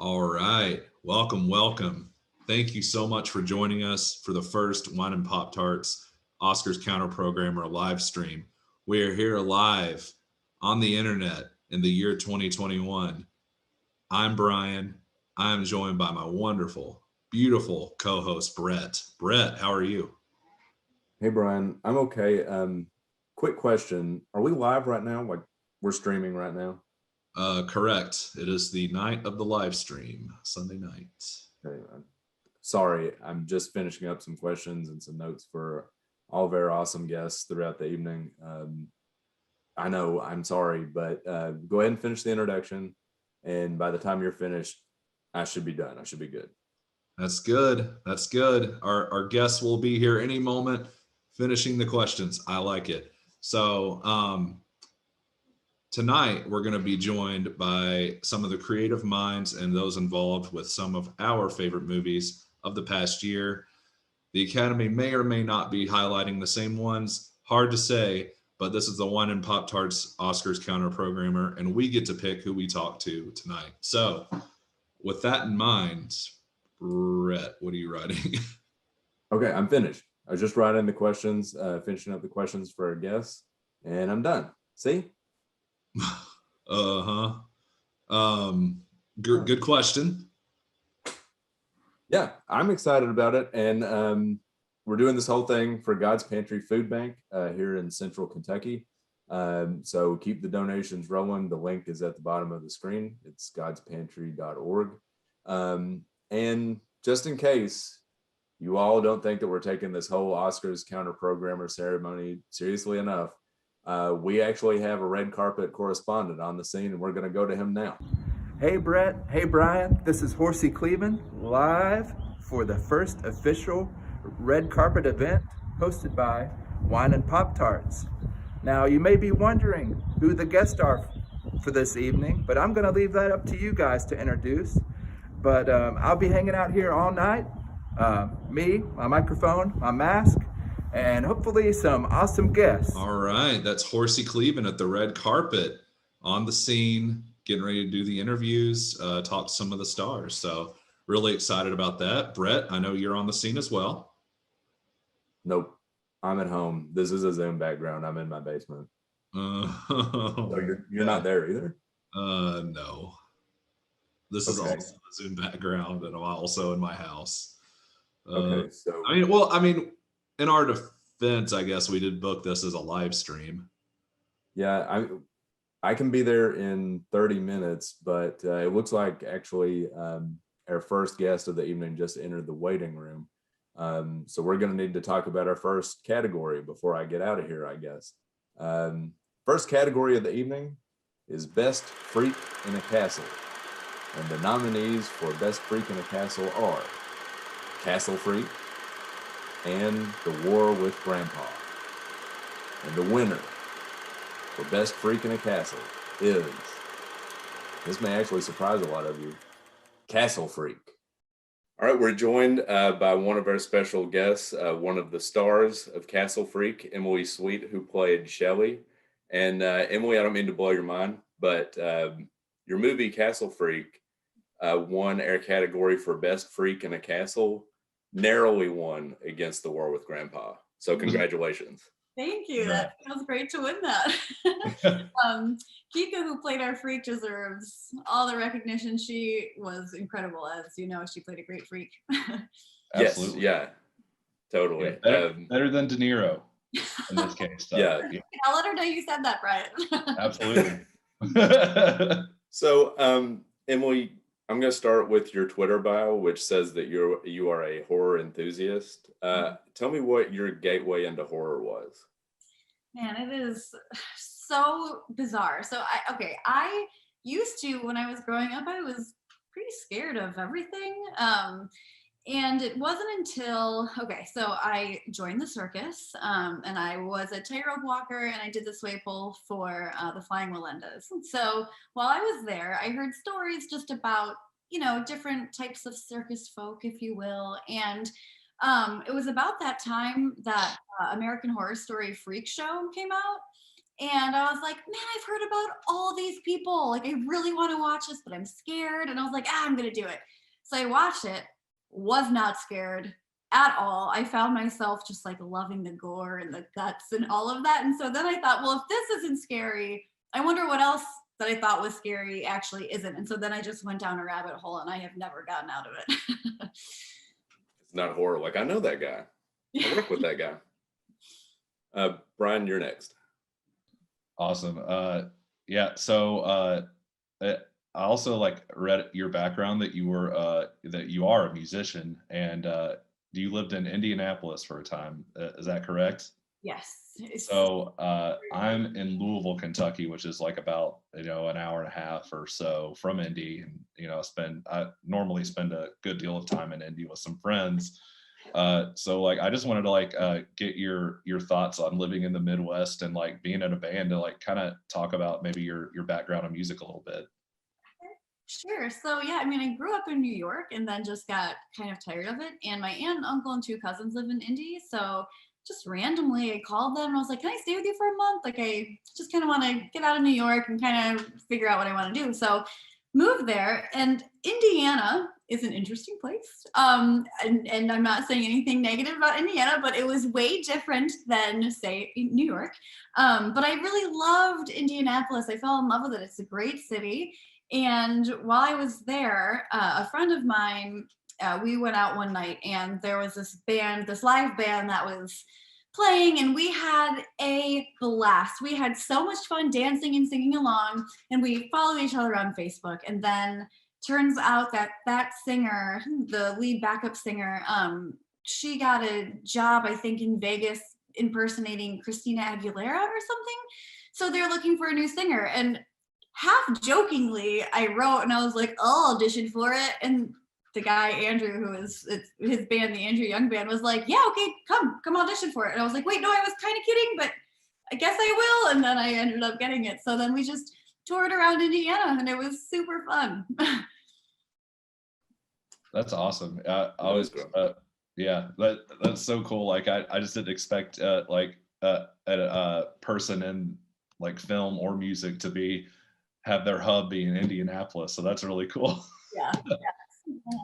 All right. Welcome, welcome. Thank you so much for joining us for the first Wine and Pop-Tarts Oscars Counterprogrammer live stream. We are here live on the internet in the year 2021. I'm Brian. I am joined by my wonderful, beautiful co-host, Brett. Brett, how are you? Hey Brian, I'm okay. Quick question. Are we live right now? Like we're streaming right now? Correct. It is the night of the live stream, Sunday night. Okay, sorry, I'm just finishing up some questions and some notes for all of our awesome guests throughout the evening. I know I'm sorry, but go ahead and finish the introduction. And by the time you're finished, I should be done. I should be good. That's good. That's good. Our guests will be here any moment finishing the questions. I like it. So tonight we're going to be joined by some of the creative minds and those involved with some of our favorite movies of the past year. The Academy may or may not be highlighting the same ones. Hard to say, but this is the Wine and Pop-Tarts Oscars Counter Programmer, and we get to pick who we talk to tonight. So with that in mind, Brett, what are you writing? Okay, I'm finished. I was just writing the questions, finishing up the questions for our guests, and I'm done. See? Uh-huh. Good question. Yeah, I'm excited about it. And we're doing this whole thing for God's Pantry Food Bank here in Central Kentucky. So keep the donations rolling. The link is at the bottom of the screen. It's godspantry.org. And just in case you all don't think that we're taking this whole Oscars counter programmer ceremony seriously enough, we actually have a red carpet correspondent on the scene, and we're going to go to him now. Hey Brett, hey Brian, this is Horsey Cleveland, live for the first official red carpet event hosted by Wine and Pop-Tarts. Now you may be wondering who the guests are for this evening, but I'm gonna leave that up to you guys to introduce. But I'll be hanging out here all night, me, my microphone, my mask, and hopefully some awesome guests. All right, that's Horsey Cleveland at the red carpet on the scene, getting ready to do the interviews, talk to some of the stars. So really excited about that. Brett, I know you're on the scene as well. Nope, I'm at home. This is a Zoom background. I'm in my basement. So you're not there either? No. This is Okay. also a Zoom background, and I'm also in my house. Okay, so I mean, in our defense, I guess we did book this as a live stream. yeah, I can be there in 30 minutes, but it looks like actually our first guest of the evening just entered the waiting room. So we're going to need to talk about our first category before I get out of here, I guess. First category of the evening is Best Freak in a Castle. And the nominees for Best Freak in a Castle are Castle Freak and The War with Grandpa. And the winner for Best Freak in a Castle is, this may actually surprise a lot of you, Castle Freak. All right, we're joined by one of our special guests, one of the stars of Castle Freak, Emily Sweet, who played Shelley. And Emily, I don't mean to blow your mind, but your movie Castle Freak won our category for Best Freak in a Castle, narrowly won against The War with Grandpa. So congratulations. Thank you. That feels great to win that. Kika, who played our freak, deserves all the recognition. She was incredible. As you know, she played a great freak. Absolutely. Yes, yeah, totally. Yeah, better than De Niro in this case. So, yeah. I'll let her know you said that, Brian. Absolutely. So, Emily, I'm going to start with your Twitter bio, which says that you are a horror enthusiast. Tell me what your gateway into horror was. Man, it is so bizarre. So I used to, when I was growing up, I was pretty scared of everything. And it wasn't until, so I joined the circus, and I was a tightrope walker, and I did the sway pull for the Flying Melendez. So while I was there, I heard stories just about, different types of circus folk, if you will. And it was about that time that American Horror Story Freak Show came out. And I was like, man, I've heard about all these people. Like, I really want to watch this, but I'm scared. And I was like, I'm going to do it. So I watched it, was not scared at all. I found myself just like loving the gore and the guts and all of that. And so then I thought, well, if this isn't scary, I wonder what else that I thought was scary actually isn't. And so then I just went down a rabbit hole and I have never gotten out of it. It's not horror. Like, I know that guy. I work with that guy. Brian, you're next. Awesome. Yeah. So I also like read your background that you were that you are a musician, and you lived in Indianapolis for a time. Is that correct? Yes. So I'm in Louisville, Kentucky, which is like about an hour and a half or so from Indy, and I normally spend a good deal of time in Indy with some friends. So like I just wanted to like get your thoughts on living in the Midwest and like being in a band, to like kind of talk about maybe your background in music a little bit. Sure. So yeah, I mean, I grew up in New York and then just got kind of tired of it. And my aunt, uncle, and 2 cousins live in Indy. So just randomly I called them and I was like, can I stay with you for a month? Like, I just kind of want to get out of New York and kind of figure out what I want to do. So moved there, and Indiana is an interesting place. And I'm not saying anything negative about Indiana, but it was way different than, say, New York. But I really loved Indianapolis. I fell in love with it. It's a great city. And while I was there, a friend of mine, we went out one night and there was this band, this live band that was playing, and we had a blast. We had so much fun dancing and singing along, and we followed each other on Facebook. And then turns out that that singer, the lead backup singer, she got a job, I think, in Vegas impersonating Christina Aguilera or something. So they're looking for a new singer. And half jokingly, I wrote and I was like, I'll audition for it. And the guy, Andrew, who is his band, the Andrew Young Band, was like, yeah, okay, come audition for it. And I was like, wait, no, I was kind of kidding, but I guess I will. And then I ended up getting it. So then we just toured around Indiana and it was super fun. That's awesome. I was yeah, that's so cool. Like I just didn't expect like a person in like film or music to have their hub be in Indianapolis. So that's really cool. Yeah.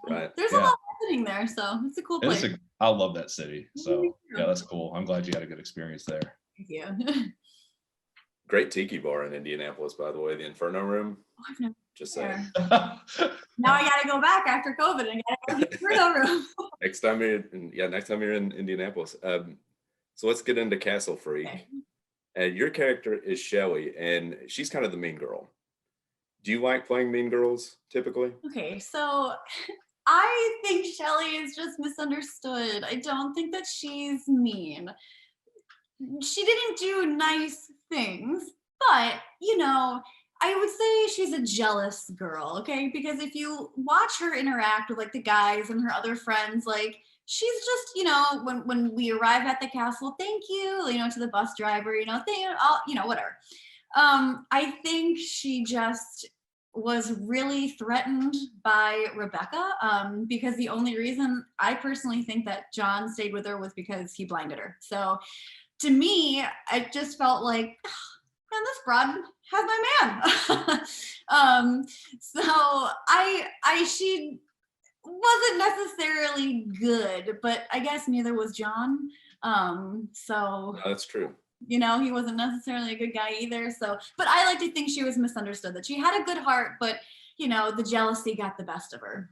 Right. There's a lot happening there, so it's a cool place. I love that city. So yeah, that's cool. I'm glad you had a good experience there. Thank you. Great tiki bar in Indianapolis, by the way, the Inferno Room. Oh, I've never Just there. saying. Now I gotta go back after COVID and gotta go to the Inferno Room. Next time you're in Indianapolis. So let's get into Castle Freak. Okay. And your character is Shelly, and she's kind of the mean girl. Do you like playing mean girls typically? Okay, so I think Shelly is just misunderstood. I don't think that she's mean. She didn't do nice things, but I would say she's a jealous girl, okay? Because if you watch her interact with like the guys and her other friends, like she's just, when we arrive at the castle, thank you, to the bus driver, whatever. I think she just was really threatened by Rebecca, because the only reason I personally think that John stayed with her was because he blinded her. So to me, I just felt like, man, this broad has my man. So she wasn't necessarily good, but I guess neither was John. So No, that's true. he wasn't necessarily a good guy either. So, but I like to think she was misunderstood, that she had a good heart, but the jealousy got the best of her.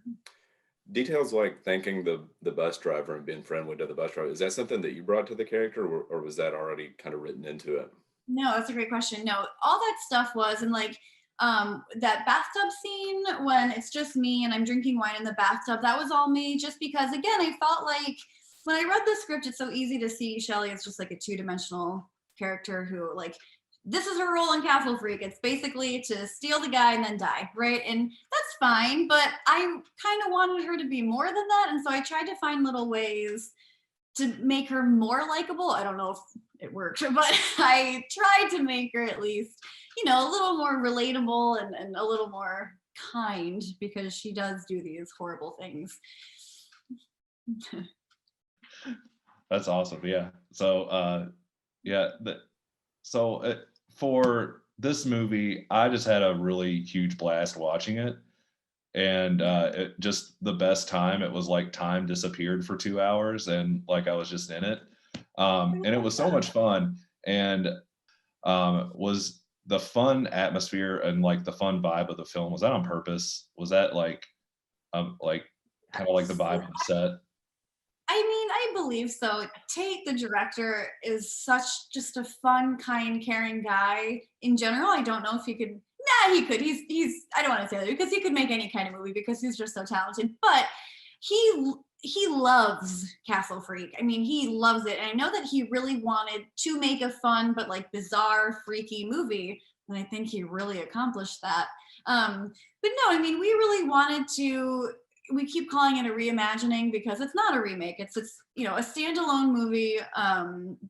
Details like thanking the bus driver and being friendly to the bus driver, is that something that you brought to the character, or was that already kind of written into it? No, that's a great question. No, all that stuff was, and like that bathtub scene when it's just me and I'm drinking wine in the bathtub, that was all me, just because, again, I felt like when I read the script, it's so easy to see Shelly as just like a 2-dimensional character who, like, this is her role in Castle Freak. It's basically to steal the guy and then die, right? And that's fine, but I kind of wanted her to be more than that. And so I tried to find little ways to make her more likable. I don't know if it worked, but I tried to make her at least, a little more relatable and a little more kind, because she does do these horrible things. That's awesome. Yeah. So, for this movie, I just had a really huge blast watching it. And it just the best time. It was like time disappeared for 2 hours and like I was just in it. And it was so much fun. And was the fun atmosphere and like the fun vibe of the film, was that on purpose? Was that like kind of like the vibe of the set? I mean, I believe so. Tate, the director, is such just a fun, kind, caring guy. In general, I don't know if he could. Nah, he could. He's. I don't want to say that because he could make any kind of movie because he's just so talented. But he loves Castle Freak. I mean, he loves it, and I know that he really wanted to make a fun but like bizarre, freaky movie, and I think he really accomplished that. But no, I mean, we really wanted to. We keep calling it a reimagining because it's not a remake. It's a standalone movie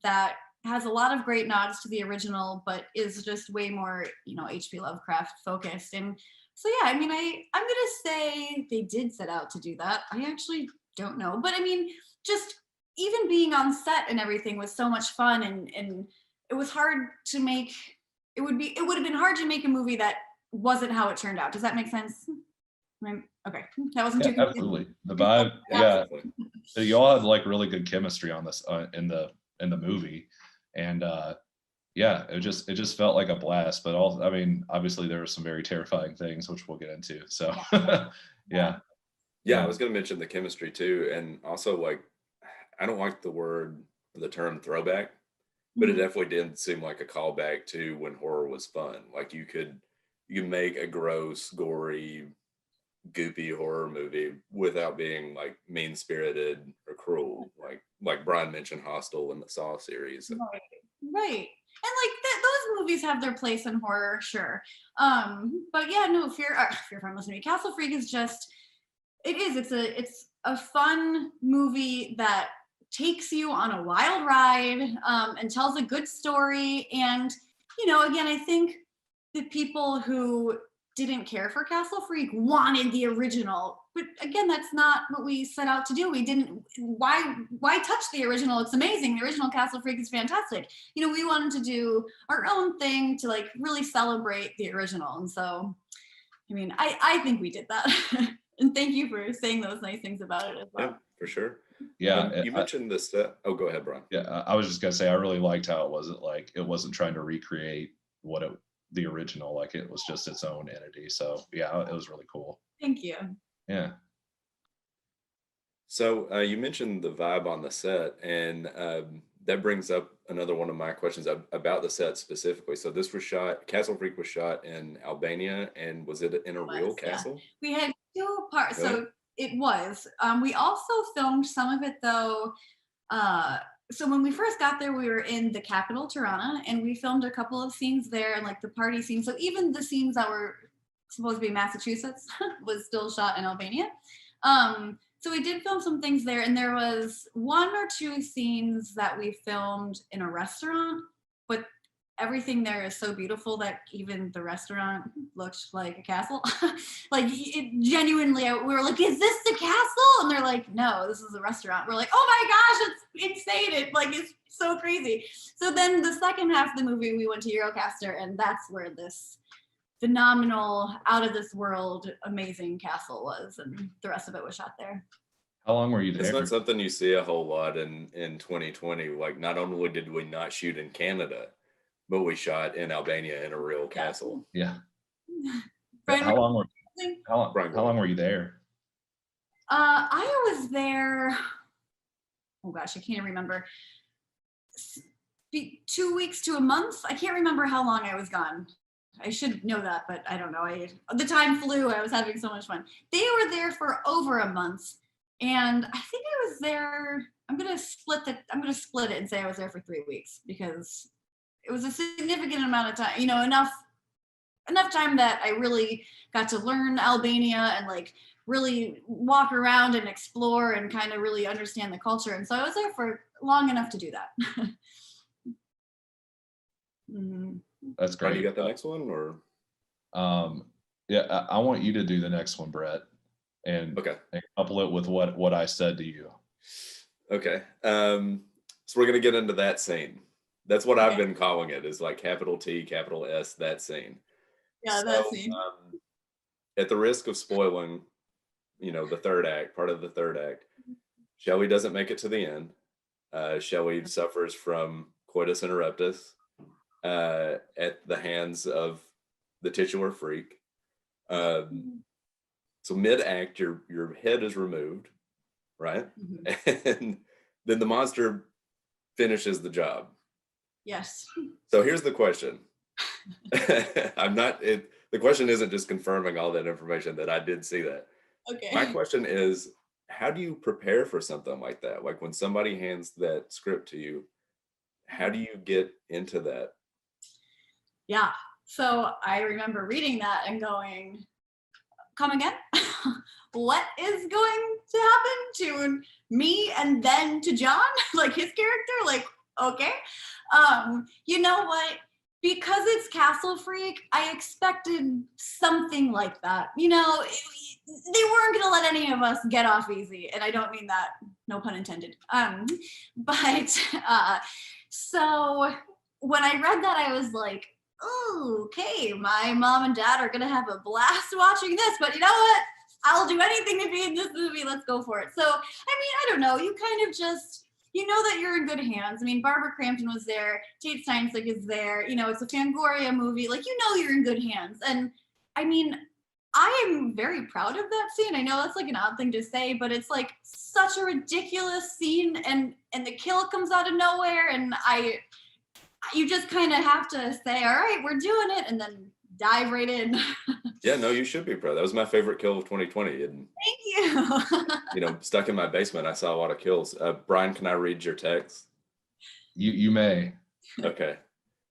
that has a lot of great nods to the original, but is just way more H.P. Lovecraft focused. And so yeah, I mean, I'm gonna say they did set out to do that. I actually don't know, but I mean, just even being on set and everything was so much fun, and it was hard to make. It would have been hard to make a movie that wasn't how it turned out. Does that make sense? Okay, that wasn't too confusing. Absolutely. The vibe, yeah. You all had like really good chemistry on this in the movie, and yeah, it just felt like a blast. But also, I mean, obviously there were some very terrifying things which we'll get into. So yeah. I was going to mention the chemistry too, and also like I don't like the term throwback, but it definitely did seem like a callback to when horror was fun. Like you could make a gross, gory, goopy horror movie without being like mean spirited or cruel, like Brian mentioned Hostel in the Saw series. Right. And like those movies have their place in horror, sure. But yeah, no, Fear from Listening. Castle Freak is just it's a fun movie that takes you on a wild ride and tells a good story. And again, I think the people who didn't care for Castle Freak wanted the original, but again, that's not what we set out to do. We didn't. Why touch the original? It's amazing. The original Castle Freak is fantastic. We wanted to do our own thing to like really celebrate the original, and so, I mean, I think we did that. And thank you for saying those nice things about it as well. Yeah, for sure. Yeah, you mentioned this. Oh, go ahead, Brian. Yeah, I was just gonna say I really liked how it wasn't trying to recreate the original, like it was just its own entity. So yeah, it was really cool. Thank you. Yeah. So you mentioned the vibe on the set, and that brings up another one of my questions about the set specifically. So Castle Freak was shot in Albania, and was it in a real castle? We had two parts. Really? So it was. We also filmed some of it though. So when we first got there, we were in the capital, Tirana, and we filmed a couple of scenes there, and like the party scenes. So even the scenes that were supposed to be Massachusetts was still shot in Albania. So we did film some things there, and there was 1 or 2 scenes that we filmed in a restaurant, but everything there is so beautiful that even the restaurant looked like a castle. Like it genuinely, we were like, is this the castle? And they're like, no, this is a restaurant. We're like, oh my gosh, it's insane. It's so crazy. So then the second half of the movie, we went to Eurocaster, and that's where this phenomenal, out of this world, amazing castle was. And the rest of it was shot there. How long were you there? It's not something you see a whole lot in 2020. Like not only did we not shoot in Canada, but we shot in Albania in a real castle. Yeah. Brian, how long were you there? I was there. Oh gosh, I can't remember. 2 weeks to a month. I can't remember how long I was gone. I should know that, but I don't know. The time flew. I was having so much fun. They were there for over a month, and I think I was there. I'm gonna split it and say I was there for 3 weeks because it was a significant amount of time, enough time that I really got to learn Albania and like really walk around and explore and kind of really understand the culture. And so I was there for long enough to do that. That's great. You got the next one, or? Yeah, I want you to do the next one, Brett, and couple it with what I said to you. Okay. So we're gonna get into that scene. That's what I've Okay. been calling it, is like capital T, capital S, that scene. Yeah, So, that scene. at the risk of spoiling, the third act, part of the third act, Shelley doesn't make it to the end. Shelley suffers from coitus interruptus at the hands of the titular freak. So mid-act, your head is removed, right? And then the monster finishes the job. Yes. So here's the question. The question isn't just confirming all that information that I did see that. Okay. My question is, how do you prepare for something like that? Like when somebody hands that script to you, how do you get into that? Yeah. So I remember reading that and going, come again? What is going to happen to me and then to John? Like his character? Like, okay. You know what? Because it's Castle Freak, I expected something like that. They weren't gonna let any of us get off easy, and I don't mean that, no pun intended. But so when I read that, I was like, oh, okay, my mom and dad are gonna have a blast watching this, but you know what? I'll do anything to be in this movie. Let's go for it. So, I don't know. You kind of just, you know that you're in good hands. I mean, Barbara Crampton was there. Tate Steinsick is there. It's a Fangoria movie. Like, you're in good hands. And I mean, I am very proud of that scene. I know that's like an odd thing to say, but it's like such a ridiculous scene, and the kill comes out of nowhere, and you just kind of have to say, all right, we're doing it, and then dive right in. Yeah, no, you should be proud. That was my favorite kill of 2020. And Thank you. stuck in my basement, I saw a lot of kills. Brian, can I read your text? You may. Okay.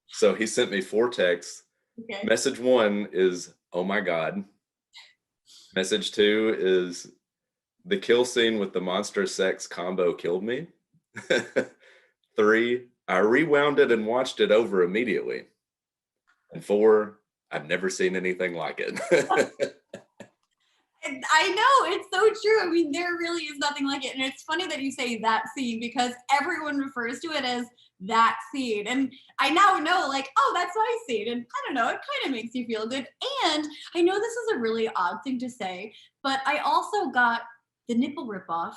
So he sent me 4 texts. Okay. Message 1 is, oh my God. Message 2 is, the kill scene with the monster sex combo killed me. 3, I rewound it and watched it over immediately. And 4, I've never seen anything like it. I know, it's so true. I mean, there really is nothing like it. And it's funny that you say that scene, because everyone refers to it as that scene. And I now know, like, oh, that's my scene. And I don't know, it kind of makes you feel good. And I know this is a really odd thing to say, but I also got the nipple ripoff,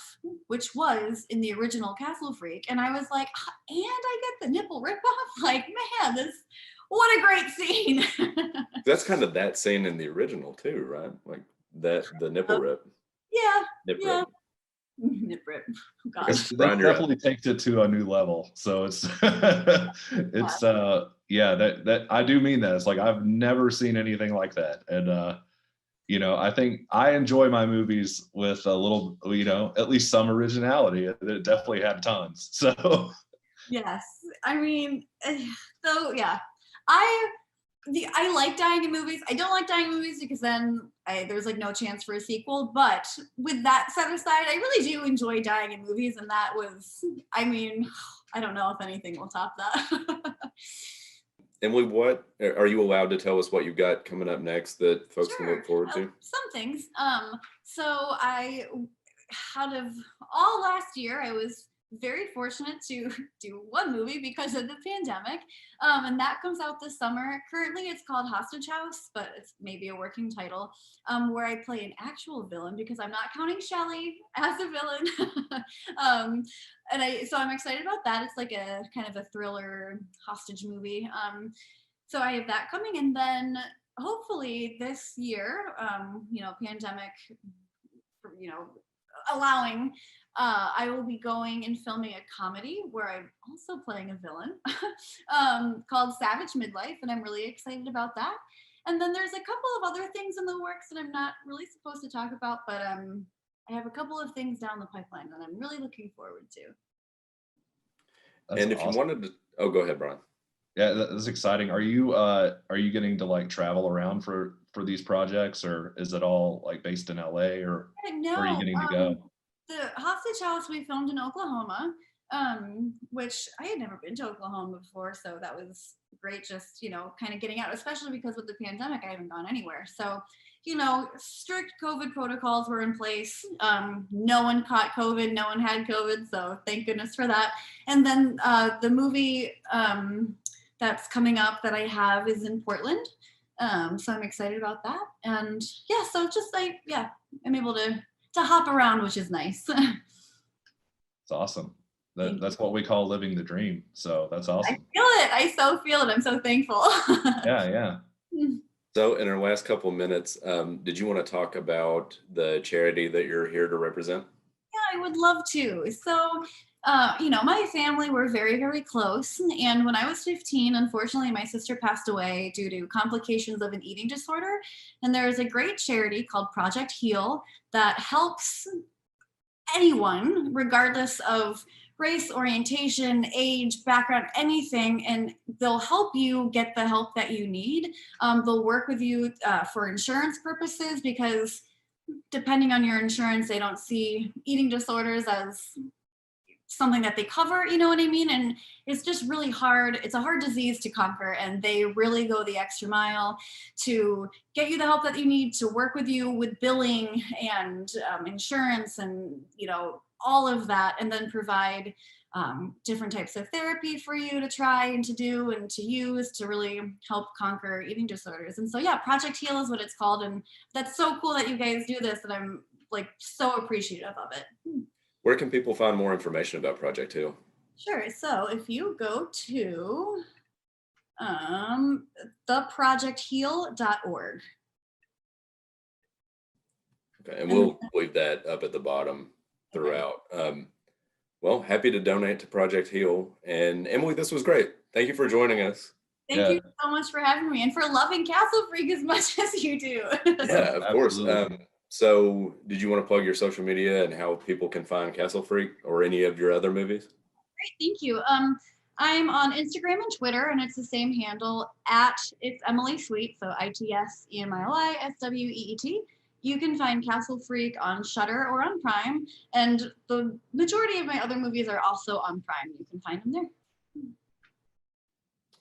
which was in the original Castle Freak. And I was like, and I get the nipple ripoff? Like, man, what a great scene. That's kind of that scene in the original too, right? Like the nipple rip. Yeah. Nip Yeah. rip. Nip rip. That Gosh. Brian, you're up. definitely takes it to a new level. So it's that I do mean that. It's like I've never seen anything like that. And I think I enjoy my movies with a little, at least some originality. It definitely had tons. So Yes. I mean, so yeah. I like dying in movies. I don't like dying in movies because then there's like no chance for a sequel. But with that set aside, I really do enjoy dying in movies, and that was, I mean, I don't know if anything will top that. Emily, what are you allowed to tell us what you've got coming up next that folks can Sure. look forward to? Some things. So out of all last year, I was very fortunate to do one movie because of the pandemic, and that comes out this summer. Currently, it's called Hostage House, but it's maybe a working title, where I play an actual villain because I'm not counting Shelley as a villain. So I'm excited about that. It's like a kind of a thriller hostage movie. So I have that coming, and then hopefully this year, pandemic, allowing, I will be going and filming a comedy where I'm also playing a villain called Savage Midlife, and I'm really excited about that. And then there's a couple of other things in the works that I'm not really supposed to talk about, but I have a couple of things down the pipeline that I'm really looking forward to. that's And if awesome. you wanted to, oh, go ahead, Brian. Yeah, that's exciting. Are you getting to like travel around for these projects, or is it all like based in LA, or No, where are you getting to go? The Hostage House we filmed in Oklahoma, which I had never been to Oklahoma before, so that was great. Just kind of getting out, especially because with the pandemic, I haven't gone anywhere. So strict COVID protocols were in place. No one caught COVID, no one had COVID, so thank goodness for that. And then the movie that's coming up that I have is in Portland. So I'm excited about that. And yeah, so just I'm able to hop around, which is nice. It's awesome. That's what we call living the dream. So that's awesome. I so feel it. I'm so thankful. Yeah. So in our last couple of minutes, did you want to talk about the charity that you're here to represent? Yeah, I would love to. So, my family were very, very close. And when I was 15, unfortunately, my sister passed away due to complications of an eating disorder. And there's a great charity called Project Heal that helps anyone, regardless of race, orientation, age, background, anything, and they'll help you get the help that you need. They'll work with you for insurance purposes, because depending on your insurance, they don't see eating disorders as something that they cover, you know what I mean? And it's just really hard. It's a hard disease to conquer, and they really go the extra mile to get you the help that you need, to work with you with billing and insurance and, all of that, and then provide different types of therapy for you to try and to do and to use to really help conquer eating disorders. And so, yeah, Project Heal is what it's called. And that's so cool that you guys do this, and I'm so appreciative of it. Where can people find more information about Project Heal? Sure. So if you go to theprojectheal.org. Okay, and we'll leave that up at the bottom throughout. Well, happy to donate to Project Heal. And Emily, this was great. Thank you for joining us. Thank you so much for having me and for loving Castle Freak as much as you do. Yeah, of course. So did you want to plug your social media and how people can find Castle Freak or any of your other movies? Great, thank you. I'm on Instagram and Twitter, and it's the same handle it's Emily Sweet, so ITSEMILISWEET. You can find Castle Freak on Shudder or on Prime, and the majority of my other movies are also on Prime. You can find them there.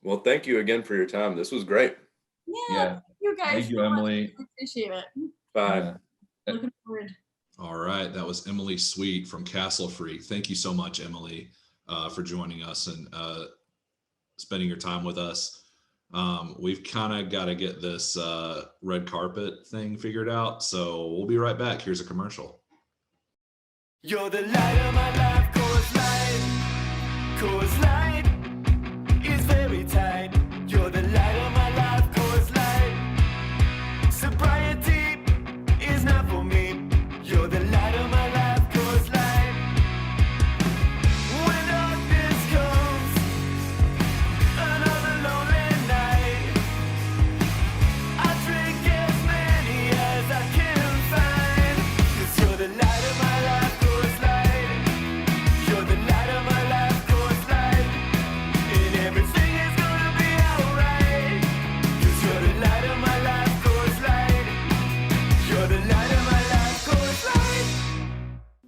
Well, thank you again for your time. This was great. Yeah. You guys. Thank you, Emily. I appreciate it. Bye. Looking forward. All right, that was Emily Sweet from Castle Freak. Thank you so much, Emily, for joining us and spending your time with us. We've kind of got to get this red carpet thing figured out, so we'll be right back. Here's a commercial. You're the light of my life, Coors Light is very tight. You're the light of my life, Coors Light. Sobriety is not for me. You're the light of my life, Coors Light. When darkness comes, another lonely night, I drink as many as I can find. 'Cause you're the light of my life, Coors Light. You're the light of my life, Coors Light. And everything is gonna be alright. 'Cause you're the light of my life, Coors Light. You're the light of my life, Coors Light.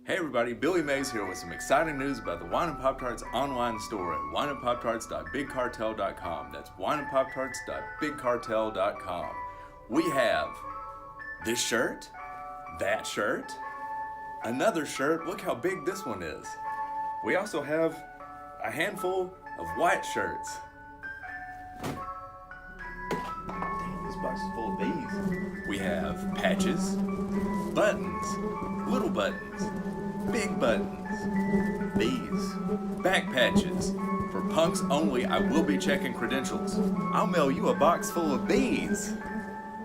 Hey everybody, Billy Mays here with some exciting news about the Wine and Pop-Tarts online store at wineandpoptarts.bigcartel.com. That's wineandpoptarts.bigcartel.com. We have this shirt, that shirt, another shirt. Look how big this one is. We also have a handful of white shirts. Damn, this box is full of these. We have patches, buttons, little buttons, big buttons, these, back patches. For punks only, I will be checking credentials. I'll mail you a box full of these.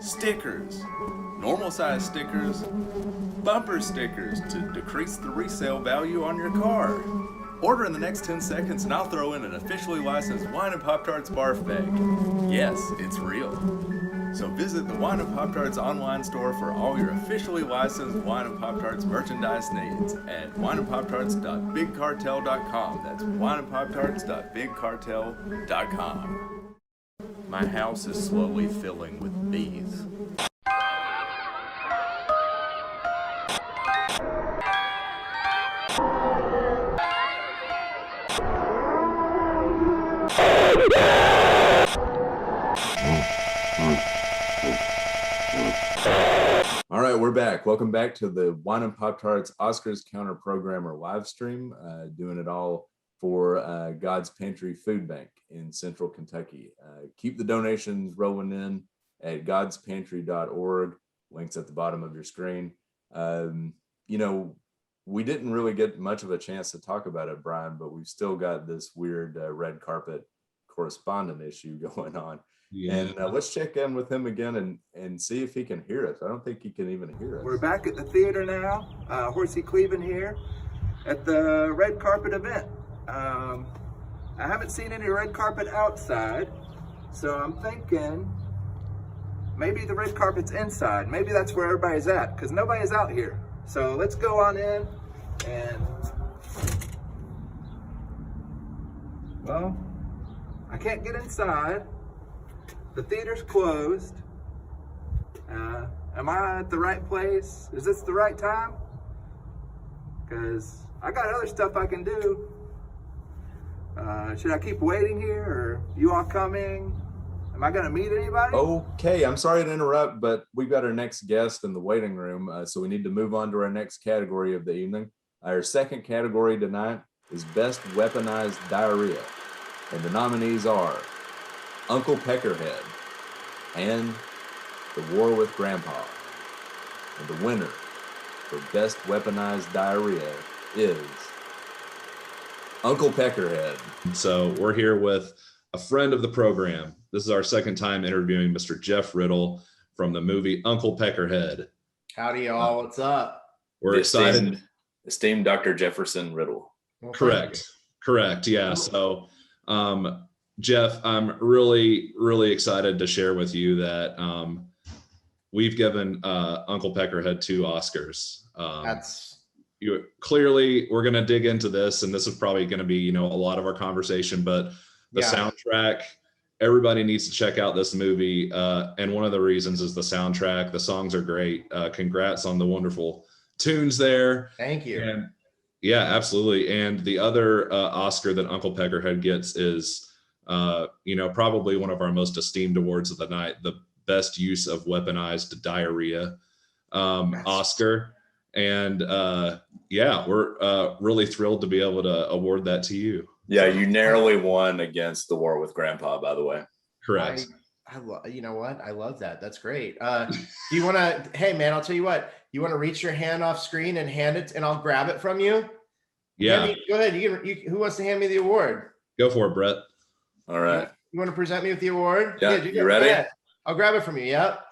Stickers, normal size stickers, bumper stickers to decrease the resale value on your car. Order in the next 10 seconds and I'll throw in an officially licensed Wine and Pop-Tarts barf bag. Yes, it's real. So visit the Wine and Pop-Tarts online store for all your officially licensed Wine and Pop-Tarts merchandise needs at wineandpoptarts.bigcartel.com. That's wineandpoptarts.bigcartel.com. My house is slowly filling with bees. we're back. Welcome back to the Wine and Pop-Tarts Oscars Counterprogrammer live stream, doing it all for God's Pantry Food Bank in Central Kentucky. Keep the donations rolling in at godspantry.org. Links at the bottom of your screen. You know, we didn't really get much of a chance to talk about it, Brian, but we've still got this weird red carpet correspondent issue going on. Yeah. And let's check in with him again and see if he can hear us. I don't think he can even hear us. We're back at the theater now. Horsey Cleveland here at the red carpet event. I haven't seen any red carpet outside, so I'm thinking maybe the red carpet's inside. Maybe that's where everybody's at, because nobody's out here. So let's go on in and, well, I can't get inside. The theater's closed. Am I at the right place? Is this the right time? Because I got other stuff I can do. Should I keep waiting here, or you all coming? Am I gonna meet anybody? Okay, I'm sorry to interrupt, but we've got our next guest in the waiting room, so we need to move on to our next category of the evening. Our second category tonight is Best Weaponized Diarrhea, and the nominees are Uncle Peckerhead and The War with Grandpa. And the winner for Best Weaponized Diarrhea is Uncle Peckerhead. So we're here with a friend of the program. This is our second time interviewing Mr. Jeff Riddle from the movie Uncle Peckerhead. Howdy, y'all. What's up? We're excited. Esteemed Dr. Jefferson Riddle. Well, Correct. Yeah. So, Jeff, I'm really excited to share with you that we've given Uncle Peckerhead 2 Oscars. Clearly, we're going to dig into this, and this is probably going to be, a lot of our conversation, but the soundtrack, everybody needs to check out this movie. And one of the reasons is the soundtrack. The songs are great. Congrats on the wonderful tunes there. Thank you. And yeah, absolutely. And the other Oscar that Uncle Peckerhead gets is, probably one of our most esteemed awards of the night, the Best Use of Weaponized Diarrhea Oscar. And we're really thrilled to be able to award that to you. Yeah, you narrowly won against The War with Grandpa, by the way. Correct. You know what? I love that. That's great. Do you want to? Hey, man, I'll tell you what. You want to reach your hand off screen and hand it, and I'll grab it from you. Yeah. Go ahead. Who wants to hand me the award? Go for it, Brett. All right. You want to present me with the award? Yeah. You ready? Yeah. I'll grab it from you. Yep.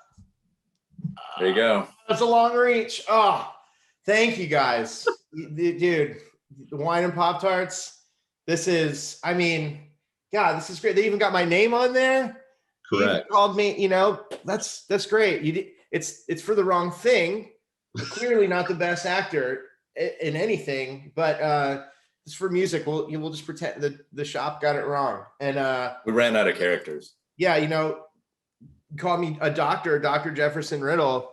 There you go. That's a long reach. Oh, thank you guys, dude. The Wine and Pop-Tarts. This is, this is great. They even got my name on there. Correct. You called me, that's great. It's for the wrong thing. Clearly not the best actor in anything, but it's for music. We'll just pretend that the shop got it wrong. And we ran out of characters. Yeah, call me a doctor, Dr. Jefferson Riddle.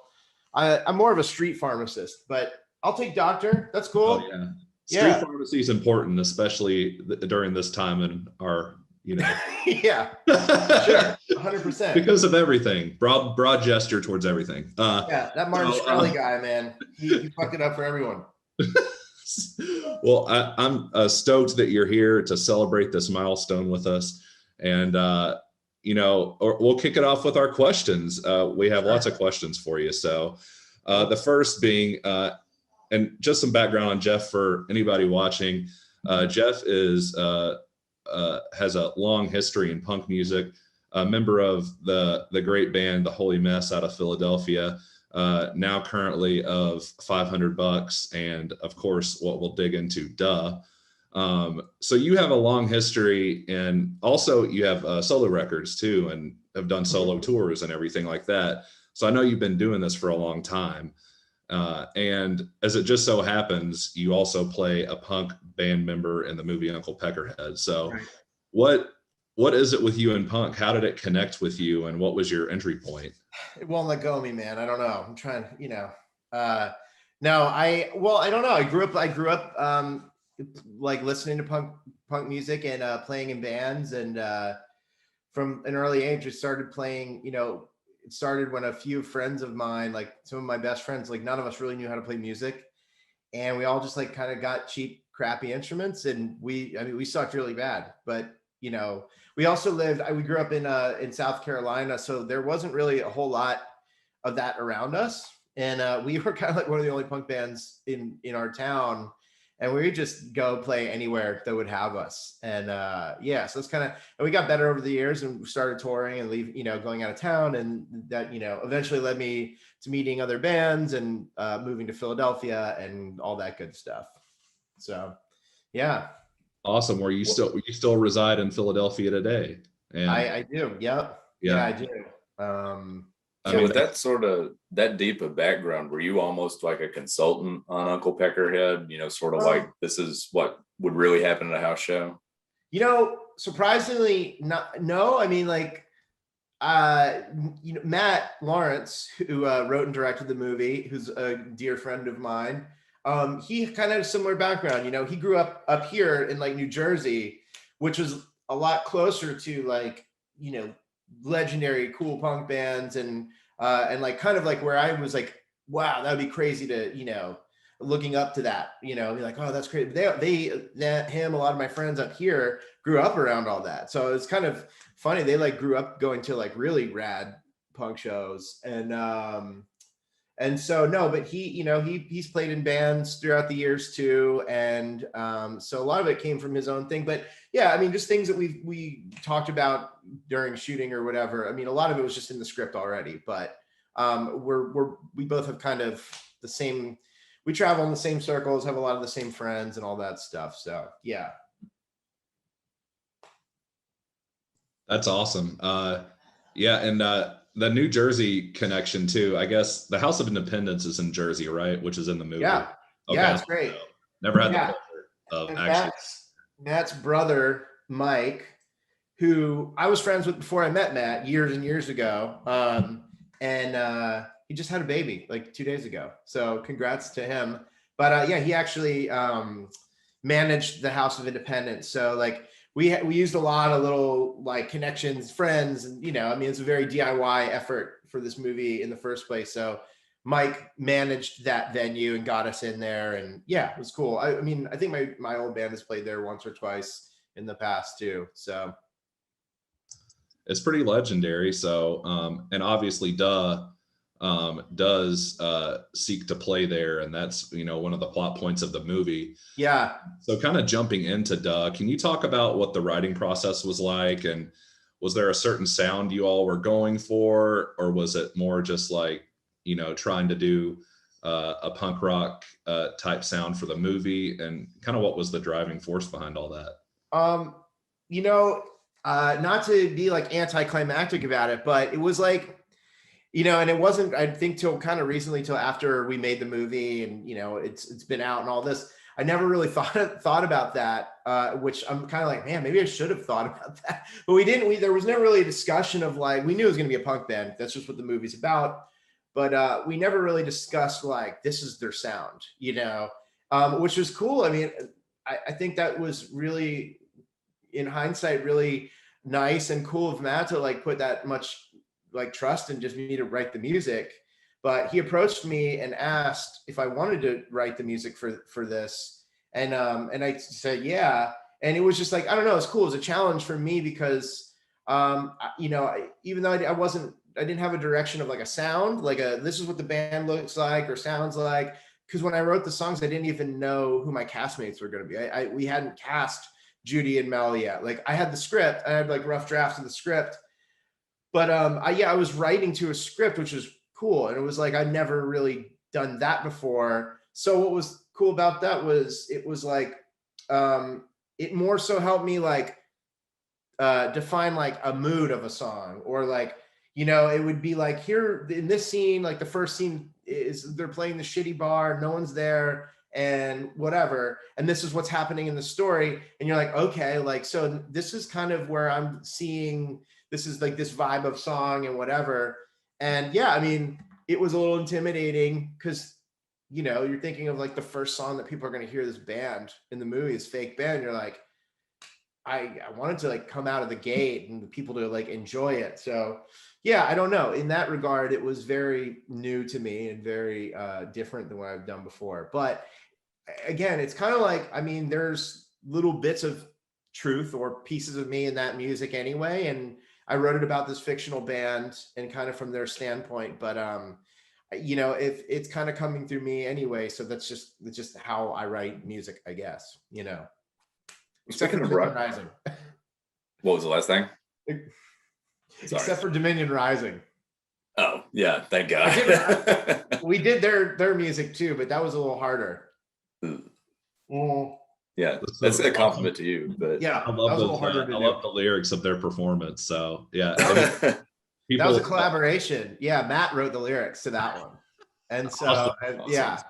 I'm more of a street pharmacist, but I'll take doctor. That's cool. Oh, yeah. Street pharmacy is important, especially during this time in our, Yeah, sure, 100%. Because of everything, broad gesture towards everything. That Martin Shkreli guy, man, he fucked it up for everyone. Well, I'm stoked that you're here to celebrate this milestone with us, and we'll kick it off with our questions. We have lots of questions for you. So, the first being. And just some background on Jeff for anybody watching. Jeff has a long history in punk music, a member of the great band The Holy Mess out of Philadelphia, now currently of $500, and of course what we'll dig into, so you have a long history, and also you have solo records too, and have done solo tours and everything like that. So I know you've been doing this for a long time. And as it just so happens, you also play a punk band member in the movie Uncle Peckerhead. So right. What is it with you and punk? How did it connect with you, and what was your entry point? It won't let go of me, man. I don't know. I'm trying, I don't know. I grew up like listening to punk music and playing in bands, and from an early age I started playing, it started when a few friends of mine, like some of my best friends, like none of us really knew how to play music, and we all just like kind of got cheap, crappy instruments, and we sucked really bad. But you know, we also we grew up in South Carolina, so there wasn't really a whole lot of that around us, and we were kind of like one of the only punk bands in our town, and we would just go play anywhere that would have us. And yeah, so it's kind of, and we got better over the years and started touring and going out of town, and that eventually led me to meeting other bands and moving to Philadelphia and all that good stuff. So yeah. Awesome. Where you still reside in Philadelphia today? And I do. Yep. Yeah, I do. I So mean, with that sort of that deep a background, were you almost like a consultant on Uncle Peckerhead? Sort of like this is what would really happen at a house show. Surprisingly, no. I mean, like, Matt Lawrence, who wrote and directed the movie, who's a dear friend of mine. He kind of had a similar background. He grew up here in like New Jersey, which was a lot closer to like, legendary cool punk bands and like kind of like where I was like, wow, that would be crazy to, looking up to that, be like, oh, that's great. Him, a lot of my friends up here grew up around all that. So it's kind of funny. They like grew up going to like really rad punk shows. And so no, but he's played in bands throughout the years too. And so a lot of it came from his own thing. But yeah, I mean, just things that we talked about during shooting or whatever. I mean, a lot of it was just in the script already, but we both have kind of the same, we travel in the same circles, have a lot of the same friends and all that stuff. So yeah. that's awesome. Yeah, and the New Jersey connection too. I guess the House of Independence is in Jersey, right? Which is in the movie. Yeah. Okay. Yeah, it's great. Never had the Yeah. pleasure of And actually. Matt's brother, Mike, who I was friends with before I met Matt years and years ago. And he just had a baby like 2 days ago. So congrats to him. But yeah, he actually managed the House of Independence. So like we used a lot of little like connections, friends, and I mean, it's a very DIY effort for this movie in the first place. So Mike managed that venue and got us in there, and yeah, it was cool. I mean, I think my old band has played there once or twice in the past too. So It's pretty legendary. So, and obviously, does seek to play there, and that's one of the plot points of the movie. yeah. So, kind of jumping into Duh, can you talk about what the writing process was like, and was there a certain sound you all were going for, or was it more just like trying to do a punk rock type sound for the movie, and kind of what was the driving force behind all that? Not to be like anticlimactic about it, but it was like, and it wasn't, I think, till kind of recently, till after we made the movie and, it's been out and all this, I never really thought about that, which I'm kind of like, man, maybe I should have thought about that, but we didn't, there was never really a discussion of like, we knew it was going to be a punk band. That's just what the movie's about. But we never really discussed like, this is their sound, which was cool. I mean, I think that was really, in hindsight, really nice and cool of Matt to like put that much like trust in just me to write the music. But he approached me and asked if I wanted to write the music for this. And I said, yeah. And it was just like, I don't know, it's cool. It was a challenge for me because, even though I didn't have a direction of like a sound, like this is what the band looks like or sounds like. Because when I wrote the songs, I didn't even know who my castmates were going to be. We hadn't cast Judy and Mel yet. Like I had the script, I had like rough drafts of the script, but I was writing to a script, which was cool. And it was like, I'd never really done that before. So what was cool about that was it was like, it more so helped me like define like a mood of a song, or like, it would be like here in this scene, like the first scene is they're playing the shitty bar, no one's there and whatever, and this is what's happening in the story, and you're like, okay, like, so this is kind of where I'm seeing, this is like this vibe of song and whatever. And yeah, I mean, it was a little intimidating because you're thinking of like the first song that people are going to hear this band in the movie, is fake band. You're like, I wanted to like come out of the gate and people to like enjoy it. So yeah, I don't know. In that regard, it was very new to me and very different than what I've done before. But again, it's kind of like, I mean, there's little bits of truth or pieces of me in that music anyway. And I wrote it about this fictional band and kind of from their standpoint. But you know, if it's kind of coming through me anyway, so that's just how I write music, I guess. You know, except Speaking for of Dominion rock, Rising. what was the last thing? Sorry. Except for Dominion Rising. Oh yeah, thank God. We did their music too, but that was a little harder. Mm, Yeah, That's that's so a compliment to you. But yeah, I that love was a little those. harder to I do. love the lyrics of their performance. So yeah, That people. was a collaboration. Yeah, Matt wrote the lyrics to that one, and so Awesome. and, Awesome. yeah,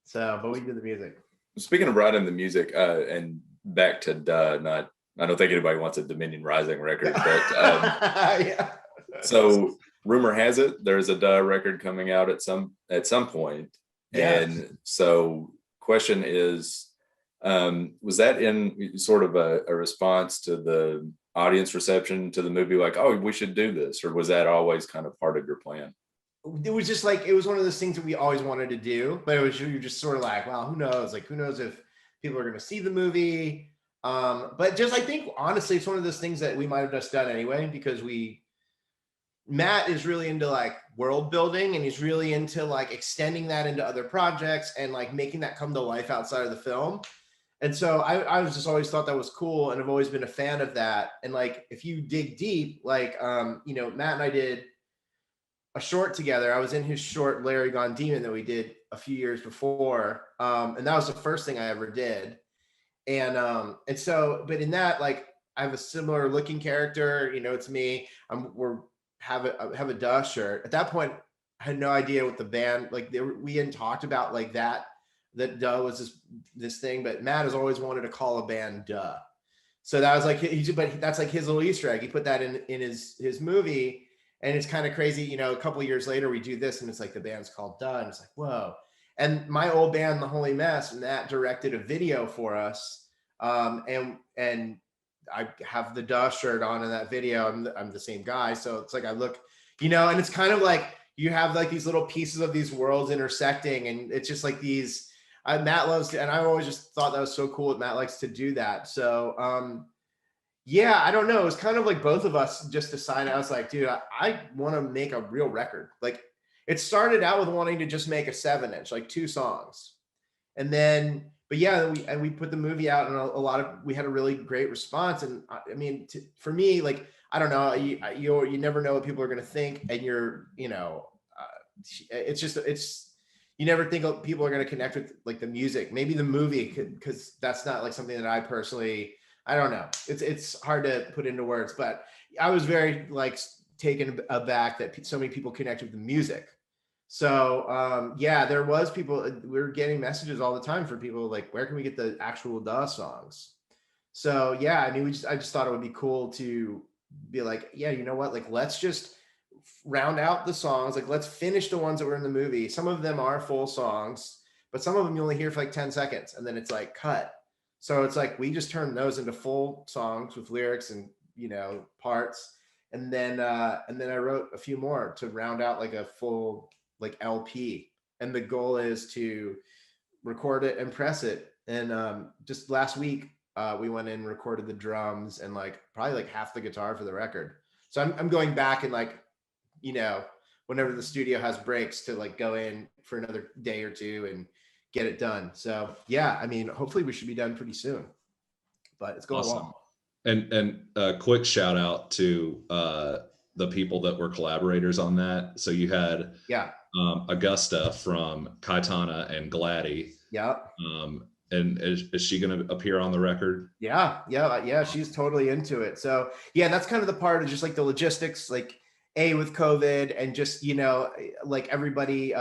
so but we did the music. Speaking of writing the music, and back to not. I don't think anybody wants a Dominion Rising record, but Yeah. so rumor has it there's a record coming out at some point. Yes. And so question is, was that in sort of a response to the audience reception to the movie, like, oh, we should do this, or was that always kind of part of your plan? It was just like, it was one of those things that we always wanted to do, but it was, you're just sort of like, well, who knows? Like, who knows if people are going to see the movie? But just, I think honestly, it's one of those things that we might have just done anyway, because Matt is really into like world building, and he's really into like extending that into other projects and like making that come to life outside of the film. And so I was just always thought that was cool, and I've always been a fan of that. And like, if you dig deep, like, you know, Matt and I did a short together. I was in his short Larry Gone Demon that we did a few years before. And that was the first thing I ever did. And so, but in that, like, I have a similar looking character, you know, it's me. Have a Duh shirt. At that point, I had no idea what the band, like we hadn't talked about like that Duh was this thing, but Matt has always wanted to call a band Duh. So that was like, but that's like his little Easter egg. He put that in his movie, and it's kind of crazy. You know, a couple of years later, we do this, and it's like the band's called Duh, and it's like, whoa. And my old band, The Holy Mess, Matt directed a video for us, and I have the Duh shirt on in that video. I'm the same guy, so it's like I look, you know, and it's kind of like you have like these little pieces of these worlds intersecting, and it's just like these. Matt loves to, and I always just thought that was so cool that Matt likes to do that. So yeah, I don't know. It was kind of like both of us just decided. I was like, dude, I want to make a real record. Like, it started out with wanting to just make a 7-inch, like 2 songs, and then, but yeah, we put the movie out, and we had a really great response. And I mean, for me, like, I don't know, you never know what people are going to think, and you know, it's you never think people are going to connect with like the music. Maybe the movie could, because that's not like something that I personally. I don't know. It's hard to put into words, but I was very like taken aback that so many people connect with the music. So yeah, there was people, we were getting messages all the time for people like, where can we get the actual Duh songs? So yeah, I mean, I just thought it would be cool to be like, yeah, you know what? Like, let's just round out the songs. Like, let's finish the ones that were in the movie. Some of them are full songs, but some of them you only hear for like 10 seconds and then it's like cut. So it's like, we just turned those into full songs with lyrics and, you know, parts. And then I wrote a few more to round out like a full like LP. And the goal is to record it and press it. And just last week, we went in and recorded the drums and like probably like half the guitar for the record. So I'm going back and like, you know, whenever the studio has breaks to like go in for another day or two and get it done. So yeah, I mean, hopefully we should be done pretty soon, but it's going Awesome. along. And a quick shout out to the people that were collaborators on that. So you had Augusta from Kaitana and Gladdy. Yeah. And is she going to appear on the record? Yeah. She's totally into it. So yeah, that's kind of the part of just like the logistics, like with COVID and just, you know, like everybody,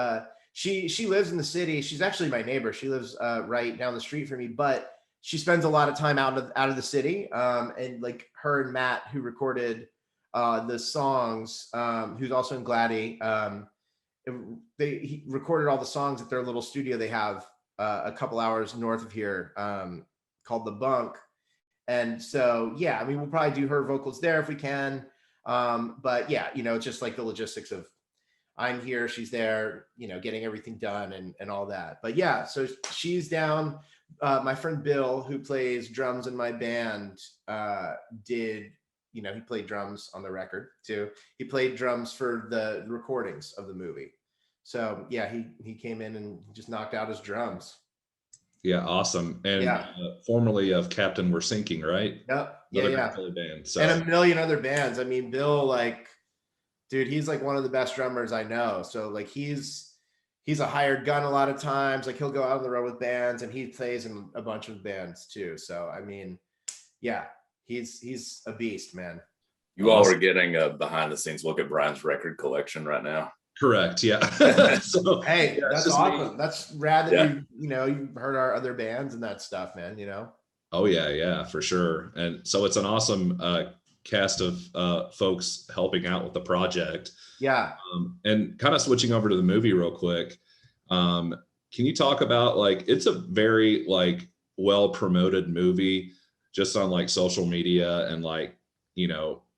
she lives in the city. She's actually my neighbor. She lives right down the street from me, but she spends a lot of time out of the city. And like her and Matt, who recorded the songs, who's also in Gladdy, he recorded all the songs at their little studio they have a couple hours north of here, called The Bunk. And so yeah, I mean, we'll probably do her vocals there if we can. But yeah, it's just like the logistics of I'm here, she's there, getting everything done and all that. But yeah, so she's down. My friend Bill, who plays drums in my band, did, he played drums on the record too. He played drums for the recordings of the movie. So yeah, he came in and just knocked out his drums. Yeah, awesome. And Yeah. Formerly of Captain We're Sinking, right? Yep. Another Yeah. great Philly band. So. And a million other bands. I mean, Bill, like, dude, he's like one of the best drummers I know. So like he's a hired gun a lot of times. Like he'll go out on the road with bands, and he plays in a bunch of bands too. So I mean, yeah, he's a beast, man. You all are getting a behind the scenes look at Brian's record collection right now. Correct. Yeah. So, hey, yeah, that's awesome. Me. That's rad that you've heard our other bands and that stuff, man. Oh yeah, for sure. And so it's an awesome cast of folks helping out with the project. Yeah. And kind of switching over to the movie real quick. Can you talk about, like, it's a very like well promoted movie just on like social media and like,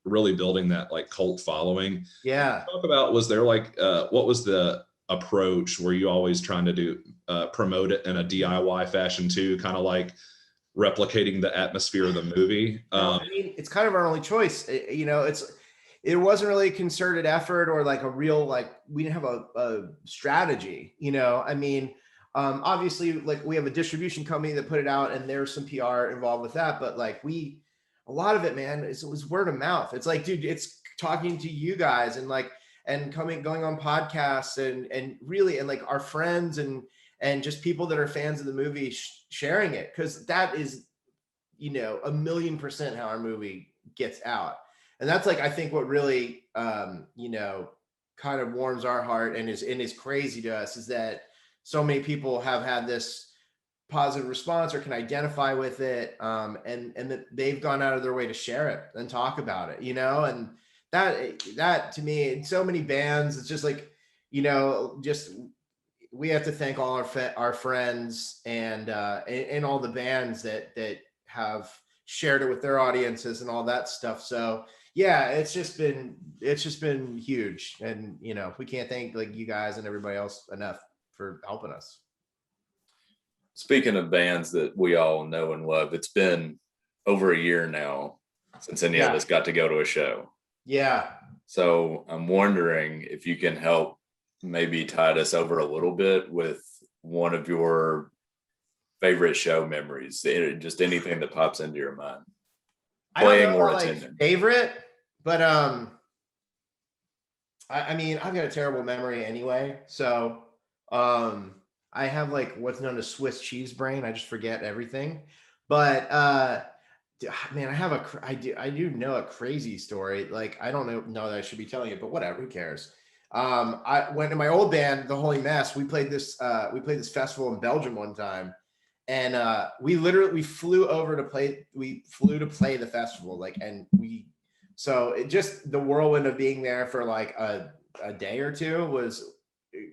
really building that like cult following. Yeah. Talk about, was there like what was the approach? Were you always trying to do promote it in a DIY fashion too, kind of like replicating the atmosphere of the movie? I mean, it's kind of our only choice. It wasn't really a concerted effort or like a real, like, we didn't have a strategy, I mean, obviously, like, we have a distribution company that put it out and there's some PR involved with that, but like a lot of it, man, it was word of mouth. It's like, dude, it's talking to you guys and like, and going on podcasts and really, and like our friends and just people that are fans of the movie sharing it. Cause that is, 1,000,000% how our movie gets out. And that's like, I think what really, kind of warms our heart and is crazy to us is that so many people have had this positive response or can identify with it, and that they've gone out of their way to share it and talk about it, and that to me, in so many bands, it's just like, just we have to thank all our friends and all the bands that have shared it with their audiences and all that stuff. So yeah, it's just been huge, and we can't thank like you guys and everybody else enough for helping us. Speaking of bands that we all know and love, it's been over a year now since any of us got to go to a show. Yeah. So I'm wondering if you can help maybe tide us over a little bit with one of your favorite show memories, just anything that pops into your mind. Playing or attending. Favorite, but I mean, I've got a terrible memory anyway. So I have like what's known as Swiss cheese brain. I just forget everything. But man, I do know a crazy story. Like, I don't know that I should be telling it, but whatever, who cares? I went to my old band, The Holy Mess. We played this festival in Belgium one time. And we flew to play the festival, like, and so it just, the whirlwind of being there for like a day or two was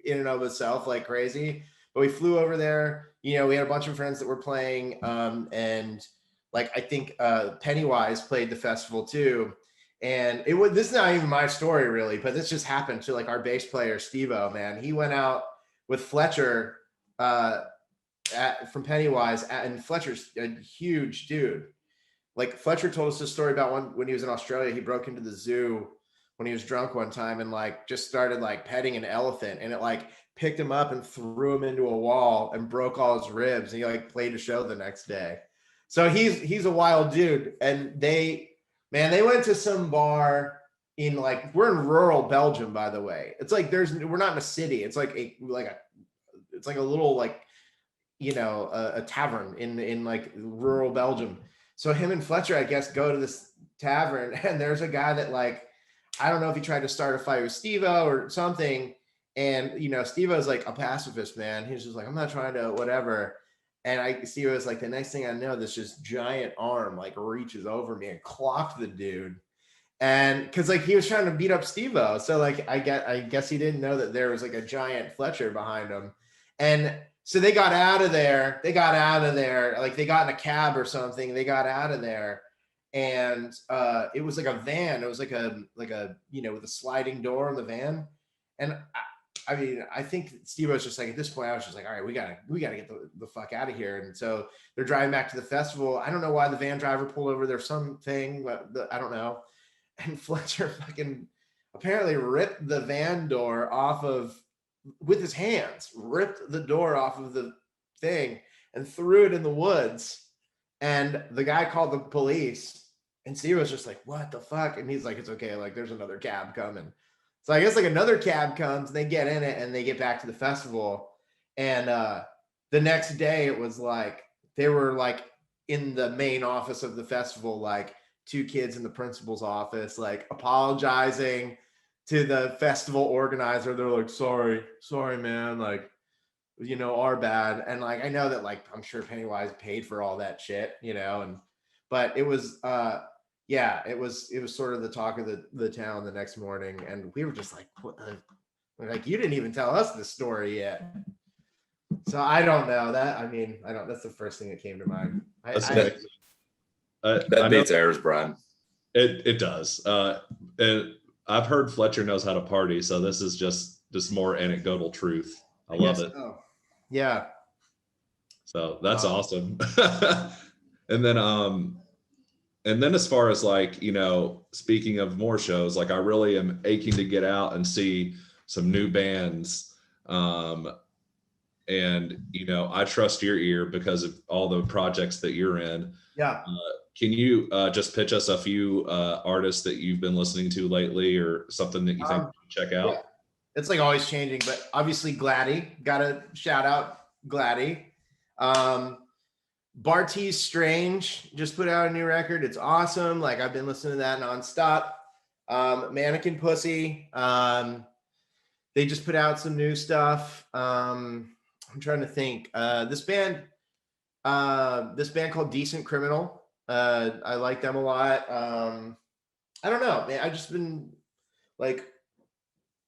in and of itself like crazy. But we flew over there, we had a bunch of friends that were playing, and like, I think Pennywise played the festival too. And this is not even my story really, but this just happened to like our bass player, Steve-O, man. He went out with Fletcher from Pennywise, and Fletcher's a huge dude. Like, Fletcher told us this story about when he was in Australia. He broke into the zoo when he was drunk one time and like just started like petting an elephant, and it like picked him up and threw him into a wall and broke all his ribs. And he like played a show the next day. So he's a wild dude. And they went to some bar in like, we're in rural Belgium, by the way. It's like we're not in a city. It's like it's like a little like, a tavern in like rural Belgium. So him and Fletcher, I guess, go to this tavern, and there's a guy that like, I don't know if he tried to start a fight with Steve-O or something. And, Steve-O's like a pacifist, man. He's just like, I'm not trying to whatever. And Steve-O's like, the next thing I know, this just giant arm like reaches over me and clocked the dude. And because like he was trying to beat up Steve-O. So like, I guess he didn't know that there was like a giant Fletcher behind him. And so they got out of there. Like, they got in a cab or something. They got out of there. and it was like a van. It was like a with a sliding door on the van, and I mean, I think Steve was just like, at this point, I was just like, all right, we gotta get the fuck out of here. And so they're driving back to the festival. I don't know why the van driver pulled over. There's something, but I don't know. And Fletcher fucking apparently ripped the van door off with his hands, ripped the door off of the thing and threw it in the woods. And the guy called the police, and Steve was just like, what the fuck? And he's like, it's okay. Like, there's another cab coming. So I guess like another cab comes, and they get in it and they get back to the festival. And the next day it was like, they were like in the main office of the festival, like 2 kids in the principal's office, like apologizing to the festival organizer. They're like, sorry, man. Like, our bad. And like, I know that like, I'm sure Pennywise paid for all that shit, but it was, it was sort of the talk of the town the next morning. And we were just like, we're like, you didn't even tell us the story yet. So I don't know that. I mean, that's the first thing that came to mind. That beats ours, Brian. It does. And I've heard Fletcher knows how to party, so this is just more anecdotal truth. I love it. So. Yeah. So that's awesome. And then as far as like, speaking of more shows, like I really am aching to get out and see some new bands. And I trust your ear because of all the projects that you're in. Yeah. Can you just pitch us a few artists that you've been listening to lately, or something that you think we should check out? Yeah. It's like always changing, but obviously Gladdy, gotta shout out Gladdy. Bartees Strange just put out a new record. It's awesome. Like I've been listening to that nonstop. Mannequin Pussy. They just put out some new stuff. I'm trying to think. This band called Decent Criminal. I like them a lot. I don't know, man. I've just been like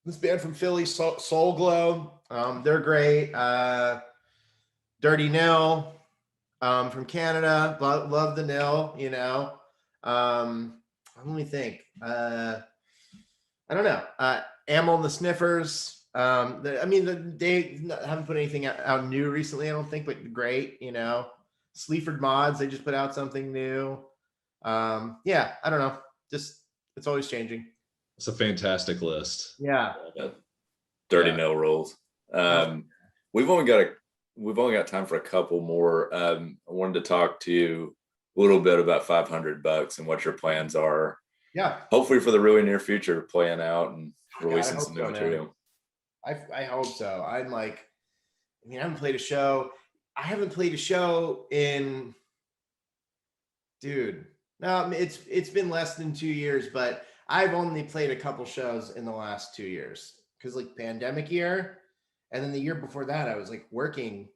this band from Philly, Soul Glow. They're great. Dirty Nil from Canada. Love the Nil, let me think. I don't know. Amel and the Sniffers. They haven't put anything out new recently, I don't think, but great, Sleaford Mods, they just put out something new. I don't know. Just, it's always changing. It's a fantastic list. Yeah. Dirty Nil rules. We've only got time for a couple more. I wanted to talk to you a little bit about $500 and what your plans are. Yeah. Hopefully for the really near future, playing out and releasing some new material. I hope so. I haven't played a show. I haven't played a show in, dude. No, it's been less than 2 years, but I've only played a couple shows in the last 2 years because like pandemic year, and then the year before that I was like working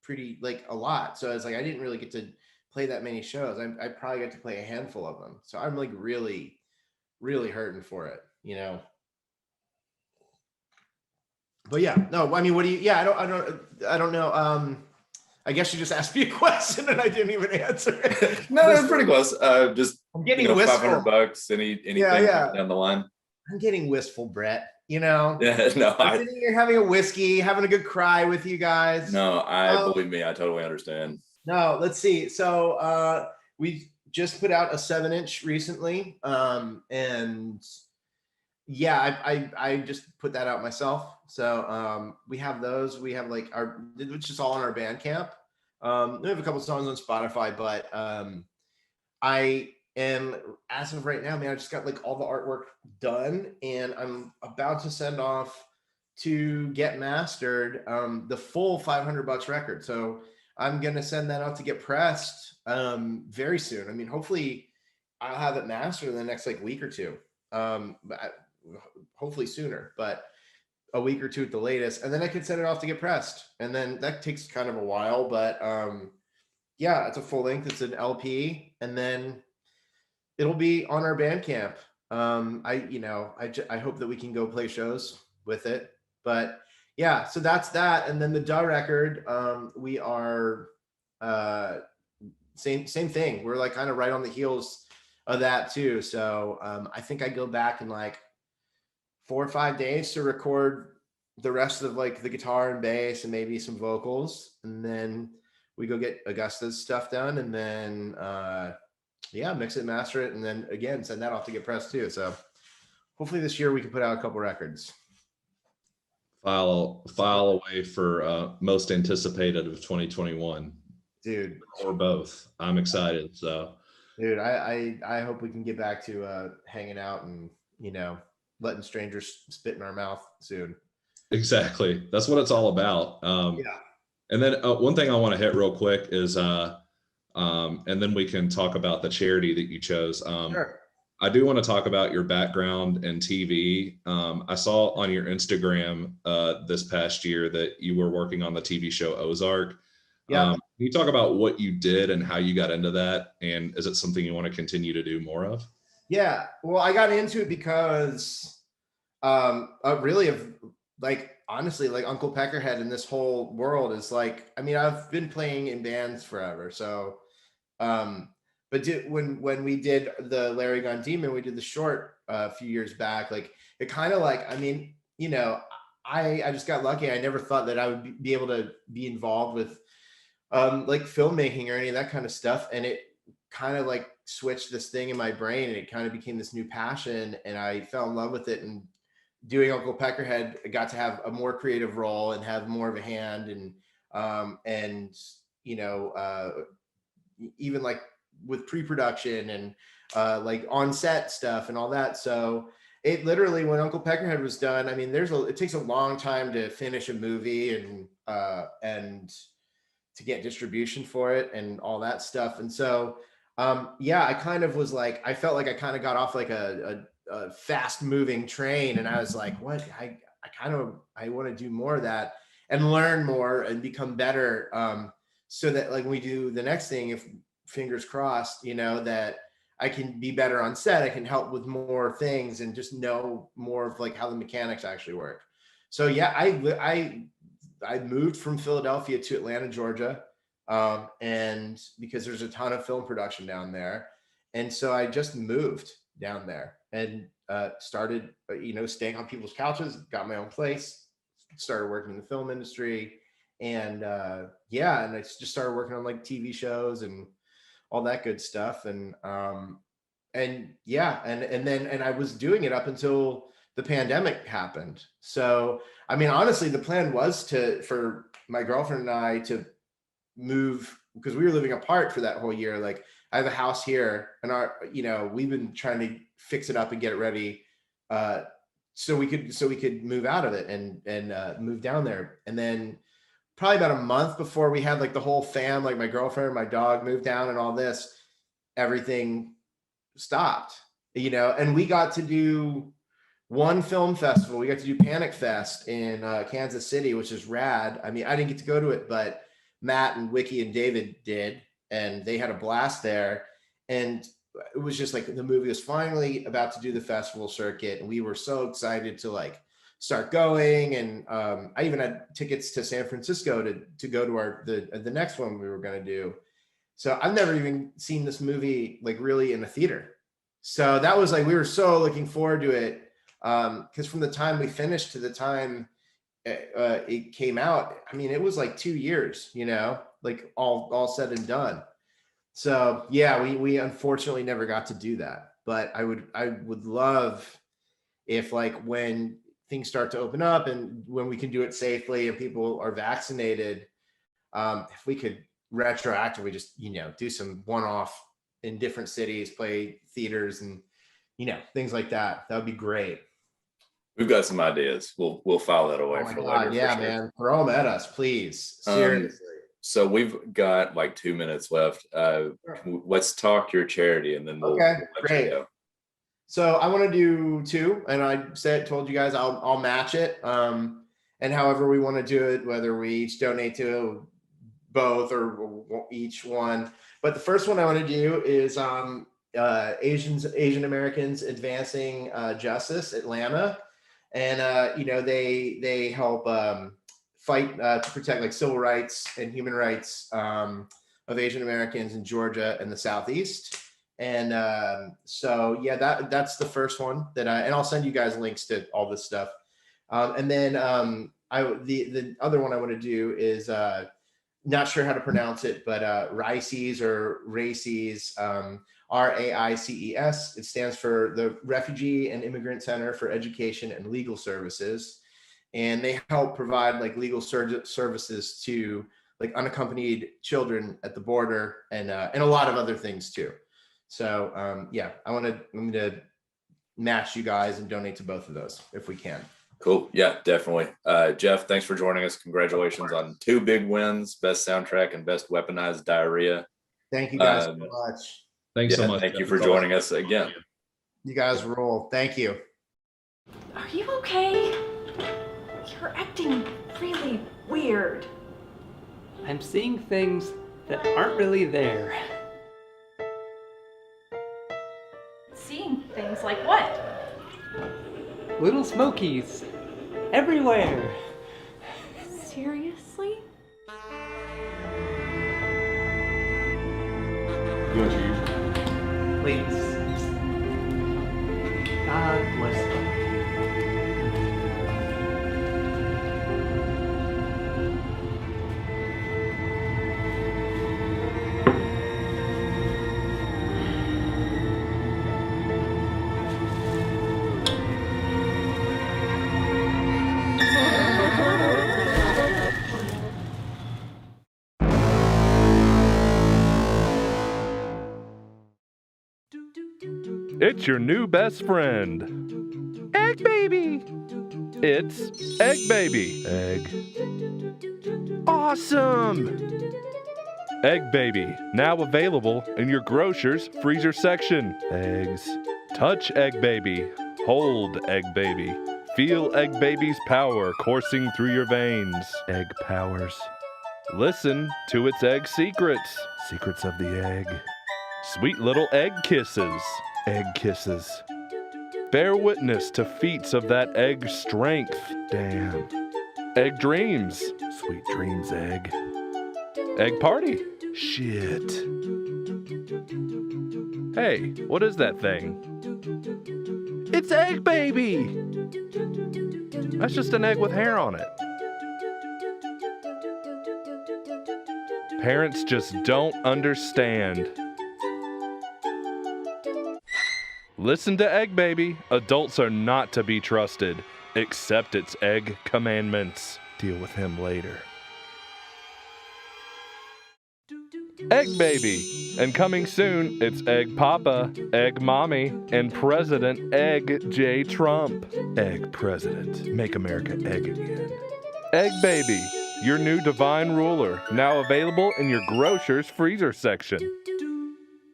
pretty like a lot, so it's like I didn't really get to play that many shows. I probably got to play a handful of them, so I'm like really, really hurting for it, But yeah, no, I mean, what do you? Yeah, I don't know. I guess you just asked me a question and I didn't even answer it. No, that's pretty close. Just I'm getting wistful. $500. Anything down the line? I'm getting wistful, Brett. Yeah, no, I'm sitting here having a whiskey, having a good cry with you guys. No, believe me, I totally understand. No, let's see. So we just put out a 7-inch recently, and yeah, I just put that out myself. So we have those. We have like which is all on our Bandcamp. We have a couple songs on Spotify, but I am, as of right now, man, I just got like all the artwork done, and I'm about to send off to get mastered the full $500 record. So I'm gonna send that out to get pressed very soon. I mean, hopefully I'll have it mastered in the next like week or two. Hopefully sooner, but a week or two at the latest, and then I can send it off to get pressed, and then that takes kind of a while, but yeah, it's a full length, it's an LP, and then it'll be on our Bandcamp. I hope that we can go play shows with it, but yeah, so that's that. And then the DA record, we are same thing, we're like kind of right on the heels of that too. So I think I go back in like 4 or 5 days to record the rest of like the guitar and bass and maybe some vocals, and then we go get Augusta's stuff done, and then yeah, mix it, master it, and then again send that off to get pressed too. So hopefully this year we can put out a couple records. File away for most anticipated of 2021, Dude, or both. I'm excited. So, dude, I hope we can get back to hanging out and, you know, letting strangers spit in our mouth soon. exactly, that's what it's all about. Yeah. And then one thing I want to hit real quick is, and then we can talk about the charity that you chose. Sure. I do want to talk about your background in TV. I saw on your Instagram this past year that you were working on the TV show Ozark. Yeah. Can you talk about what you did and how you got into that? And is it something you want to continue to do more of? Yeah. Well, I got into it because really of like, honestly, like Uncle Peckerhead and this whole world is like, I mean, I've been playing in bands forever. So, but when we did the Larry Gone Demon, we did the short a few years back, like it kind of like, I mean, you know, I just got lucky. I never thought that I would be able to be involved with like filmmaking or any of that kind of stuff. And it kind of like switched this thing in my brain, and it kind of became this new passion, and I fell in love with it. And doing Uncle Peckerhead, I got to have a more creative role and have more of a hand, and you know, even like with pre-production and like on set stuff and all that. So it literally, when Uncle Peckerhead was done, I mean, it takes a long time to finish a movie and to get distribution for it and all that stuff. And so yeah, I kind of was like, I felt like I kind of got off like a fast moving train, and I was like, what, I want to do more of that and learn more and become better, so that like when we do the next thing, if fingers crossed, you know, that I can be better on set, I can help with more things and just know more of like how the mechanics actually work. So yeah, I moved from Philadelphia to Atlanta, Georgia, and because there's a ton of film production down there, and so I just moved down there and started, you know, staying on people's couches, got my own place, started working in the film industry, and yeah, and I just started working on like TV shows and all that good stuff, and yeah, and I was doing it up until the pandemic happened. So I mean, honestly, the plan was for my girlfriend and I to move, because we were living apart for that whole year. Like I have a house here, and you know, we've been trying to fix it up and get it ready, so we could move out of it and move down there. And then probably about a month before we had like the whole fam, like my girlfriend, my dog moved down and all this, everything stopped, you know. And we got to do one film festival. We got to do Panic Fest in Kansas City, which is rad. I mean, I didn't get to go to it, but Matt and Wiki and David did, and they had a blast there. And it was just like the movie was finally about to do the festival circuit, and we were so excited to like start going. And I even had tickets to San Francisco to go to the next one we were going to do. So I've never even seen this movie like really in a theater. So that was like, we were so looking forward to it, because from the time we finished to the time it came out, I mean, it was like 2 years, you know, like all said and done. So yeah, we unfortunately never got to do that, but I would love if like when things start to open up and when we can do it safely and people are vaccinated, if we could retroactively just, you know, do some one-off in different cities, play theaters and, you know, things like that. That would be great. We've got some ideas. We'll file that away Oh my for God, later. yeah, for sure. man. Throw them at us, please. Seriously. So we've got like 2 minutes left. Let's talk your charity, and then we'll Okay, let great. you go. So I want to do two, and I told you guys I'll match it. And however we want to do it, whether we each donate to both or each one. But the first one I want to do is Asian Americans Advancing Justice, Atlanta. And you know, they help fight to protect like civil rights and human rights of Asian Americans in Georgia and the Southeast. And so yeah, that's the first one and I'll send you guys links to all this stuff. And then the other one I want to do is not sure how to pronounce it, but RICES or RACES, RAICES. It stands for the Refugee and Immigrant Center for Education and Legal Services, and they help provide like legal services to like unaccompanied children at the border and a lot of other things too. So yeah, I'm gonna match you guys and donate to both of those if we can. Cool. Yeah, definitely. Jeff, thanks for joining us. Congratulations on 2 big wins, best soundtrack and best weaponized diarrhea. Thank you guys so much. Thanks so much. Thank you for joining us again. You guys rule. Thank you. Are you okay? You're acting really weird. I'm seeing things that aren't really there. Seeing things like what? Little smokies everywhere. Seriously? Do what you usually. Please. God bless you. It's your new best friend. Egg Baby! It's Egg Baby. Egg. Awesome! Egg Baby, now available in your grocer's freezer section. Eggs. Touch Egg Baby. Hold Egg Baby. Feel Egg Baby's power coursing through your veins. Egg powers. Listen to its egg secrets. Secrets of the egg. Sweet little egg kisses. Egg kisses. Bear witness to feats of that egg strength. Damn. Egg dreams. Sweet dreams, egg. Egg party. Shit. Hey, what is that thing? It's Egg Baby! That's just an egg with hair on it. Parents just don't understand. Listen to Egg Baby. Adults are not to be trusted. Accept its egg commandments. Deal with him later. Egg Baby. And coming soon, it's Egg Papa, Egg Mommy, and President Egg J. Trump. Egg President. Make America egg again. Egg Baby. Your new divine ruler. Now available in your grocer's freezer section.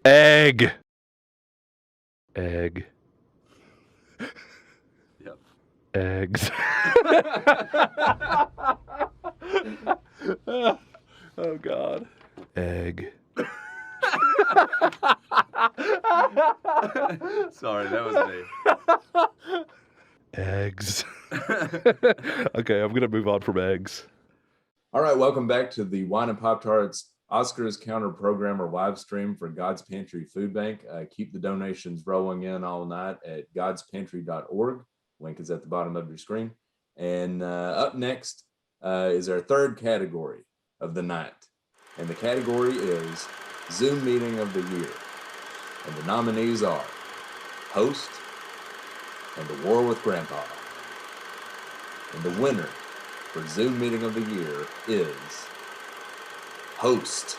Egg. Egg. Yep. Eggs. Oh God. Egg. Sorry, that was me. Eggs. Okay, I'm gonna move on from eggs. All right, welcome back to the Wine and Pop-Tarts Oscars Counterprogrammer live stream for God's Pantry Food Bank. Keep the donations rolling in all night at godspantry.org. Link is at the bottom of your screen. And up next is our third category of the night. And the category is Zoom Meeting of the Year. And the nominees are Host and The War with Grandpa. And the winner for Zoom Meeting of the Year is Host.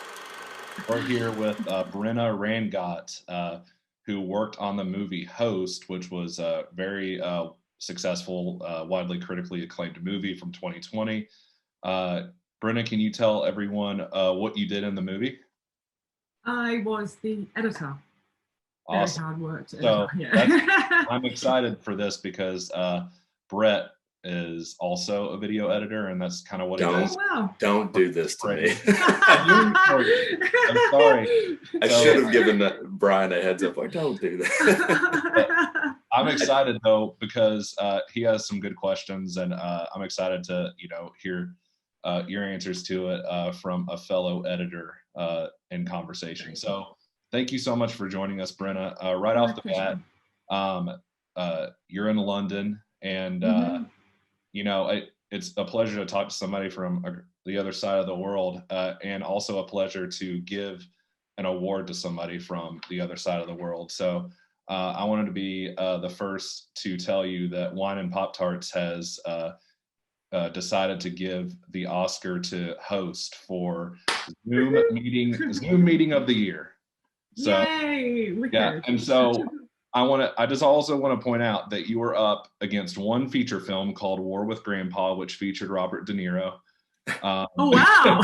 We're here with Brenna Rangott, who worked on the movie Host, which was a very successful, widely critically acclaimed movie from 2020. Brenna, can you tell everyone what you did in the movie? I was the editor. Awesome. Very hard work. So Yeah. I'm excited for this because Brett is also a video editor, and that's kind of what he Don't. does. Oh, wow. Don't do this to me. I'm sorry. I should have given Brian a heads up, like, don't do that. I'm excited though because he has some good questions, and I'm excited to hear your answers to it from a fellow editor in conversation. So thank you so much for joining us, Brenna. Right My off the pleasure. bat, you're in London, and Mhm. you know, it's a pleasure to talk to somebody from the other side of the world, and also a pleasure to give an award to somebody from the other side of the world. So I wanted to be the first to tell you that Wine and Pop-Tarts has decided to give the Oscar to host for Zoom meeting of the year. So Yay! yeah, Wicked. and so I just also want to point out that you were up against one feature film called War with Grandpa, which featured Robert De Niro. Oh wow!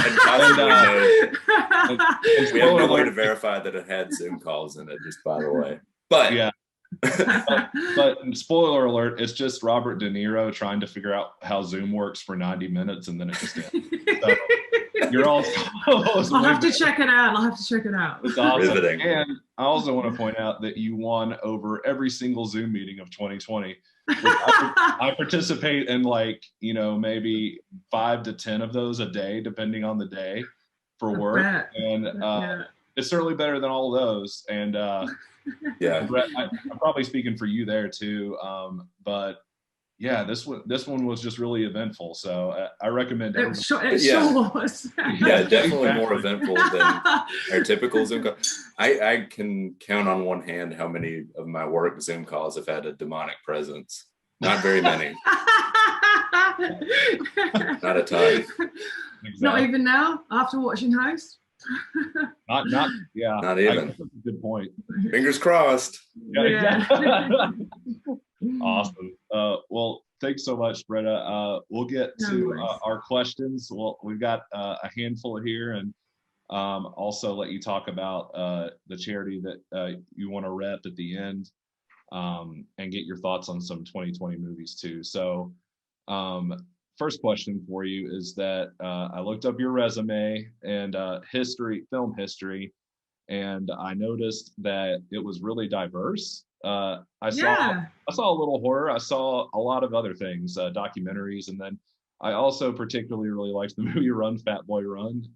We have no way to verify that it had Zoom calls in it, just by the way. But yeah, but spoiler alert, it's just Robert De Niro trying to figure out how Zoom works for 90 minutes, and then it just ends. So you're all. I'll have to check it out. I'll have to check it out. It's awesome. Riveting. And I also want to point out that you won over every single Zoom meeting of 2020. I participate in like, maybe 5 to 10 of those a day, depending on the day for work. And it's certainly better than all of those. And yeah, Brett, I'm probably speaking for you there too. But yeah, this one was just really eventful. So I recommend it. Sure was. Yeah, definitely more eventful than our typical Zoom call. I can count on one hand how many of my work Zoom calls have had a demonic presence. Not very many. Not a ton. Exactly. Not even now, after watching Host? Not even. That's a good point. Fingers crossed. Yeah. Awesome. Well, thanks so much, Britta. We'll get to our questions. We've got a handful here, and also let you talk about the charity that you want to rep at the end, and get your thoughts on some 2020 movies too. So first question for you is that I looked up your resume and film history, and I noticed that it was really diverse. I saw a little horror. I saw a lot of other things, documentaries, and then I also particularly really liked the movie Run, Fat Boy, Run.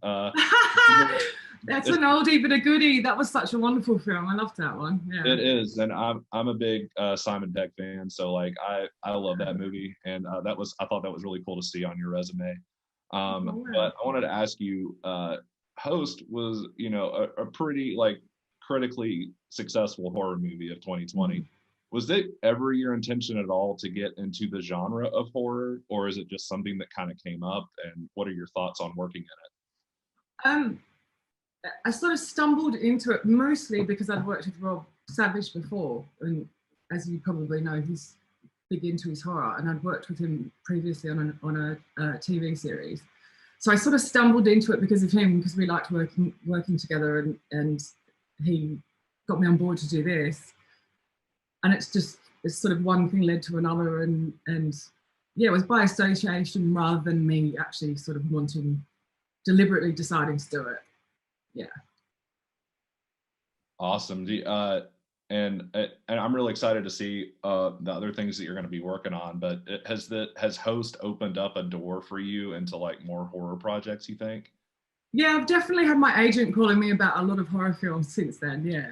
That's an oldie but a goodie. That was such a wonderful film. I loved that one. Yeah. It is, and I'm a big Simon Pegg fan, so like I love that movie, and I thought that was really cool to see on your resume. But I wanted to ask you, Host was a pretty like critically successful horror movie of 2020. Was it ever your intention at all to get into the genre of horror, or is it just something that kind of came up? And what are your thoughts on working in it? I sort of stumbled into it mostly because I'd worked with Rob Savage before, and as you probably know, he's big into his horror, and I'd worked with him previously on a TV series. So I sort of stumbled into it because of him, because we liked working together, and he got me on board to do this. And it's sort of one thing led to another, and yeah, it was by association rather than me actually sort of deliberately deciding to do it. Yeah. Awesome. And I'm really excited to see the other things that you're going to be working on. But has Host opened up a door for you into like more horror projects, you think? Yeah, I've definitely had my agent calling me about a lot of horror films since then. Yeah.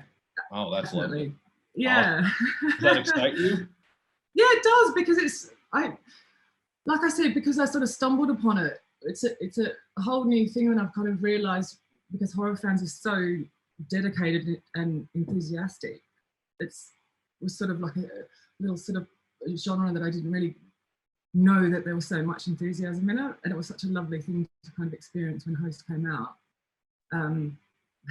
Oh, that's lovely. Yeah. Awesome. Does that excite you? Yeah, it does, because like I said, because I sort of stumbled upon it. It's a whole new thing, and I've kind of realized, because horror fans are so dedicated and enthusiastic. It was sort of like a little sort of genre that I didn't really know that there was so much enthusiasm in it, and it was such a lovely thing to kind of experience when Host came out.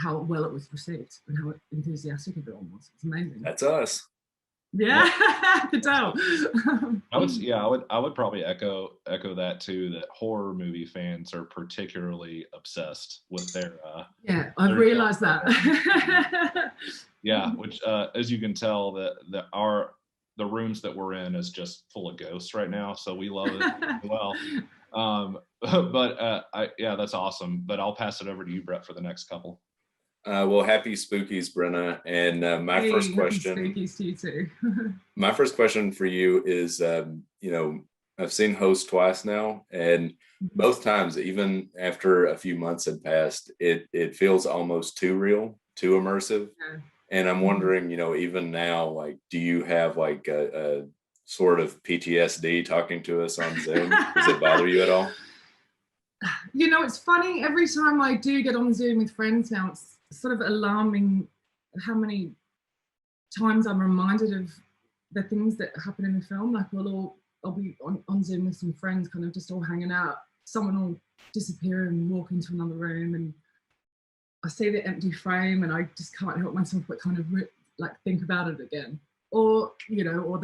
How well it was received and how enthusiastic everyone was. It's amazing. That's us. Yeah, I could tell. I would probably echo that too, that horror movie fans are particularly obsessed with their yeah, I've realized that. Yeah, which as you can tell, the rooms that we're in is just full of ghosts right now, so we love it as well. Yeah, that's awesome. But I'll pass it over to you, Brett, for the next couple. Well, happy spookies, Brenna. And my first question. Happy spookies to you too. My first question for you is, I've seen Host twice now, and both times, even after a few months had passed, it feels almost too real too immersive. Yeah. And I'm wondering, you know, even now, like, do you have like a sort of PTSD talking to us on Zoom? Does it bother you at all? You know, it's funny, every time I do get on Zoom with friends now, it's sort of alarming how many times I'm reminded of the things that happen in the film. Like I'll be on Zoom with some friends, kind of just all hanging out. Someone will disappear and walk into another room, and I see the empty frame and I just can't help myself but kind of like think about it again. Or, you know, or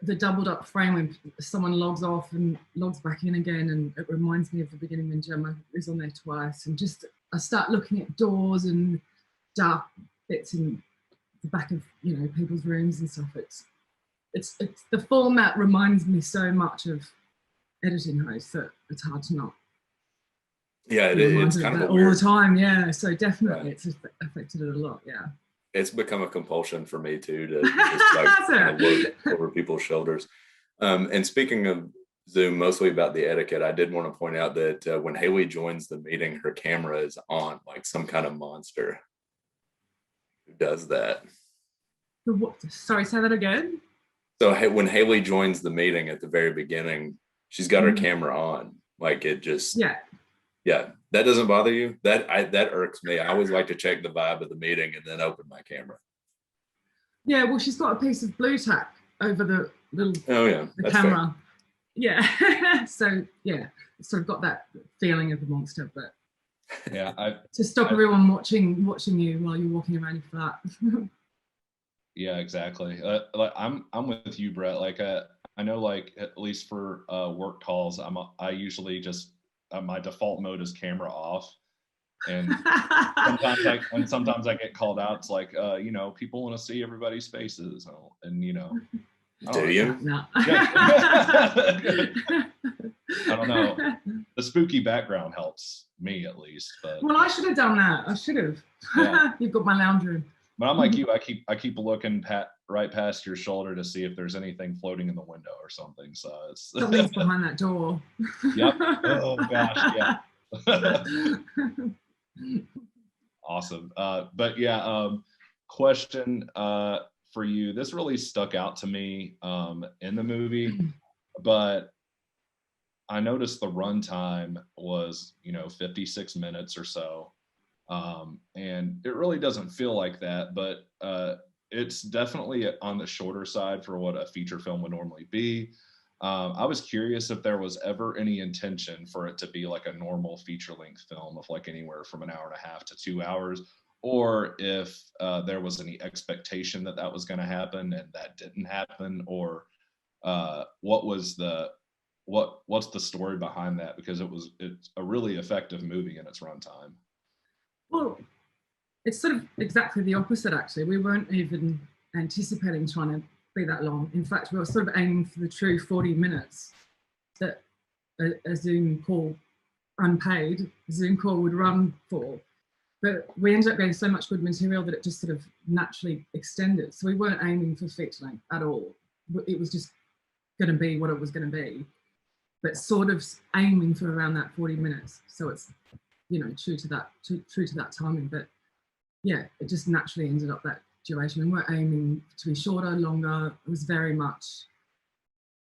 the doubled up frame when someone logs off and logs back in again, and it reminds me of the beginning when Gemma is on there twice, and just I start looking at doors and dark bits in the back of, you know, people's rooms and stuff. It's the format reminds me so much of editing hosts that it's hard to not. Yeah, it's kind of a all weird the time. Yeah, so definitely it's affected it a lot. Yeah, it's become a compulsion for me too to just like kind of look over people's shoulders. And speaking of Zoom, mostly about the etiquette, I did want to point out that when Haley joins the meeting, her camera is on like some kind of monster. Who does that? Sorry, say that again. So when Haley joins the meeting at the very beginning, she's got her camera on. Like it just yeah, that doesn't bother you? That irks me. I always like to check the vibe of the meeting and then open my camera. Yeah, well, she's got a piece of blue tack over the little the camera. Fair. Yeah, so yeah, it's sort of got that feeling of the monster, but yeah, to stop everyone watching you while you're walking around your flat. Yeah, exactly. Like I'm with you, Brett. Like I know, like at least for work calls, I usually just my default mode is camera off, and sometimes I get called out. It's like you know, people want to see everybody's faces, and you know. Do you? No. I don't know. The spooky background helps me at least. But well, I should have done that. I should have. Yeah. You've got my lounge room. But I'm like you. I keep looking right past your shoulder to see if there's anything floating in the window or something. So it's something's behind that door. Yep. Oh gosh, yeah. Awesome. But yeah, question for you. This really stuck out to me in the movie, but I noticed the runtime was 56 minutes or so. And it really doesn't feel like that, but it's definitely on the shorter side for what a feature film would normally be. I was curious if there was ever any intention for it to be like a normal feature-length film of like anywhere from an hour and a half to 2 hours, or if there was any expectation that that was going to happen and that didn't happen, or what's the story behind that? Because it's a really effective movie in its runtime. Well, it's sort of exactly the opposite, actually. We weren't even anticipating trying to be that long. In fact, we were sort of aiming for the true 40 minutes that a Zoom call, unpaid Zoom call would run for. But we ended up getting so much good material that it just sort of naturally extended. So we weren't aiming for feature length at all. It was just going to be what it was going to be, but sort of aiming for around that 40 minutes. So it's true to that timing, but yeah, it just naturally ended up that duration. We weren't aiming to be shorter, longer. It was very much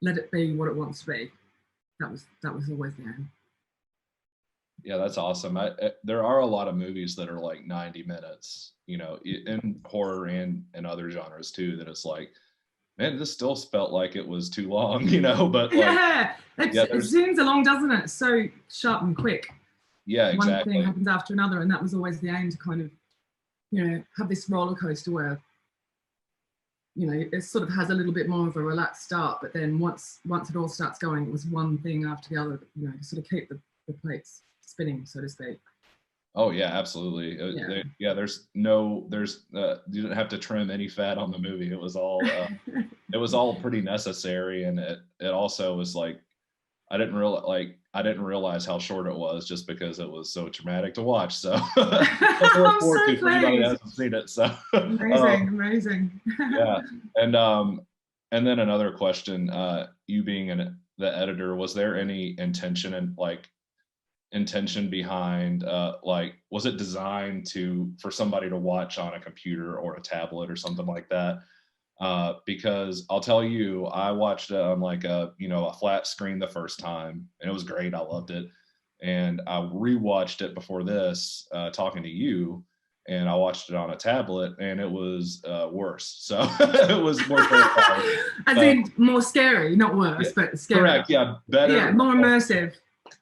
let it be what it wants to be. That was always the aim. Yeah, that's awesome. There are a lot of movies that are like 90 minutes, in horror and other genres too, that it's like, man, this still felt like it was too long, but like, it zooms along, doesn't it? So sharp and quick. Yeah, exactly. One thing happens after another, and that was always the aim, to kind of, have this roller coaster where, it sort of has a little bit more of a relaxed start, but then once it all starts going, it was one thing after the other, to sort of keep the plates spinning, so to speak. Oh yeah, absolutely. There's you didn't have to trim any fat on the movie. It was all pretty necessary, and it also was like, I didn't realize how short it was just because it was so traumatic to watch. So I'm so anybody hasn't seen it. So amazing. Yeah, and then another question: you being the editor, was there any intention in like intention behind like, was it designed for somebody to watch on a computer or a tablet or something like that? Because I'll tell you, I watched it on like a flat screen the first time, and it was great. I loved it, and I rewatched it before this, talking to you, and I watched it on a tablet, and it was worse. So it was more terrifying. As in more scary, not worse, but scary. Correct. Yeah, better. Yeah, more immersive.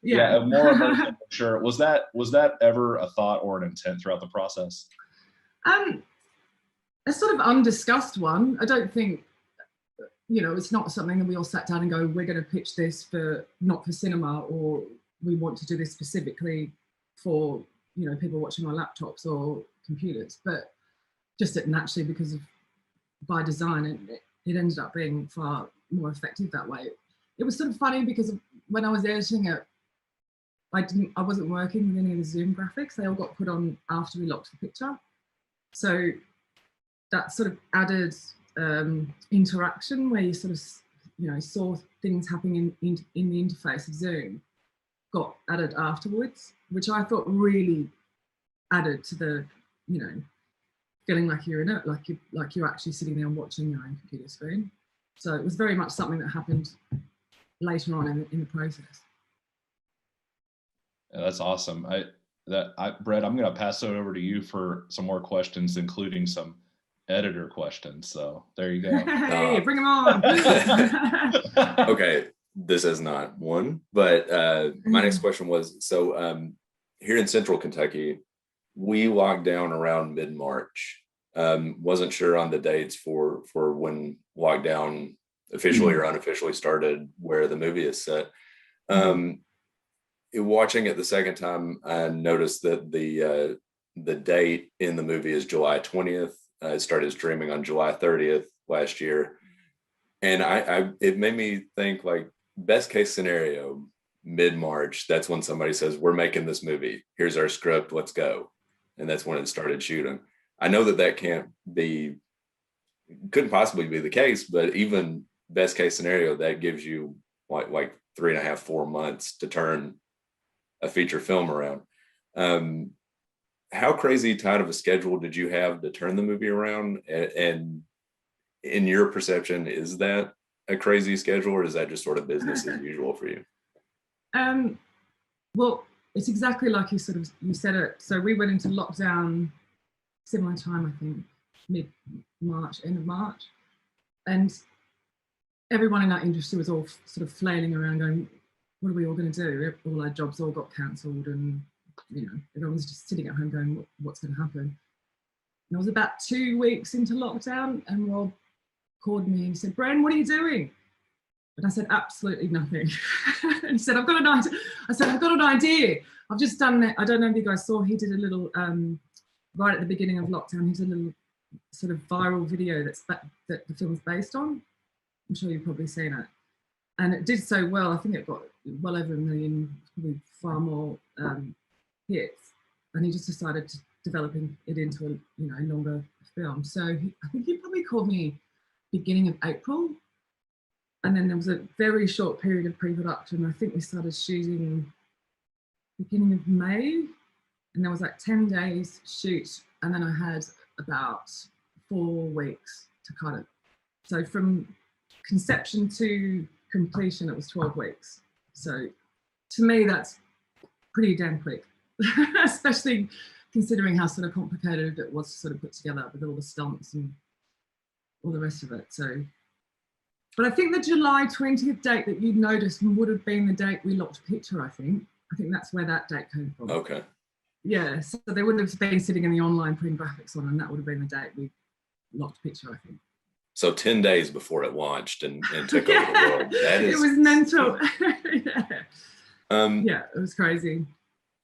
Yeah, more immersive. Sure. Was that ever a thought or an intent throughout the process? A sort of undiscussed one. I don't think, it's not something that we all sat down and go, we're going to pitch this not for cinema, or we want to do this specifically for, people watching on laptops or computers, but just naturally because by design, it ended up being far more effective that way. It was sort of funny because when I was editing it, I wasn't working with any of the Zoom graphics. They all got put on after we locked the picture. So that sort of added interaction where you sort of, saw things happening in the interface of Zoom got added afterwards, which I thought really added to the, feeling like you're in it, like you're actually sitting there and watching your own computer screen. So it was very much something that happened later on in the process. Yeah, that's awesome. Brett, I'm going to pass it over to you for some more questions, including some editor questions. So there you go. Hey, bring them on. Okay, this is not one, but my next question was, so here in Central Kentucky, we locked down around mid-March. Wasn't sure on the dates for when lockdown officially or unofficially started where the movie is set. Watching it the second time, I noticed that the date in the movie is July 20th. It started streaming on July 30th last year. And it made me think, like, best case scenario, mid-March, that's when somebody says, we're making this movie. Here's our script, let's go. And that's when it started shooting. I know that couldn't possibly be the case, but even best case scenario, that gives you like 3.5, 4 months to turn a feature film around. How crazy tight of a schedule did you have to turn the movie around? And in your perception, is that a crazy schedule, or is that just sort of business as usual for you? Well, it's exactly like you said it. So we went into lockdown similar time, I think, mid-March, end of March. And everyone in that industry was all sort of flailing around going, what are we all going to do? All our jobs all got cancelled, and everyone was just sitting at home going, what's going to happen? And I was about 2 weeks into lockdown, and Rob called me and said, Bren, what are you doing? And I said, absolutely nothing. And he said, I've got an idea. I said, I've got an idea. I've just done it. I don't know if you guys saw, he did a little, right at the beginning of lockdown, he did a little sort of viral video that the film's based on. I'm sure you've probably seen it. And it did so well. I think it got well over 1 million, probably far more hits. And he just decided to develop it into a longer film. So I think he probably called me beginning of April. And then there was a very short period of pre-production. I think we started shooting beginning of May. And there was like 10 days shoot. And then I had about 4 weeks to cut it. So from conception to completion, it was 12 weeks. So to me, that's pretty damn quick, especially considering how sort of complicated it was to sort of put together with all the stunts and all the rest of it. So, but I think the July 20th date that you noticed would have been the date we locked picture, I think. I think that's where that date came from. Okay. Yeah, so they would have been sitting in the online putting graphics on, and that would have been the date we locked picture, I think. So 10 days before it launched and took over the world. It was mental. Yeah, it was crazy.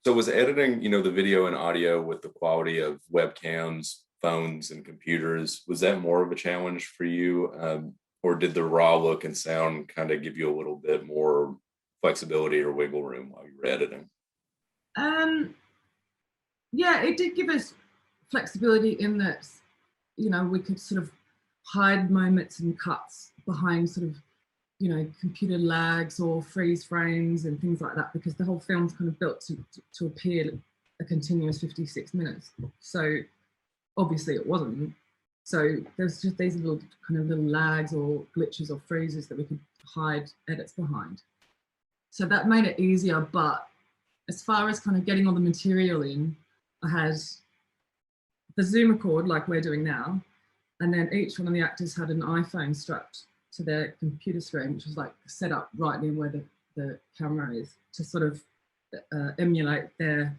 So was editing, the video and audio with the quality of webcams, phones, and computers, was that more of a challenge for you? Or did the raw look and sound kind of give you a little bit more flexibility or wiggle room while you were editing? Yeah, it did give us flexibility in that, we could sort of hide moments and cuts behind sort of you know, computer lags or freeze frames and things like that, because the whole film's kind of built to appear a continuous 56 minutes. So obviously it wasn't. So there's just these little kind of little lags or glitches or freezes that we could hide edits behind. So that made it easier, but as far as kind of getting all the material in, I had the Zoom record like we're doing now, and then each one of the actors had an iPhone strapped to their computer screen, which was like set up right near where the camera is, to sort of emulate their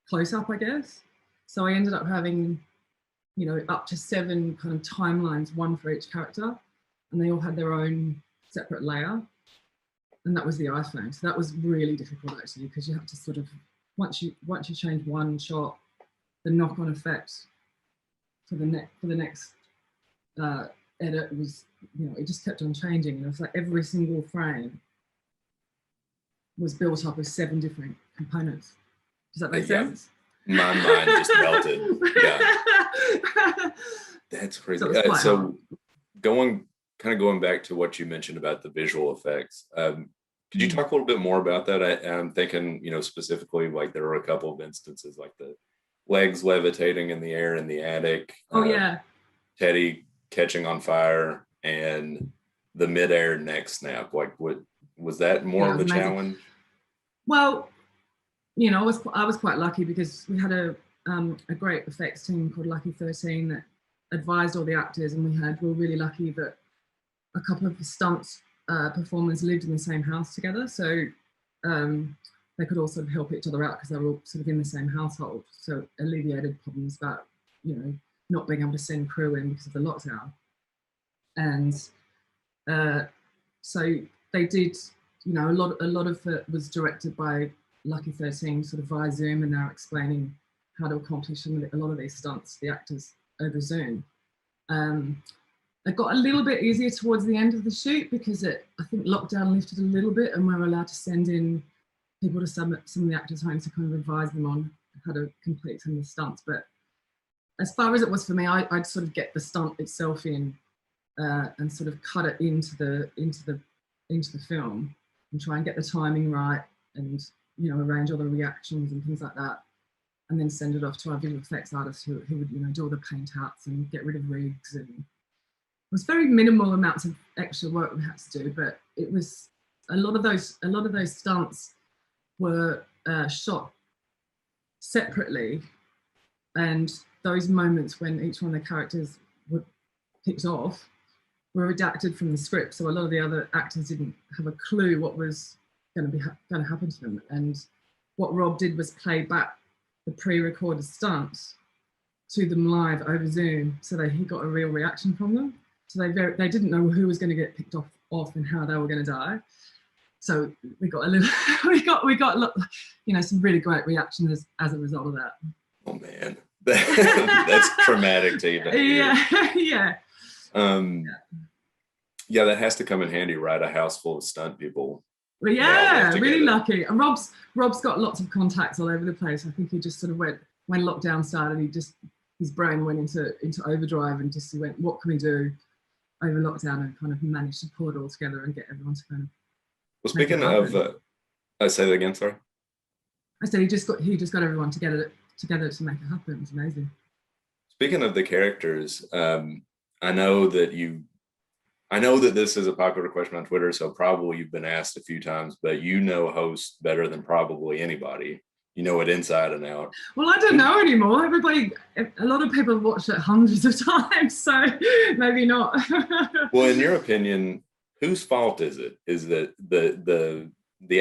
close-up, I guess. So I ended up having, you know, up to 7 kind of timelines, one for each character, and they all had their own separate layer. And that was the iPhone. So that was really difficult actually, because you have to sort of, once you change one shot, the knock-on effect for the next edit was, you know, it just kept on changing. And it was like every single frame was built up of 7 different components. Does that make sense? My mind just melted. Yeah, that's crazy. So going back to what you mentioned about the visual effects, could you talk a little bit more about that? I'm thinking, you know, specifically, like there were a couple of instances like the legs levitating in the air in the attic. Oh yeah. Teddy catching on fire and the midair neck snap. Like, what was that more of a challenge? Well, you know, I was quite lucky because we had a great effects team called Lucky 13 that advised all the actors, and we were really lucky that a couple of the stunts performers lived in the same house together, so they could all sort of help each other out because they were all sort of in the same household. So it alleviated problems about, you know, not being able to send crew in because of the lockdown. And so they did, you know, a lot of it was directed by Lucky 13 sort of via Zoom, and they're explaining how to accomplish a lot of these stunts, the actors, over Zoom. It got a little bit easier towards the end of the shoot because I think lockdown lifted a little bit, and we were allowed to send in people to some of the actors' homes to kind of advise them on how to complete some of the stunts. But as far as it was for me, I'd sort of get the stunt itself in and sort of cut it into the film and try and get the timing right, and, you know, arrange all the reactions and things like that, and then send it off to our visual effects artists who would, you know, do all the paint outs and get rid of rigs. And it was very minimal amounts of extra work we had to do, but it was a lot of those stunts were shot separately, and those moments when each one of the characters were picked off were redacted from the script, so a lot of the other actors didn't have a clue what was going to happen to them. And what Rob did was play back the pre-recorded stunts to them live over Zoom, so that he got a real reaction from them. So they didn't know who was going to get picked off and how they were going to die. So we got a little, we got you know, some really great reactions as a result of that. Oh man, that's traumatic to even hear. Yeah. Yeah, that has to come in handy, right? A house full of stunt people. Well, yeah, really lucky. And Rob's got lots of contacts all over the place. I think he just sort of went, when lockdown started, his brain went into overdrive and just went, what can we do over lockdown, and kind of managed to pull it all together and get everyone to kind of. Well, speaking of, I say that again, sorry. I said he just got everyone together to make it happen. It was amazing. Speaking of the characters, I know that this is a popular question on Twitter, so probably you've been asked a few times, but you know hosts better than probably anybody. You know it inside and out. Well, I don't know anymore. A lot of people have watched it hundreds of times, so maybe not. Well, in your opinion, whose fault is it? Is it the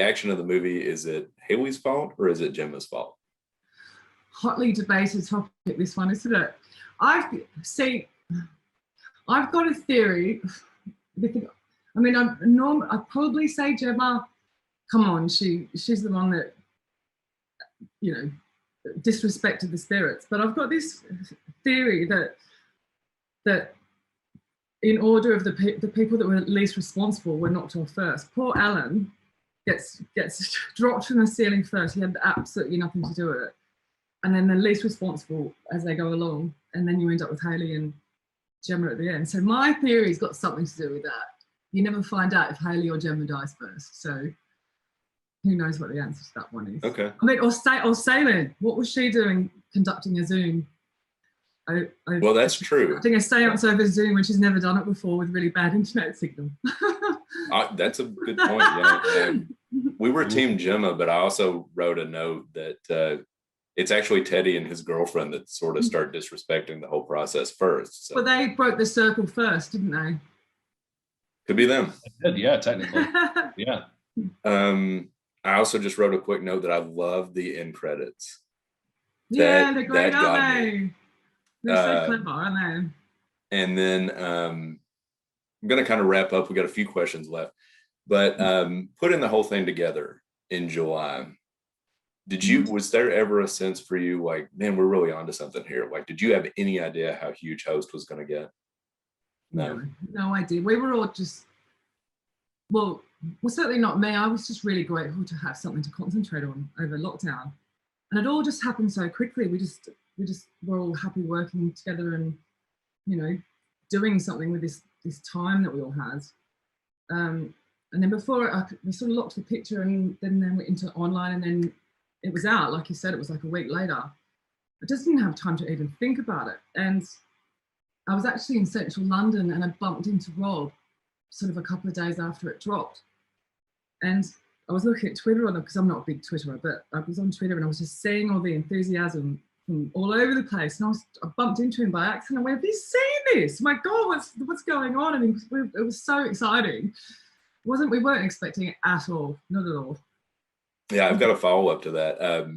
action of the movie? Is it Haley's fault or is it Gemma's fault? Hotly debated topic, this one, isn't it? I've got a theory. I mean, I'd probably say Gemma. Come on, she's the one that, you know, disrespected the spirits. But I've got this theory that in order of the people that were least responsible were knocked off first. Poor Alan gets dropped from the ceiling first. He had absolutely nothing to do with it. And then the least responsible as they go along. And then you end up with Haley and Gemma at the end. So my theory's got something to do with that. you never find out if Haley or Gemma dies first. So who knows what the answer to that one is? Okay. I mean, or Salem, what was she doing conducting a Zoom? Well, that's true. Conducting a seance over Zoom when she's never done it before with really bad internet signal. That's a good point. Yeah. We were Team Gemma, but I also wrote a note that it's actually Teddy and his girlfriend that sort of start disrespecting the whole process first. So. But they broke the circle first, didn't they? Could be them. Yeah, technically. Yeah. I also just wrote a quick note that I love the end credits. Yeah, they're great, that got aren't me. they? They're so clever, aren't they? And then I'm going to kind of wrap up. We got a few questions left, but putting the whole thing together in July, was there ever a sense for you like, man, we're really onto something here? Like, did you have any idea how huge Host was going to get? No idea. We were all just, well, certainly not me. I was just really grateful to have something to concentrate on over lockdown. And it all just happened so quickly. We just were all happy working together and, you know, doing something with this time that we all had. And then before we sort of locked the picture and then went into online, and then it was out. Like you said, it was like a week later. I just didn't have time to even think about it. And I was actually in central London and I bumped into Rob sort of a couple of days after it dropped. And I was looking at Twitter on it because I'm not a big Twitterer, but I was on Twitter and I was just seeing all the enthusiasm from all over the place. And I bumped into him by accident. I went, have you seen this? My God, what's going on? I mean, it was so exciting. We weren't expecting it at all, not at all. Yeah, I've got a follow up to that.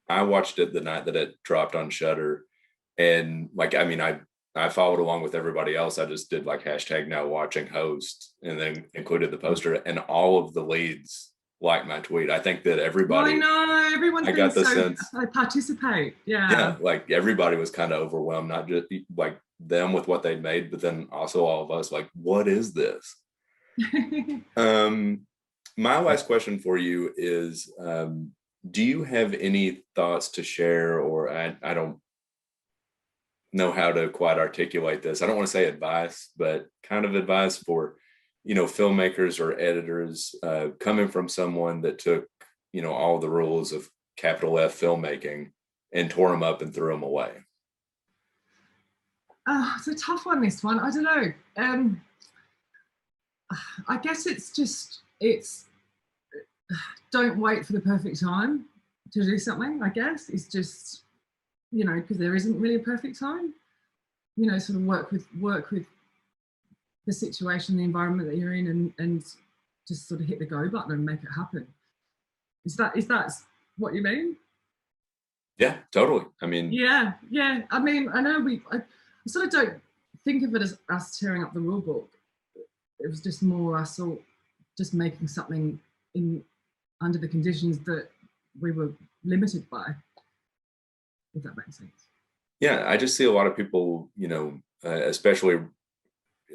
I watched it the night that it dropped on Shudder, and like, I mean, I followed along with everybody else. I just did like #NowWatchingHost and then included the poster, and all of the leads liked my tweet. I think that everybody. I know everyone's. I got the sense. I participate. Yeah. Yeah, like everybody was kind of overwhelmed, not just like them with what they made, but then also all of us. Like, what is this? My last question for you is, do you have any thoughts to share, or I don't know how to quite articulate this. I don't want to say advice, but kind of advice for, you know, filmmakers or editors coming from someone that took, you know, all the rules of capital F filmmaking and tore them up and threw them away. It's a tough one, this one. I don't know. I guess it's don't wait for the perfect time to do something, I guess. It's just, you know, because there isn't really a perfect time. You know, sort of work with the situation, the environment that you're in, and just sort of hit the go button and make it happen. Is that what you mean? Yeah, totally. I mean, yeah. I mean, I know I sort of don't think of it as us tearing up the rule book. It was just more us all just making something under the conditions that we were limited by, if that makes sense. Yeah, I just see a lot of people, you know, especially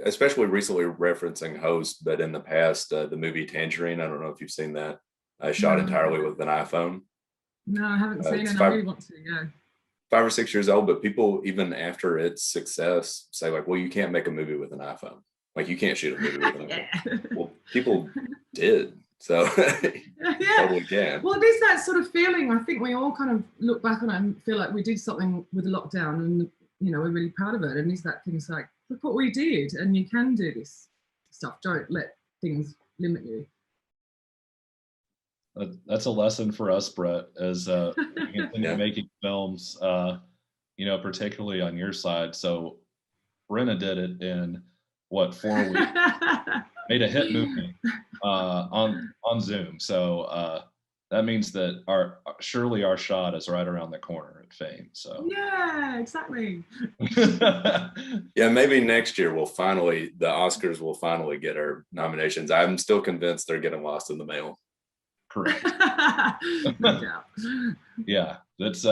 recently referencing Host, but in the past, the movie Tangerine, I don't know if you've seen that, shot entirely with an iPhone. No, I haven't seen it. I really want to, yeah. 5 or 6 years old, but people, even after its success, say like, well, you can't make a movie with an iPhone. Like, you can't shoot a movie with an iPhone. Well, people did. So totally can. Well, there's that sort of feeling. I think we all kind of look back on it and feel like we did something with the lockdown, and you know, we're really proud of it. And it's that thing, it's like, look what we did, and you can do this stuff. Don't let things limit you. That's a lesson for us, Brett, as we continue making films. You know, particularly on your side. So Brenna did it in what, 4 weeks? Made a hit movie on Zoom. So that means that surely our shot is right around the corner at fame. So yeah, exactly. Yeah, maybe next year the Oscars will finally get our nominations. I'm still convinced they're getting lost in the mail. Correct. No doubt. Yeah, that's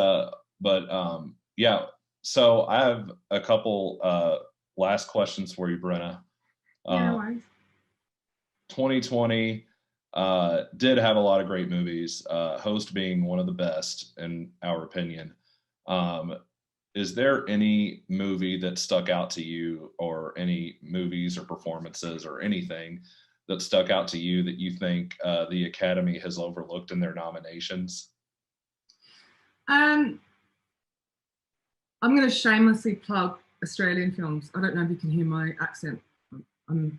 yeah. So I have a couple last questions for you, Brenna. Yeah, 2020 did have a lot of great movies, Host being one of the best in our opinion. is there any movie that stuck out to you, or any movies or performances or anything that stuck out to you that you think the Academy has overlooked in their nominations? I'm going to shamelessly plug Australian films. I don't know if you can hear my accent. I'm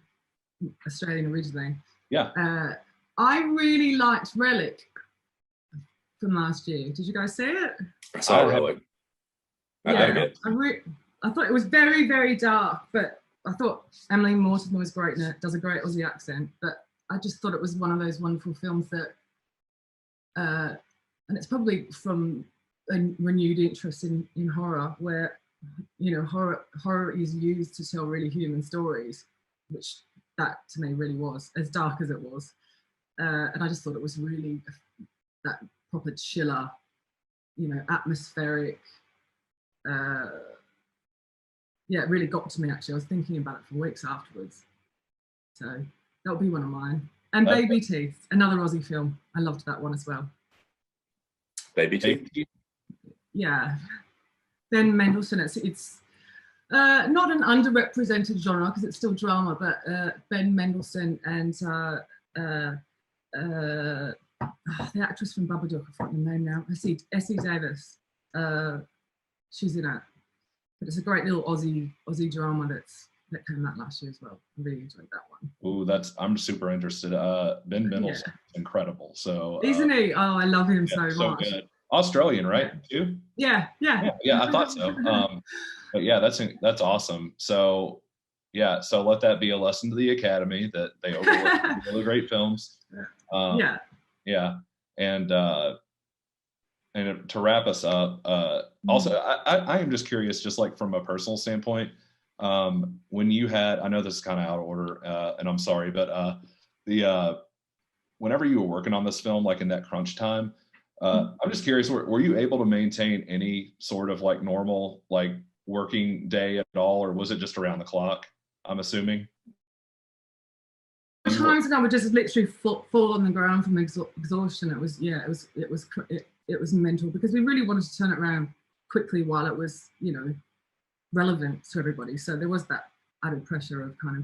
Australian originally. Yeah. I really liked Relic from last year. Did you guys see it? I saw Relic. Yeah, I thought it was very, very dark, but I thought Emily Mortimer was great in it, does a great Aussie accent, but I just thought it was one of those wonderful films that, and it's probably from a renewed interest in horror, where, you know, horror is used to tell really human stories, which that to me really was, as dark as it was. And I just thought it was really that proper chiller, you know, atmospheric. Yeah, it really got to me, actually. I was thinking about it for weeks afterwards. So that would be one of mine. And Baby Teeth, another Aussie film. I loved that one as well. Baby Teeth? Yeah. Ben Mendelsohn, it's not an underrepresented genre because it's still drama, but Ben Mendelsohn and the actress from Babadook, I forgot the name now, Essie Davis. She's in it. But it's a great little Aussie drama that came out last year as well. I really enjoyed that one. Ooh, I'm super interested. Ben Mendelsohn is incredible. So isn't he? Oh, I love him so much. Good. Australian, right? Too? Yeah. I thought so. But yeah, that's awesome. So yeah, so let that be a lesson to the Academy that they overlook really great films. Yeah. And to wrap us up, also, I am just curious, just like from a personal standpoint, when you had, I know this is kind of out of order, and I'm sorry, but whenever you were working on this film, like in that crunch time, I'm just curious, were you able to maintain any sort of like normal, like working day at all, or was it just around the clock, I'm assuming? Times when I would just literally fall on the ground from exhaustion. It was mental, because we really wanted to turn it around quickly while it was, you know, relevant to everybody. So there was that added pressure of kind of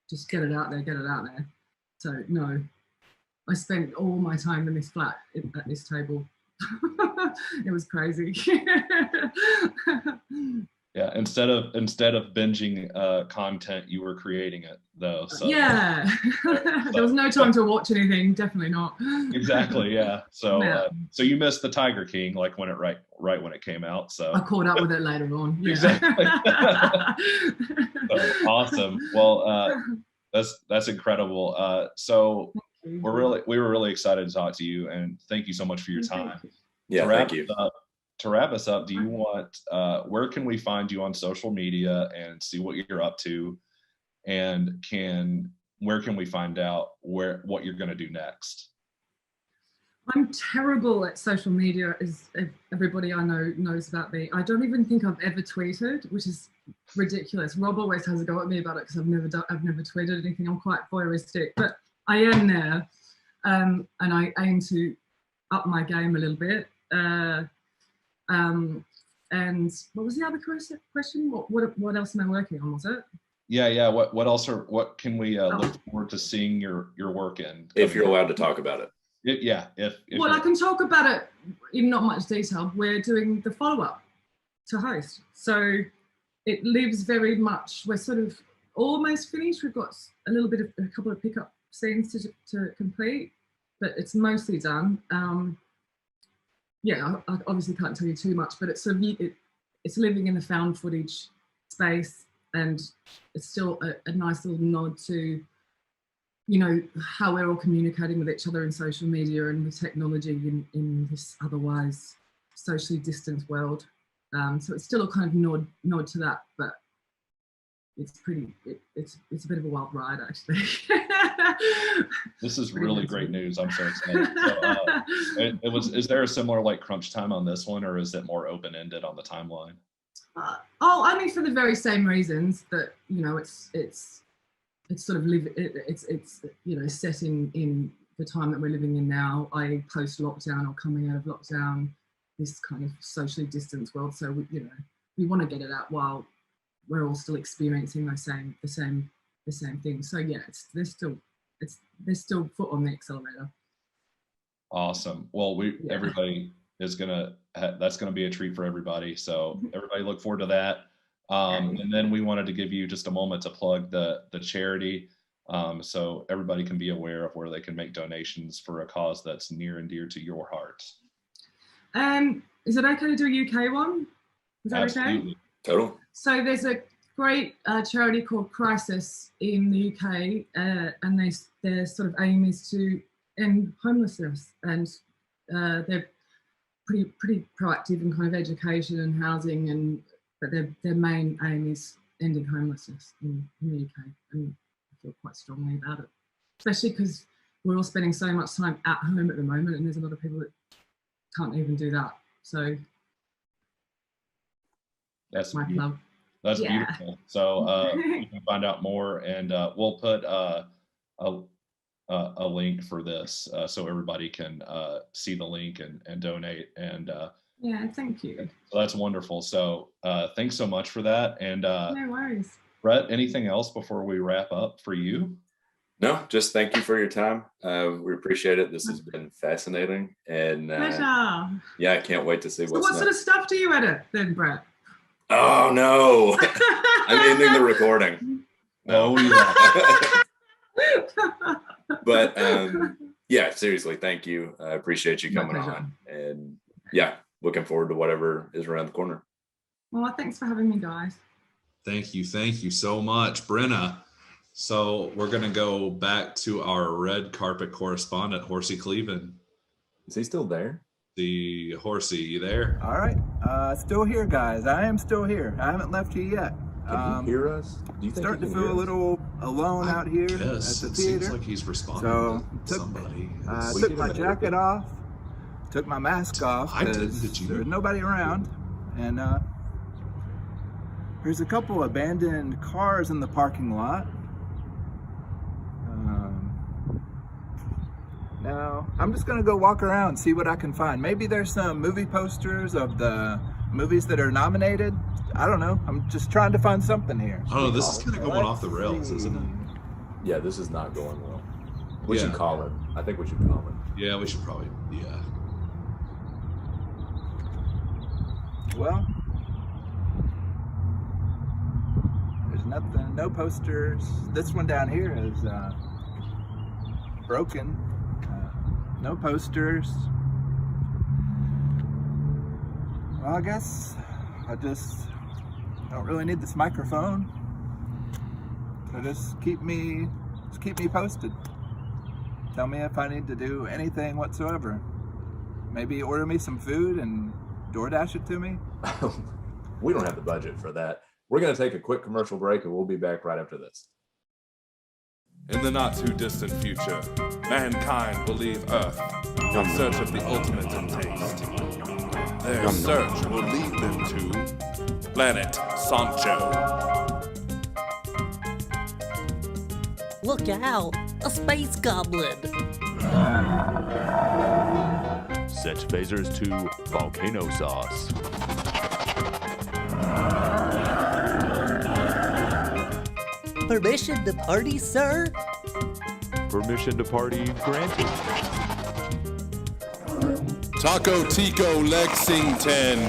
just get it out there. So no, I spent all my time in this flat at this table. It was crazy. Yeah, instead of binging content, you were creating it though. So yeah, there was no time to watch anything. Definitely not. Exactly. Yeah. So so you missed the Tiger King, like when it right when it came out. So I caught up with it later on. Yeah. Exactly. So, awesome. Well, that's incredible. So we were really excited to talk to you, and thank you so much for your time. Yeah, thank you. To wrap us up, do you want, where can we find you on social media and see what you're up to? And where can we find out what you're going to do next? I'm terrible at social media, as everybody I know knows about me. I don't even think I've ever tweeted, which is ridiculous. Rob always has a go at me about it because I've never tweeted anything. I'm quite voyeuristic, but I am there, and I aim to up my game a little bit. And what was the other question? What else am I working on? Was it? Yeah. What else what can we look forward to seeing your work in? If you're allowed to talk about it. If well, I can talk about it in not much detail. We're doing the follow-up to Host, so it lives very much. We're sort of almost finished. We've got a couple of pickup scenes to complete, but it's mostly done. Yeah, I obviously can't tell you too much, but it's sort of it's living in the found footage space, and it's still a nice little nod to, you know, how we're all communicating with each other in social media and with technology in this otherwise socially distanced world. So it's still a kind of nod to that, but it's it's a bit of a wild ride, actually. This is really great news. I'm so excited. So, is there a similar like crunch time on this one, or is it more open-ended on the timeline? I mean, for the very same reasons that, you know, it's sort of it's you know, set in the time that we're living in now, i.e. post-lockdown or coming out of lockdown, this kind of socially distanced world. So we, you know, we want to get it out while we're all still experiencing the same things. So yeah, there's still foot on the accelerator. Awesome. Well, everybody is that's gonna be a treat for everybody. So everybody look forward to that. And then we wanted to give you just a moment to plug the charity, so everybody can be aware of where they can make donations for a cause that's near and dear to your heart. Is it okay to do a UK one? Is that Absolutely. okay? Total. So there's a great charity called Crisis in the UK, and their sort of aim is to end homelessness, and they're pretty proactive in kind of education and housing, but their main aim is ending homelessness in the UK, and I feel quite strongly about it, especially because we're all spending so much time at home at the moment, and there's a lot of people that can't even do that. So That's my plug. That's beautiful. So you can find out more, and we'll put a link for this so everybody can see the link and donate. And yeah, thank you. So that's wonderful. So thanks so much for that. And no worries. Brett, anything else before we wrap up for you? No, just thank you for your time. We appreciate it. This has been fascinating, and Pleasure. yeah, I can't wait to see So what's what next. sort of stuff do you edit then, Brett? Oh no, I'm ending the recording. No, but yeah, seriously, thank you. I appreciate you coming on, and yeah, looking forward to whatever is around the corner. Well, thanks for having me, guys. Thank you so much, Brenna. So we're gonna go back to our red carpet correspondent, Horsey Cleveland. Is he still there? The Horsey, you there? All right, still here, guys. I am still here. I haven't left you yet. Can you hear us? Do you think starting to feel a little alone out here at Yes, the it theater. seems like he's responding So to somebody. took my jacket off, took my mask off I didn't, because did you? there was nobody around, and there's a couple abandoned cars in the parking lot. Now I'm just gonna go walk around, see what I can find. Maybe there's some movie posters of the movies that are nominated. I don't know. I'm just trying to find something here. Oh, this is kind of going off the rails, isn't it? Yeah, this is not going well. We Yeah. should call it. I think we should call it. Yeah, we should probably, yeah. Well, there's nothing, no posters. This one down here is broken. No posters. Well, I guess I just don't really need this microphone. So just keep me posted. Tell me if I need to do anything whatsoever. Maybe order me some food and DoorDash it to me. We don't have the budget for that. We're going to take a quick commercial break, and we'll be back right after this. In the not too distant future, mankind will leave Earth in search of the ultimate in taste. Their search will lead them to Planet Sancho. Look out! A space goblin! Set phasers to volcano sauce. Permission to party, sir? Permission to party granted. Taco Tico Lexington.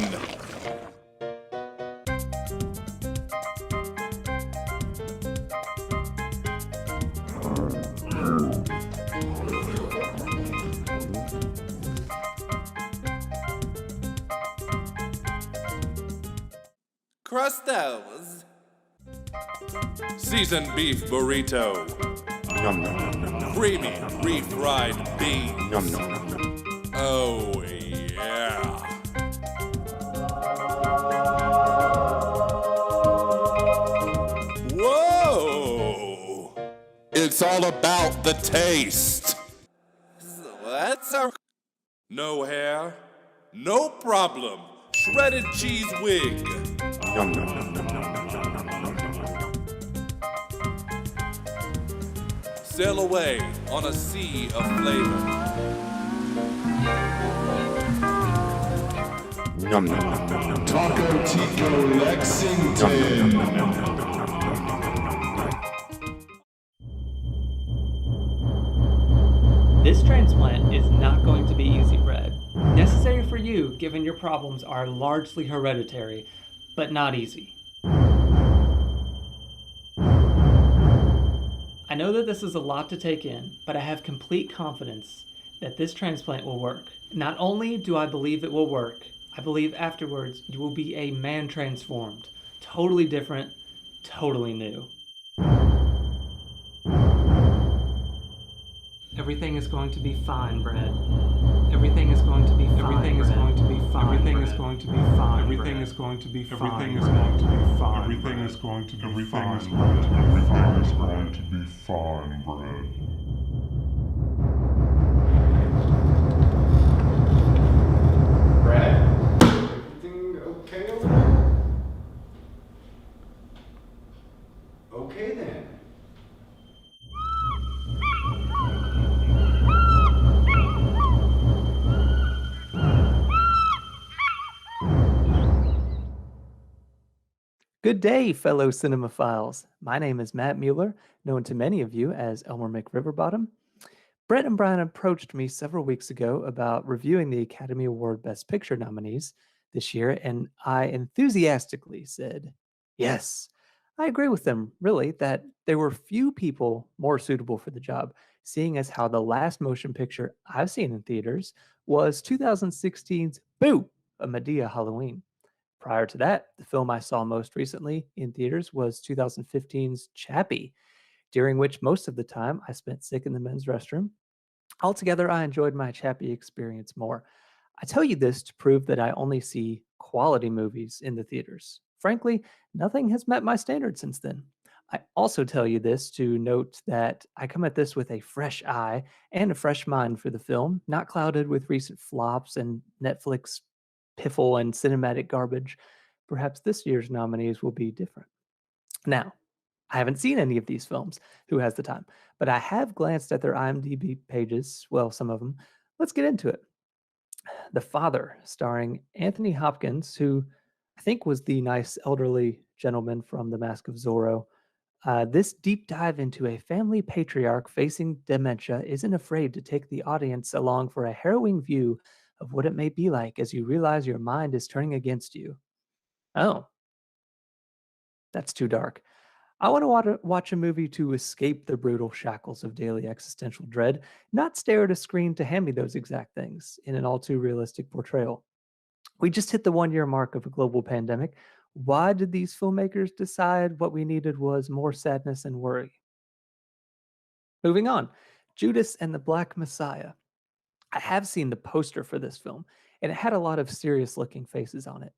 Crustos. Seasoned beef burrito. Creamy refried beans. Oh, yeah. Whoa! It's all about the taste. That's our... No hair, no problem. Shredded cheese wig. Sail away on a sea of flavor. Taco Tico Lexington. This transplant is not going to be easy, Brad. Necessary for you, given your problems are largely hereditary, but not easy. I know that this is a lot to take in, but I have complete confidence that this transplant will work. Not only do I believe it will work, I believe afterwards you will be a man transformed. Totally different, totally new. Everything is going to be fine, Brad. Everything is going to be fine. Everything is going to be fine. Everything is going to be fine. Everything is going to be fine. Everything is going to be fine. Everything is going to be fine. Everything is going to be fine, Brad. Brad, everything okay over there? Okay then. Good day, fellow cinemaphiles. My name is Matt Mueller, known to many of you as Elmer McRiverbottom. Brett and Brian approached me several weeks ago about reviewing the Academy Award Best Picture nominees this year, and I enthusiastically said, yes. I agree with them, really, that there were few people more suitable for the job, seeing as how the last motion picture I've seen in theaters was 2016's Boo! A Medea Halloween. Prior to that, the film I saw most recently in theaters was 2015's Chappie, during which most of the time I spent sick in the men's restroom. Altogether, I enjoyed my Chappie experience more. I tell you this to prove that I only see quality movies in the theaters. Frankly, nothing has met my standards since then. I also tell you this to note that I come at this with a fresh eye and a fresh mind for the film, not clouded with recent flops and Netflix piffle and cinematic garbage. Perhaps this year's nominees will be different. Now, I haven't seen any of these films. Who has the time? But I have glanced at their IMDb pages. Well, some of them. Let's get into it. The Father, starring Anthony Hopkins, who I think was the nice elderly gentleman from The Mask of Zorro. This deep dive into a family patriarch facing dementia isn't afraid to take the audience along for a harrowing view of what it may be like as you realize your mind is turning against you. Oh, that's too dark. I want to watch a movie to escape the brutal shackles of daily existential dread, not stare at a screen to hand me those exact things in an all too realistic portrayal. We just hit the 1-year mark of a global pandemic. Why did these filmmakers decide what we needed was more sadness and worry? Moving on, Judas and the Black Messiah. I have seen the poster for this film, and it had a lot of serious looking faces on it.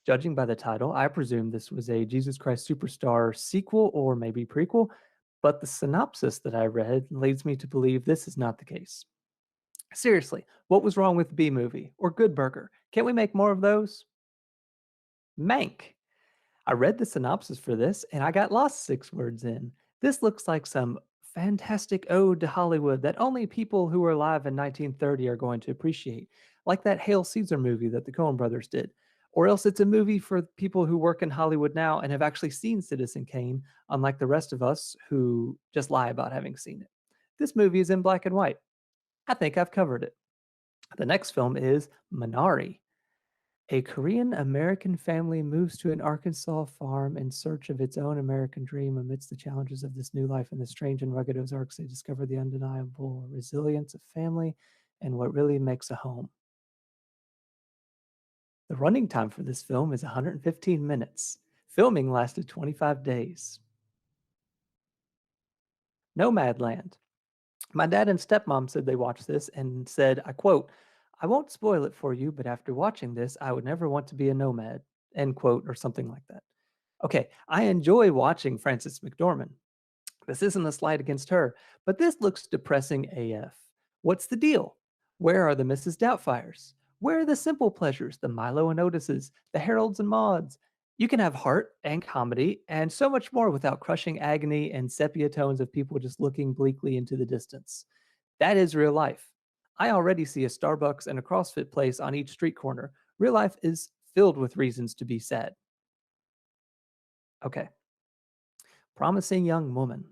Judging by the title, I presume this was a Jesus Christ Superstar sequel or maybe prequel, but the synopsis that I read leads me to believe this is not the case. Seriously, what was wrong with B-Movie or Good Burger? Can't we make more of those? Mank. I read the synopsis for this and I got lost 6 words in. This looks like some fantastic ode to Hollywood that only people who were alive in 1930 are going to appreciate, like that Hail Caesar movie that the Coen brothers did. Or else it's a movie for people who work in Hollywood now and have actually seen Citizen Kane, unlike the rest of us who just lie about having seen it. This movie is in black and white. I think I've covered it. The next film is Minari. A Korean American family moves to an Arkansas farm in search of its own American dream. Amidst the challenges of this new life and the strange and rugged Ozarks, they discover the undeniable resilience of family and what really makes a home. The running time for this film is 115 minutes. Filming lasted 25 days. Nomadland. My dad and stepmom said they watched this and said, I quote, I won't spoil it for you, but after watching this, I would never want to be a nomad, end quote, or something like that. Okay, I enjoy watching Frances McDormand. This isn't a slight against her, but this looks depressing AF. What's the deal? Where are the Mrs. Doubtfires? Where are the simple pleasures, the Milo and Otises, the Harolds and Mauds? You can have heart and comedy and so much more without crushing agony and sepia tones of people just looking bleakly into the distance. That is real life. I already see a Starbucks and a CrossFit place on each street corner. Real life is filled with reasons to be sad. Okay. Promising Young Woman.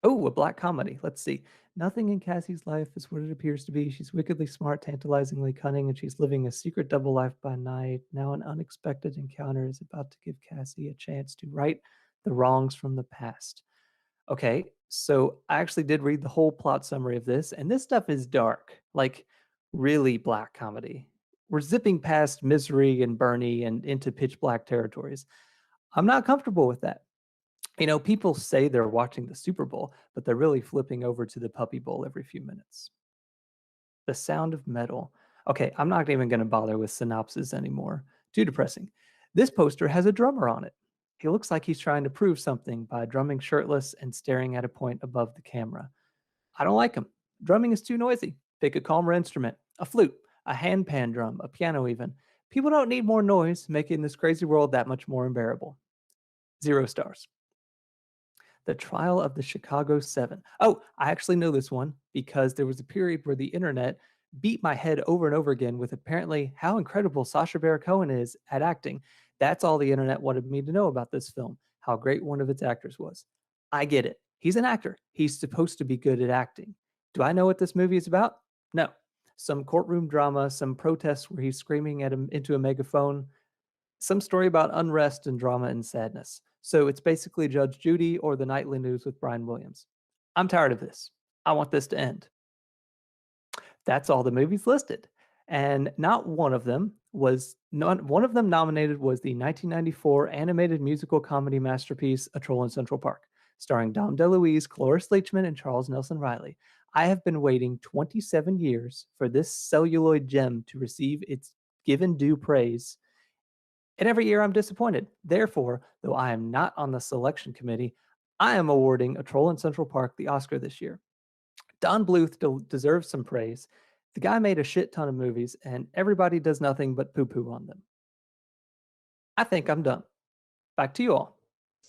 Oh, a black comedy. Let's see. Nothing in Cassie's life is what it appears to be. She's wickedly smart, tantalizingly cunning, and she's living a secret double life by night. Now an unexpected encounter is about to give Cassie a chance to right the wrongs from the past. Okay, so I actually did read the whole plot summary of this, and this stuff is dark, like really black comedy. We're zipping past Misery and Bernie and into pitch black territories. I'm not comfortable with that. You know, people say they're watching the Super Bowl, but they're really flipping over to the Puppy Bowl every few minutes. The Sound of Metal. Okay, I'm not even going to bother with synopsis anymore. Too depressing. This poster has a drummer on it. He looks like he's trying to prove something by drumming shirtless and staring at a point above the camera. I don't like him. Drumming is too noisy. Pick a calmer instrument, a flute, a handpan drum, a piano even. People don't need more noise, making this crazy world that much more unbearable. 0 stars. The Trial of the Chicago 7. Oh, I actually know this one because there was a period where the internet beat my head over and over again with apparently how incredible Sacha Baron Cohen is at acting. That's all the internet wanted me to know about this film, how great one of its actors was. I get it. He's an actor. He's supposed to be good at acting. Do I know what this movie is about? No. Some courtroom drama, some protests where he's screaming at him into a megaphone, some story about unrest and drama and sadness. So it's basically Judge Judy or the Nightly News with Brian Williams. I'm tired of this. I want this to end. That's all the movies listed. And not one of them nominated was the 1994 animated musical comedy masterpiece, A Troll in Central Park, starring Dom DeLuise, Cloris Leachman, and Charles Nelson Riley. I have been waiting 27 years for this celluloid gem to receive its given due praise. And every year I'm disappointed. Therefore, though I am not on the selection committee, I am awarding A Troll in Central Park the Oscar this year. Don Bluth deserves some praise. The guy made a shit ton of movies, and everybody does nothing but poo-poo on them. I think I'm done. Back to you all.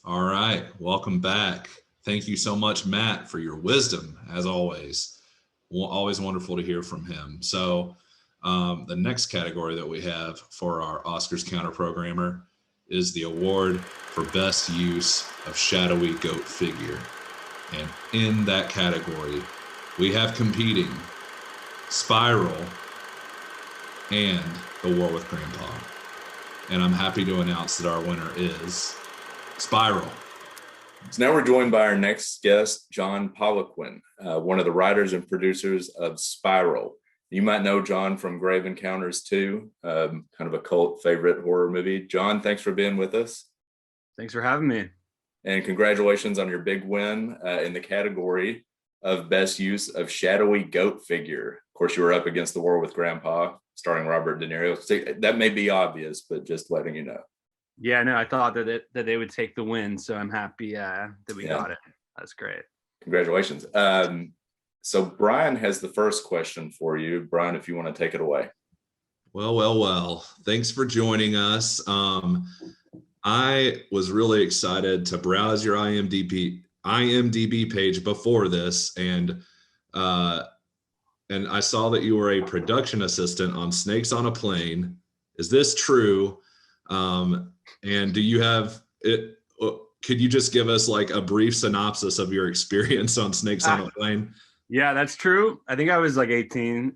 All right. Welcome back. Thank you so much, Matt, for your wisdom, as always. Always wonderful to hear from him. So the next category that we have for our Oscars Counterprogrammer is the award for best use of shadowy goat figure. And in that category, we have competing Spiral and The War with Grandpa. And I'm happy to announce that our winner is Spiral. So now we're joined by our next guest, John Poliquin, one of the writers and producers of Spiral. You might know John from Grave Encounters 2, kind of a cult favorite horror movie. John, thanks for being with us. Thanks for having me. And congratulations on your big win in the category of best use of shadowy goat figure. Of course, you were up against The War with Grandpa, starring Robert De Niro. So that may be obvious, but just letting you know. Yeah, no, I thought that they would take the win, so I'm happy that we got it. That's great. Congratulations. So Brian has the first question for you. Brian, if you want to take it away. Well. Thanks for joining us. I was really excited to browse your IMDb page before this, and I saw that you were a production assistant on Snakes on a Plane. Is this true? And do you have it? Could you just give us like a brief synopsis of your experience on Snakes on a Plane? Yeah, that's true. I think I was like 18.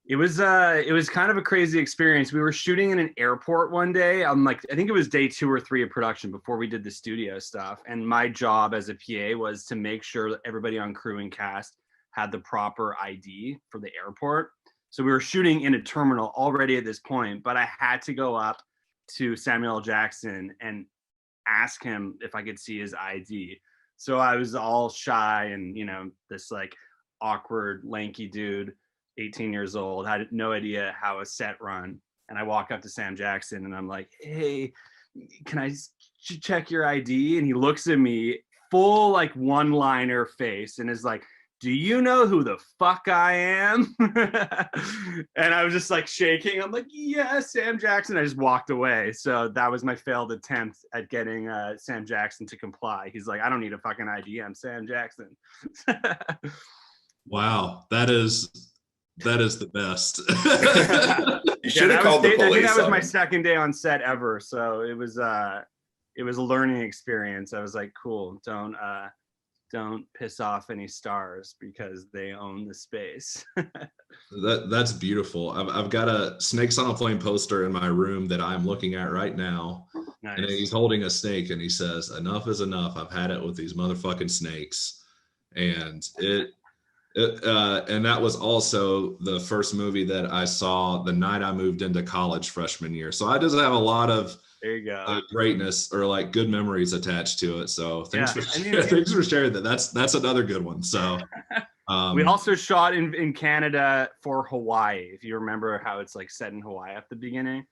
It was kind of a crazy experience. We were shooting in an airport one day. I think it was day 2 or 3 of production before we did the studio stuff. And my job as a PA was to make sure that everybody on crew and cast had the proper ID for the airport. So we were shooting in a terminal already at this point, but I had to go up to Samuel L. Jackson and ask him if I could see his ID. So I was all shy and, this like awkward, lanky dude, 18 years old, had no idea how a set run. And I walk up to Sam Jackson and I'm like, hey, can I check your ID? And he looks at me full like one-liner face and is like, do you know who the fuck I am? And I was just like shaking. I'm like, yeah, Sam Jackson. I just walked away. So that was my failed attempt at getting Sam Jackson to comply. He's like, I don't need a fucking ID. I'm Sam Jackson. Wow. That is That is the best. You should have called the I think police. that was on my him. second day on set ever, so it was a learning experience. I was like, cool, don't piss off any stars because they own the space. That's beautiful. I've got a Snakes on a Plane poster in my room that I'm looking at right now. Nice. And he's holding a snake and he says, "Enough is enough. I've had it with these motherfucking snakes." And and that was also the first movie that I saw the night I moved into college freshman year. So I just have a lot of There you go. greatness or like good memories attached to it. So thanks Yeah, for thanks for sharing that. That's another good one. So we also shot in Canada for Hawaii. If you remember how it's like set in Hawaii at the beginning,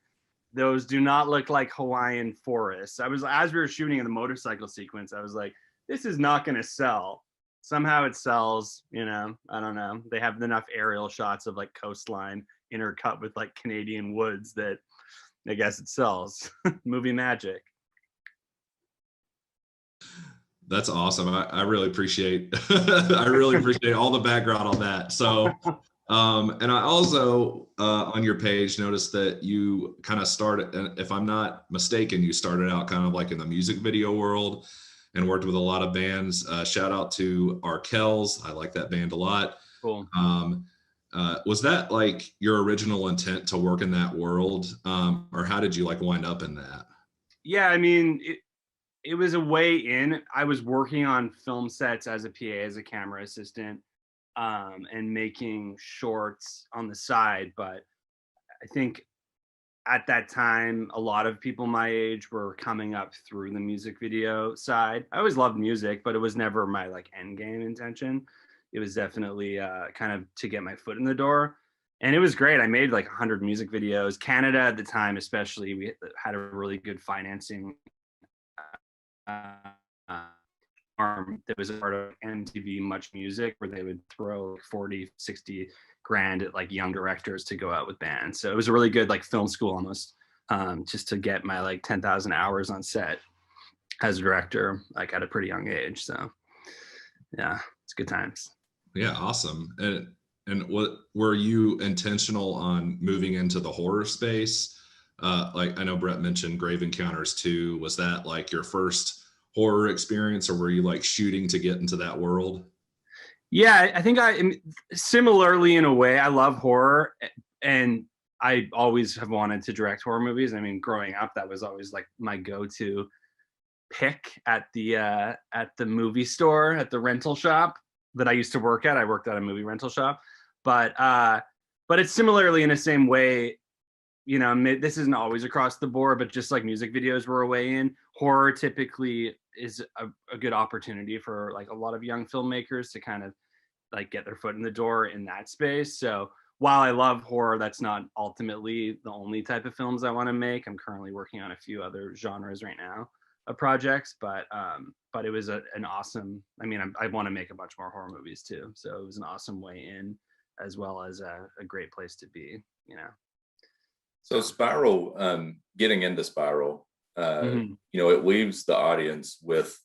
those do not look like Hawaiian forests. As we were shooting in the motorcycle sequence, I was like, this is not going to sell. Somehow it sells, you know, I don't know. They have enough aerial shots of like coastline intercut with like Canadian woods that I guess it sells. Movie magic. That's awesome. I really appreciate I really appreciate all the background on that. So and I also on your page noticed that you kind of started, if I'm not mistaken, you started out kind of like in the music video world and worked with a lot of bands. Shout out to Arkells. I like that band a lot. Cool. Was that like your original intent to work in that world? Or how did you like wind up in that? Yeah, I mean, it was a way in. I was working on film sets as a PA, as a camera assistant, and making shorts on the side. But I think at that time, a lot of people my age were coming up through the music video side. I always loved music, but it was never my like end game intention. It was definitely kind of to get my foot in the door. And it was great. I made like 100 music videos. Canada at the time, especially, we had a really good financing arm that was a part of MTV Much Music, where they would throw 40, 60 grand at like young directors to go out with bands. So it was a really good like film school almost, just to get my like 10,000 hours on set as a director, like at a pretty young age. So yeah, it's good times. Yeah, awesome. And what were you intentional on moving into the horror space? Like I know Brett mentioned Grave Encounters 2. Was that like your first horror experience, or were you like shooting to get into that world? Yeah, I think similarly in a way, I love horror, and I always have wanted to direct horror movies. I mean, growing up, that was always like my go-to pick at the movie store, at the rental shop that I used to work at. I worked at a movie rental shop, but it's similarly in the same way. You know, this isn't always across the board, but just like music videos were a way in. Horror typically is a good opportunity for like a lot of young filmmakers to kind of like get their foot in the door in that space. So while I love horror, that's not ultimately the only type of films I want to make. I'm currently working on a few other genres right now of projects, but it was an awesome, I mean, I want to make a bunch more horror movies too. So it was an awesome way in, as well as a great place to be, you know. So Spiral, getting into Spiral, you know, it leaves the audience with,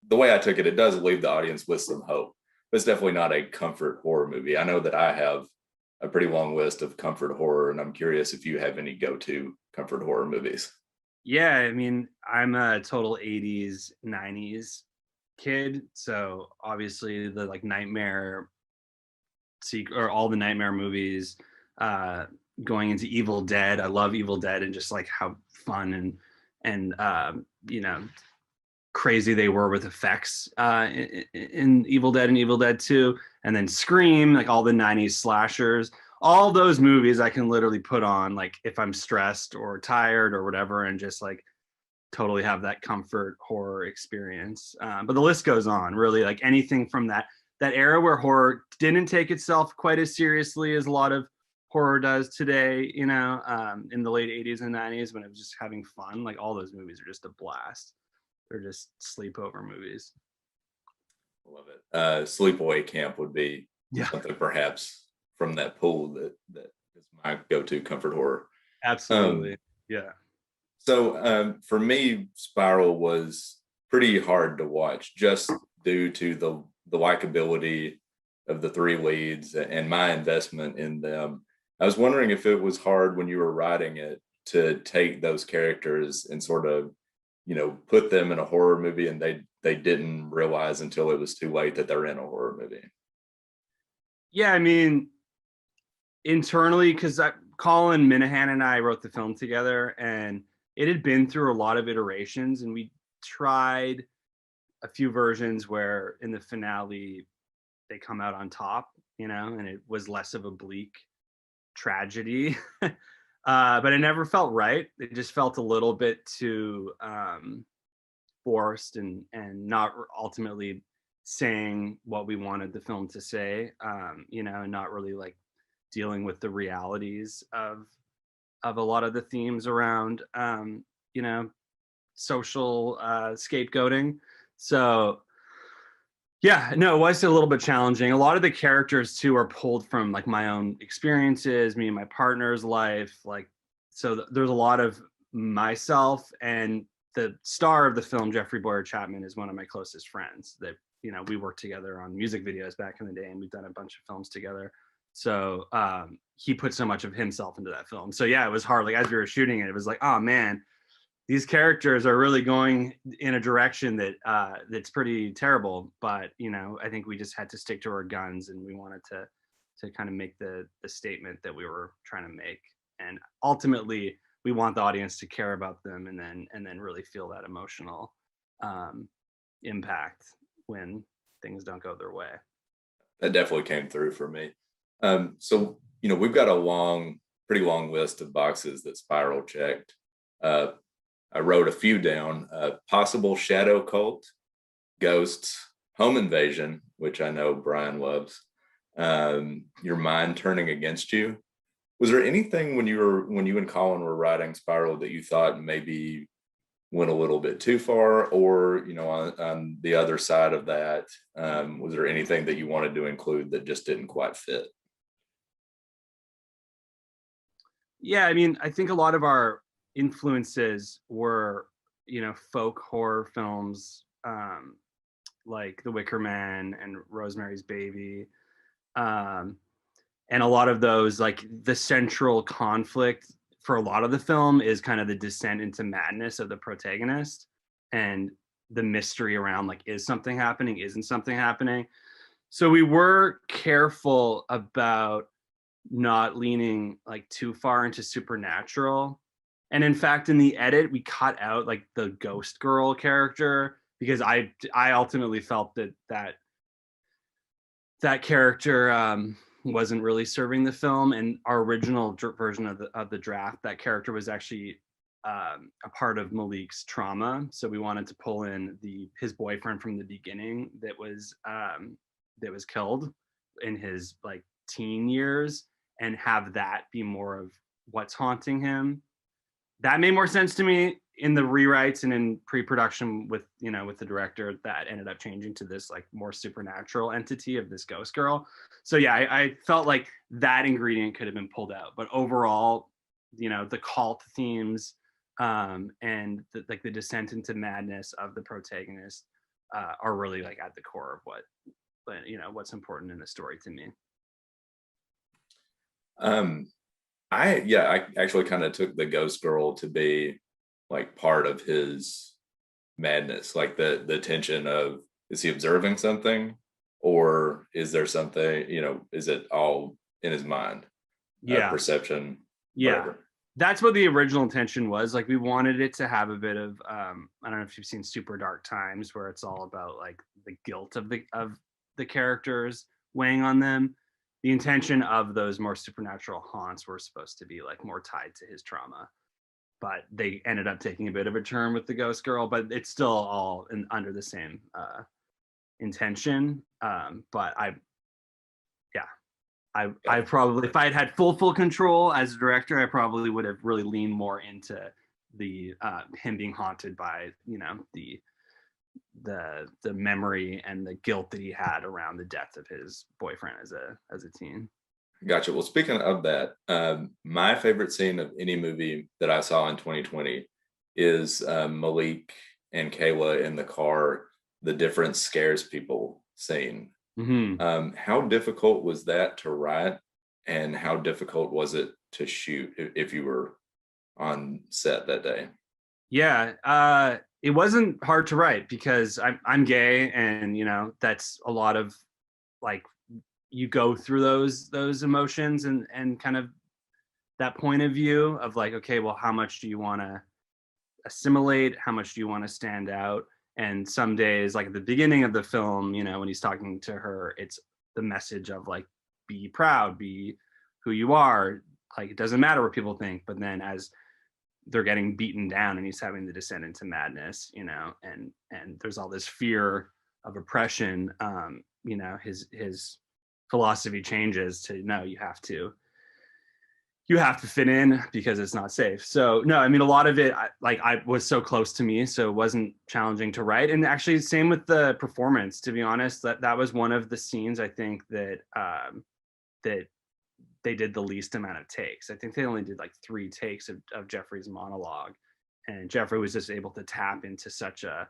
the way I took it, it does leave the audience with some hope. But it's definitely not a comfort horror movie. I know that I have a pretty long list of comfort horror, and I'm curious if you have any go-to comfort horror movies. Yeah, I mean, I'm a total 80s, 90s kid. So obviously the like Nightmare, or all the Nightmare movies, going into Evil Dead. I love Evil Dead and just like how fun and you know, crazy they were with effects in Evil Dead and Evil Dead 2. And then Scream, like all the 90s slashers. All those movies I can literally put on like if I'm stressed or tired or whatever, and just like totally have that comfort horror experience. But the list goes on, really, like anything from that era where horror didn't take itself quite as seriously as a lot of horror does today, you know, in the late 80s and 90s when it was just having fun. Like all those movies are just a blast. They're just sleepover movies. I love it. Sleepaway Camp would be something perhaps from that pool that is my go-to comfort horror. Absolutely. Yeah. So for me, Spiral was pretty hard to watch just due to the likability the three leads and my investment in them. I was wondering if it was hard when you were writing it to take those characters and sort of, put them in a horror movie, and they didn't realize until it was too late that they're in a horror movie. Yeah, I mean, internally, because Colin Minahan and I wrote the film together, and it had been through a lot of iterations, and we tried a few versions where in the finale they come out on top, and it was less of a bleak tragedy. But it never felt right. It just felt a little bit too forced and not ultimately saying what we wanted the film to say, and not really like dealing with the realities of a lot of the themes around, social scapegoating. So yeah, no, it was a little bit challenging. A lot of the characters too are pulled from like my own experiences, me and my partner's life. Like, so there's a lot of myself, and the star of the film, Jeffrey Boyer Chapman, is one of my closest friends that, we worked together on music videos back in the day, and we've done a bunch of films together. So he put so much of himself into that film. So yeah, it was hard. Like as we were shooting it, it was like, oh man, these characters are really going in a direction that that's pretty terrible. But I think we just had to stick to our guns, and we wanted to kind of make the statement that we were trying to make. And ultimately, we want the audience to care about them, and then really feel that emotional impact when things don't go their way. That definitely came through for me. So we've got a pretty long list of boxes that Spiral checked. I wrote a few down: possible shadow cult, ghosts, home invasion, which I know Brian loves, your mind turning against you. Was there anything when you and Colin were writing Spiral that you thought maybe went a little bit too far, or on the other side of that, was there anything that you wanted to include that just didn't quite fit? Yeah, I mean, I think a lot of our influences were, folk horror films, like The Wicker Man and Rosemary's Baby. And a lot of those, like the central conflict for a lot of the film is kind of the descent into madness of the protagonist, and the mystery around like, is something happening? Isn't something happening? So we were careful about not leaning like too far into supernatural. And in fact, in the edit, we cut out like the ghost girl character, because I ultimately felt that character wasn't really serving the film. And our original version of the draft, that character was actually a part of Malik's trauma. So we wanted to pull in his boyfriend from the beginning that was killed in his like teen years, and have that be more of what's haunting him. That made more sense to me in the rewrites and in pre-production with the director. That ended up changing to this like more supernatural entity of this ghost girl. So yeah, I felt like that ingredient could have been pulled out. But overall, the cult themes and the descent into madness of the protagonist are really like at the core of what's important in the story to me. I actually kind of took the ghost girl to be like part of his madness, like the tension of, is he observing something, or is there something, is it all in his mind? Perception. Yeah. Whatever. That's what the original intention was. Like we wanted it to have a bit of I don't know if you've seen Super Dark Times, where it's all about like the guilt of the characters weighing on them. The intention of those more supernatural haunts were supposed to be like more tied to his trauma, but they ended up taking a bit of a turn with the ghost girl, but it's still all under the same intention. But I probably, if I had full control as a director, I probably would have really leaned more into the him being haunted by the memory and the guilt that he had around the death of his boyfriend as a teen. Gotcha. Well, speaking of that, my favorite scene of any movie that I saw in 2020 is Malik and Kayla in the car, the different scares people scene. How difficult was that to write, and how difficult was it to shoot if you were on set that day? Yeah, it wasn't hard to write because I'm gay, and that's a lot of like you go through those emotions and kind of that point of view of like, okay, well, how much do you want to assimilate? How much do you want to stand out? And some days, like at the beginning of the film, when he's talking to her, it's the message of like, be proud, be who you are. Like, it doesn't matter what people think. But then as they're getting beaten down and he's having to descend into madness, and there's all this fear of oppression, his philosophy changes to, no, you have to fit in because it's not safe. So no, I mean, a lot of it, I was so close to me, so it wasn't challenging to write. And actually same with the performance, to be honest, that was one of the scenes I think that that they did the least amount of takes. I think they only did like 3 takes of Jeffrey's monologue. And Jeffrey was just able to tap into such a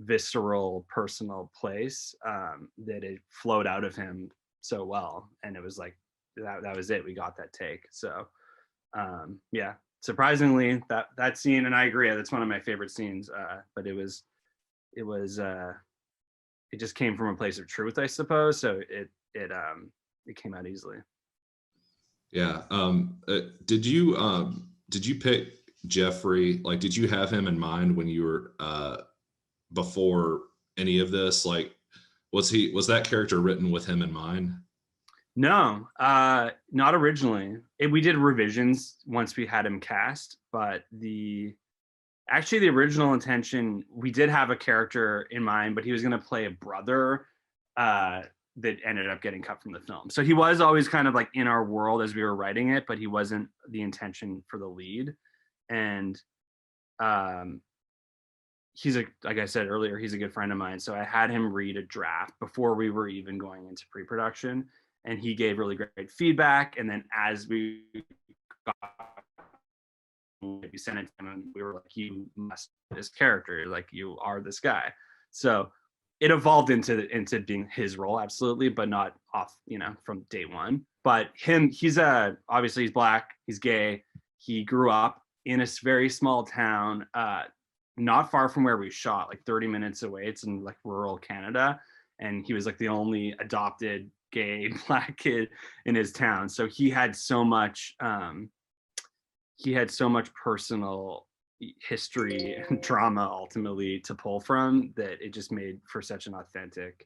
visceral, personal place that it flowed out of him so well. And it was like, that was it. We got that take. So yeah, surprisingly that scene, and I agree, that's one of my favorite scenes. But it just came from a place of truth, I suppose. So it came out easily. Yeah. Did you pick Jeffrey? Like, did you have him in mind when you were before any of this? Like, was that character written with him in mind? No, not originally. We did revisions once we had him cast, but the original intention, we did have a character in mind, but he was going to play a brother that ended up getting cut from the film. So he was always kind of like in our world as we were writing it, but he wasn't the intention for the lead. And like I said earlier, he's a good friend of mine. So I had him read a draft before we were even going into pre-production. And he gave really great feedback. And then as we sent it to him, and we were like, you must be this character, like you are this guy. So it evolved into being his role, absolutely, but not off, from day one. But he's obviously he's Black, he's gay. He grew up in a very small town, not far from where we shot, like 30 minutes away. It's in like rural Canada. And he was like the only adopted gay Black kid in his town. So he had so much personal history and drama ultimately to pull from, that it just made for such an authentic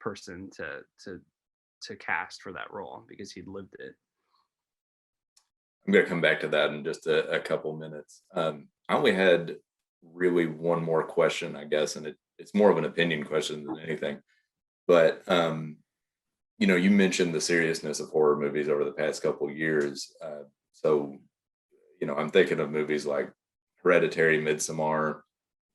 person to cast for that role, because he'd lived it. I'm going to come back to that in just a couple minutes. I only had really one more question, I guess, and it's more of an opinion question than anything. But you mentioned the seriousness of horror movies over the past couple of years. So I'm thinking of movies like Hereditary, Midsommar,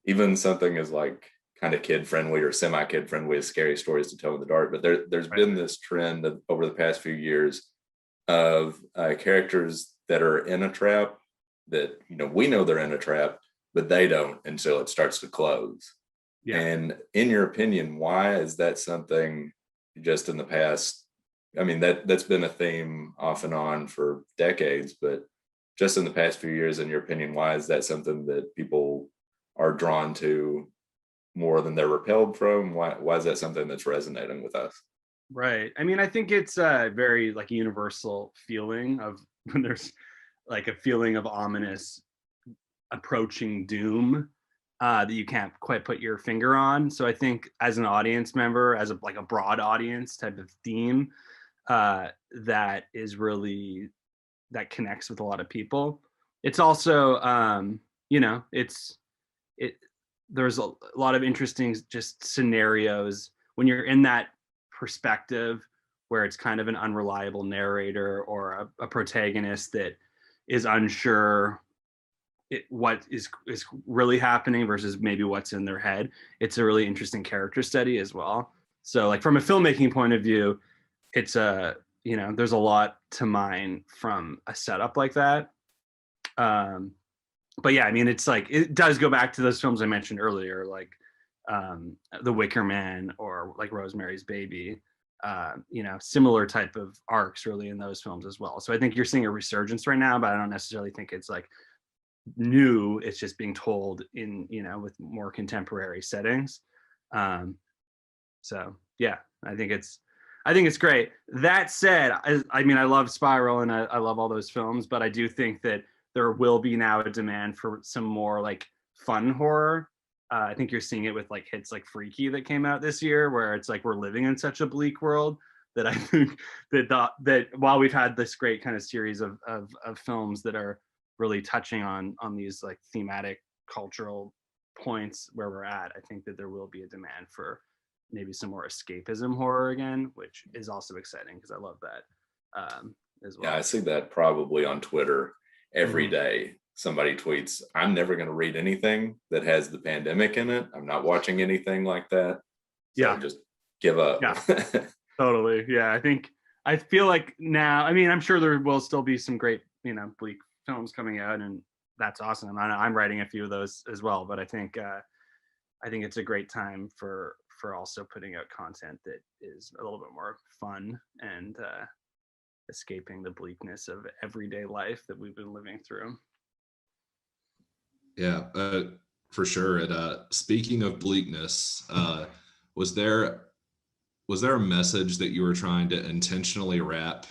even something as like kind of kid-friendly or semi-kid-friendly as Scary Stories to Tell in the Dark. But there's been this trend over the past few years of characters that are in a trap that, we know they're in a trap, but they don't until it starts to close. Yeah. And in your opinion, why is that something just in the past? I mean, that's been a theme off and on for decades, but just in the past few years, in your opinion, why is that something that people are drawn to more than they're repelled from? Why is that something that's resonating with us? Right. I mean, I think it's a very like universal feeling of when there's like a feeling of ominous approaching doom that you can't quite put your finger on. So I think as an audience member, as a broad audience type of theme, that is really, that connects with a lot of people. It's also, there's a lot of interesting just scenarios when you're in that perspective where it's kind of an unreliable narrator or a protagonist that is unsure what is really happening versus maybe what's in their head. It's a really interesting character study as well. So like from a filmmaking point of view, it's there's a lot to mine from a setup like that. But yeah, I mean, it's like, it does go back to those films I mentioned earlier, like The Wicker Man or like Rosemary's Baby. Similar type of arcs really in those films as well. So I think you're seeing a resurgence right now, but I don't necessarily think it's like new. It's just being told in, with more contemporary settings. So yeah, I think it's great. That said, I mean, I love Spiral and I love all those films, but I do think that there will be now a demand for some more like fun horror. I think you're seeing it with like hits like Freaky that came out this year, where it's like we're living in such a bleak world that I think that while we've had this great kind of series of films that are really touching on these like thematic cultural points where we're at, I think that there will be a demand for maybe some more escapism horror again, which is also exciting because I love that as well. Yeah, I see that probably on Twitter every day. Somebody tweets, I'm never going to read anything that has the pandemic in it. I'm not watching anything like that. So just give up. Yeah, totally. Yeah, I feel like now, I mean, I'm sure there will still be some great, bleak films coming out, and that's awesome. I'm writing a few of those as well, but I think it's a great time for also putting out content that is a little bit more fun and escaping the bleakness of everyday life that we've been living through. Yeah, for sure. And speaking of bleakness, was there a message that you were trying to intentionally wrap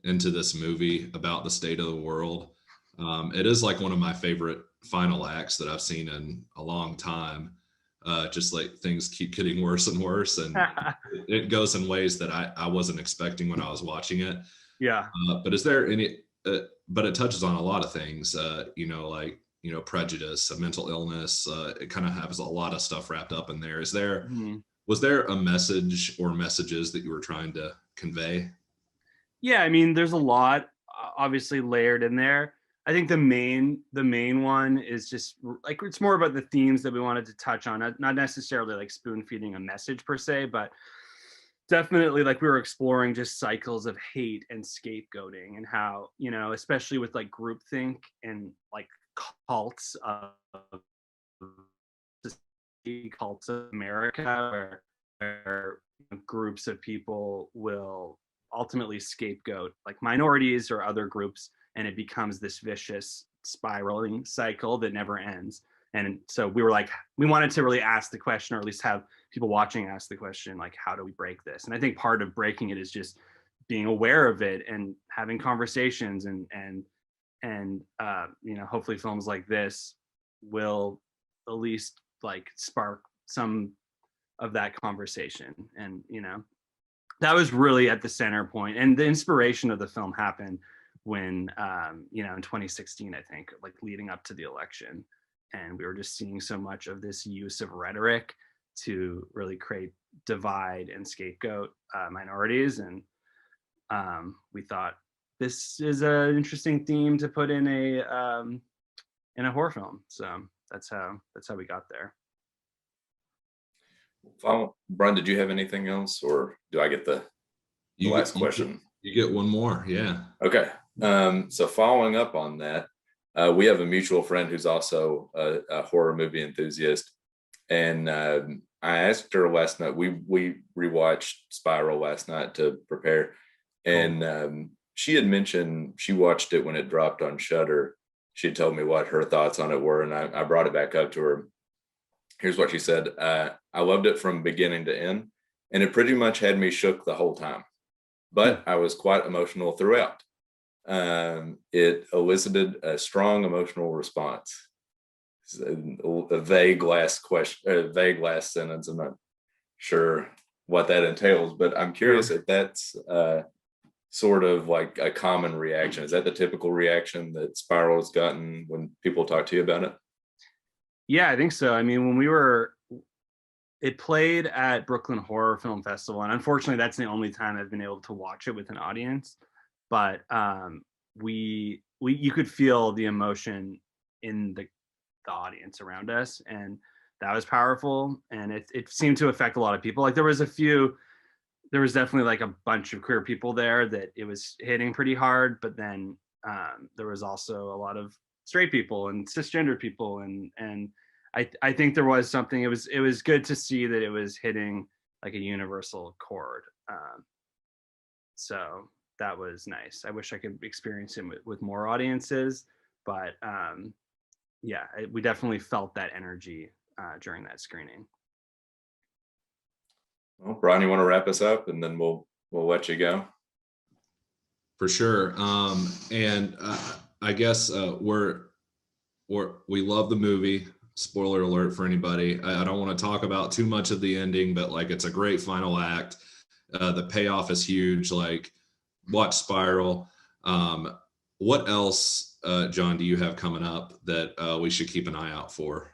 into this movie about the state of the world? It is like one of my favorite final acts that I've seen in a long time. Just like things keep getting worse and worse, and it goes in ways that I wasn't expecting when I was watching it. Yeah. But is there any? But it touches on a lot of things. Like prejudice, mental illness. It kind of has a lot of stuff wrapped up in there. Was there a message or messages that you were trying to convey? Yeah, I mean, there's a lot obviously layered in there. I think the main one is just like, it's more about the themes that we wanted to touch on, not necessarily like spoon feeding a message per se, but definitely like we were exploring just cycles of hate and scapegoating and how, especially with like groupthink and like cults of America, where groups of people will ultimately scapegoat like minorities or other groups, and it becomes this vicious spiraling cycle that never ends. And so we were like, we wanted to really ask the question, or at least have people watching ask the question, like, how do we break this? And I think part of breaking it is just being aware of it and having conversations, and hopefully films like this will at least like spark some of that conversation. And that was really at the center point, and the inspiration of the film happened when in 2016, I think, like leading up to the election, and we were just seeing so much of this use of rhetoric to really create divide and scapegoat minorities. And we thought this is an interesting theme to put in a horror film. So that's how we got there. Brian, did you have anything else, or do I get the last question? You get one more. Yeah. Okay. So following up on that, we have a mutual friend who's also a horror movie enthusiast, and I asked her last night. We rewatched Spiral last night to prepare, and she had mentioned she watched it when it dropped on Shudder. She had told me what her thoughts on it were, and I brought it back up to her. Here's what she said. I loved it from beginning to end, and it pretty much had me shook the whole time, but I was quite emotional throughout. It elicited a strong emotional response. A vague last question, a vague last sentence. I'm not sure what that entails, but I'm curious if that's sort of like a common reaction. Is that the typical reaction that Spiral has gotten when people talk to you about it? Yeah, I think so. I mean, it played at Brooklyn Horror Film Festival, and unfortunately that's the only time I've been able to watch it with an audience. But you could feel the emotion in the audience around us, and that was powerful. And it seemed to affect a lot of people. Like there was definitely like a bunch of queer people there that it was hitting pretty hard, but then there was also a lot of straight people and cisgender people, and I think there was something. It was good to see that it was hitting like a universal chord. So that was nice. I wish I could experience it with more audiences, but yeah, we definitely felt that energy during that screening. Well, Brian, you want to wrap us up, and then we'll let you go. For sure. And I guess we love the movie. Spoiler alert for anybody. I don't want to talk about too much of the ending, but like it's a great final act. The payoff is huge. Like, watch Spiral. What else, John, do you have coming up that we should keep an eye out for?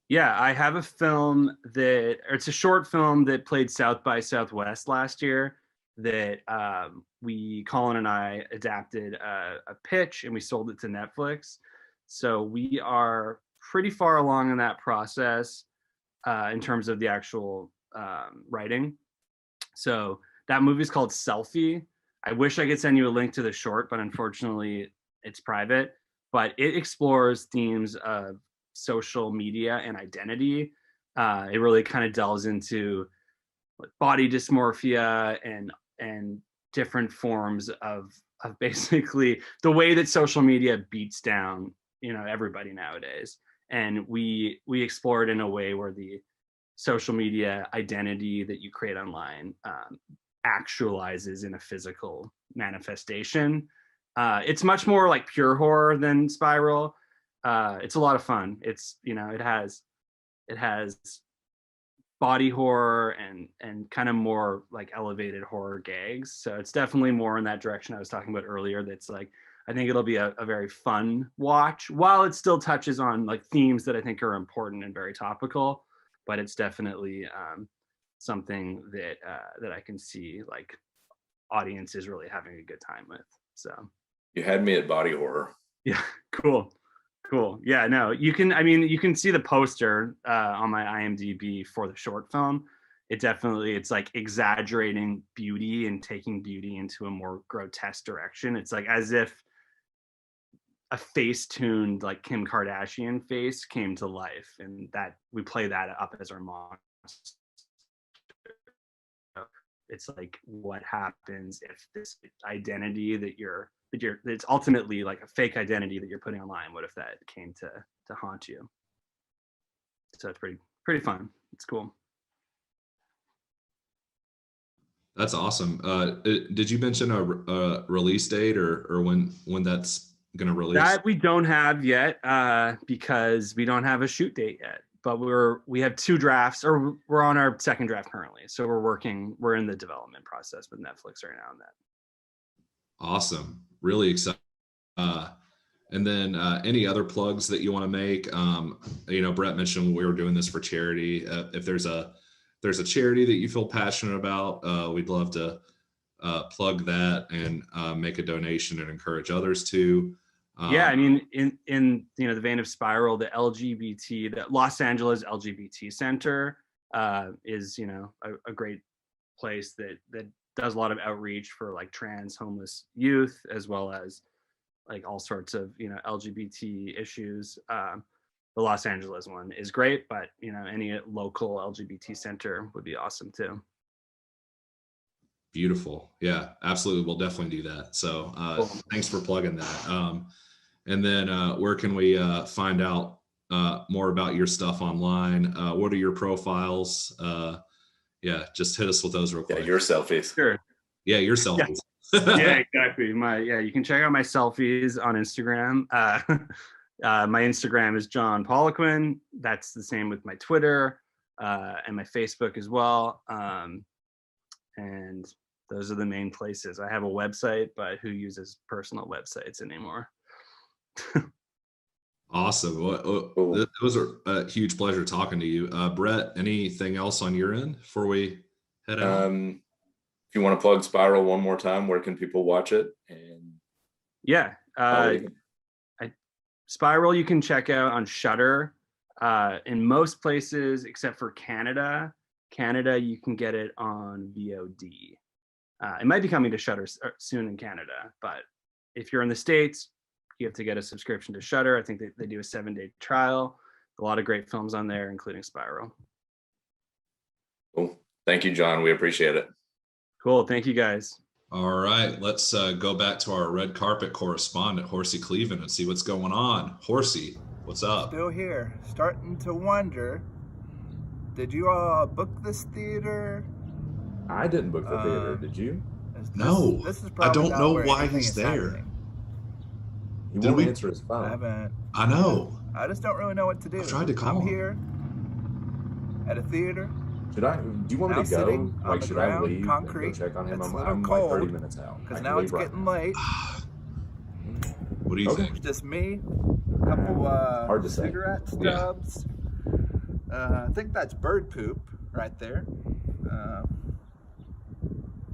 Yeah, I have a film it's a short film that played South by Southwest last year that Colin and I adapted a pitch and we sold it to Netflix. So we are pretty far along in that process in terms of the actual writing. So that movie is called Selfie. I wish I could send you a link to the short, but unfortunately it's private. But it explores themes of social media and identity. It really kind of delves into body dysmorphia and different forms of basically the way that social media beats down, everybody nowadays. And we explore it in a way where the social media identity that you create online actualizes in a physical manifestation. It's much more like pure horror than Spiral. It's a lot of fun. It's, it has body horror and kind of more like elevated horror gags. So it's definitely more in that direction I was talking about earlier. That's like, I think it'll be a very fun watch while it still touches on like themes that I think are important and very topical, but it's definitely something that I can see like audiences really having a good time with. So You had me at body horror. yeah, cool. Yeah, no, you can see the poster on my IMDb for the short film. It's like exaggerating beauty and taking beauty into a more grotesque direction. It's like as if a face-tuned like Kim Kardashian face came to life, and that we play that up as our monster. It's like what happens if this identity that it's ultimately like a fake identity that you're putting online. What if that came to haunt you? So it's pretty fun. It's cool. That's awesome. Did you mention a release date or when that's going to release? That we don't have yet because we don't have a shoot date yet. But we have 2 drafts, or we're on our second draft currently. So we're in the development process with Netflix right now on that. Awesome. Really excited. And then any other plugs that you want to make? Brett mentioned we were doing this for charity. If there's a charity that you feel passionate about, we'd love to plug that and make a donation and encourage others to. Yeah, I mean, in the vein of Spiral, the Los Angeles LGBT Center is a great place that does a lot of outreach for like trans homeless youth, as well as like all sorts of LGBT issues. The Los Angeles one is great, but any local LGBT center would be awesome too. Beautiful. Yeah, absolutely. We'll definitely do that. So Cool. Thanks for plugging that. And then where can we find out more about your stuff online? What are your profiles? Yeah, just hit us with those real quick. Yeah, your selfies. Sure. Yeah, your selfies. Yeah, exactly. You can check out my selfies on Instagram. My Instagram is John Poliquin. That's the same with my Twitter and my Facebook as well. And those are the main places. I have a website, but who uses personal websites anymore? Awesome. Well, it was a huge pleasure talking to you. Brett, anything else on your end before we head out? If you want to plug Spiral one more time, where can people watch it? And yeah, Spiral you can check out on Shudder. In most places except for Canada, you can get it on VOD. It might be coming to Shudder soon in Canada, but if you're in the States, you have to get a subscription to Shudder. I think they do a 7-day trial. A lot of great films on there, including Spiral. Cool. Thank you, John. We appreciate it. Cool. Thank you, guys. All right, let's go back to our red carpet correspondent, Horsey Cleveland, and see what's going on. Horsey, what's up? Still here, starting to wonder, did you all book this theater? I didn't book the theater. Did you? No, This is I probably don't not know where why anything he's is there. happening. He Did won't we- answer his I phone. haven't. I know. I just don't really know what to do. I've tried to call I'm him. here at a theater. Should I? Do you want Now me to go? sitting on Like, the should I ground, leave concrete. and go check on him? It's a I'm little like cold 30 minutes out. I because can now it's leave right getting now. late. What do you Okay. think? It's just me, a couple Hard to say. cigarette Yeah. stubs. I think that's bird poop right there.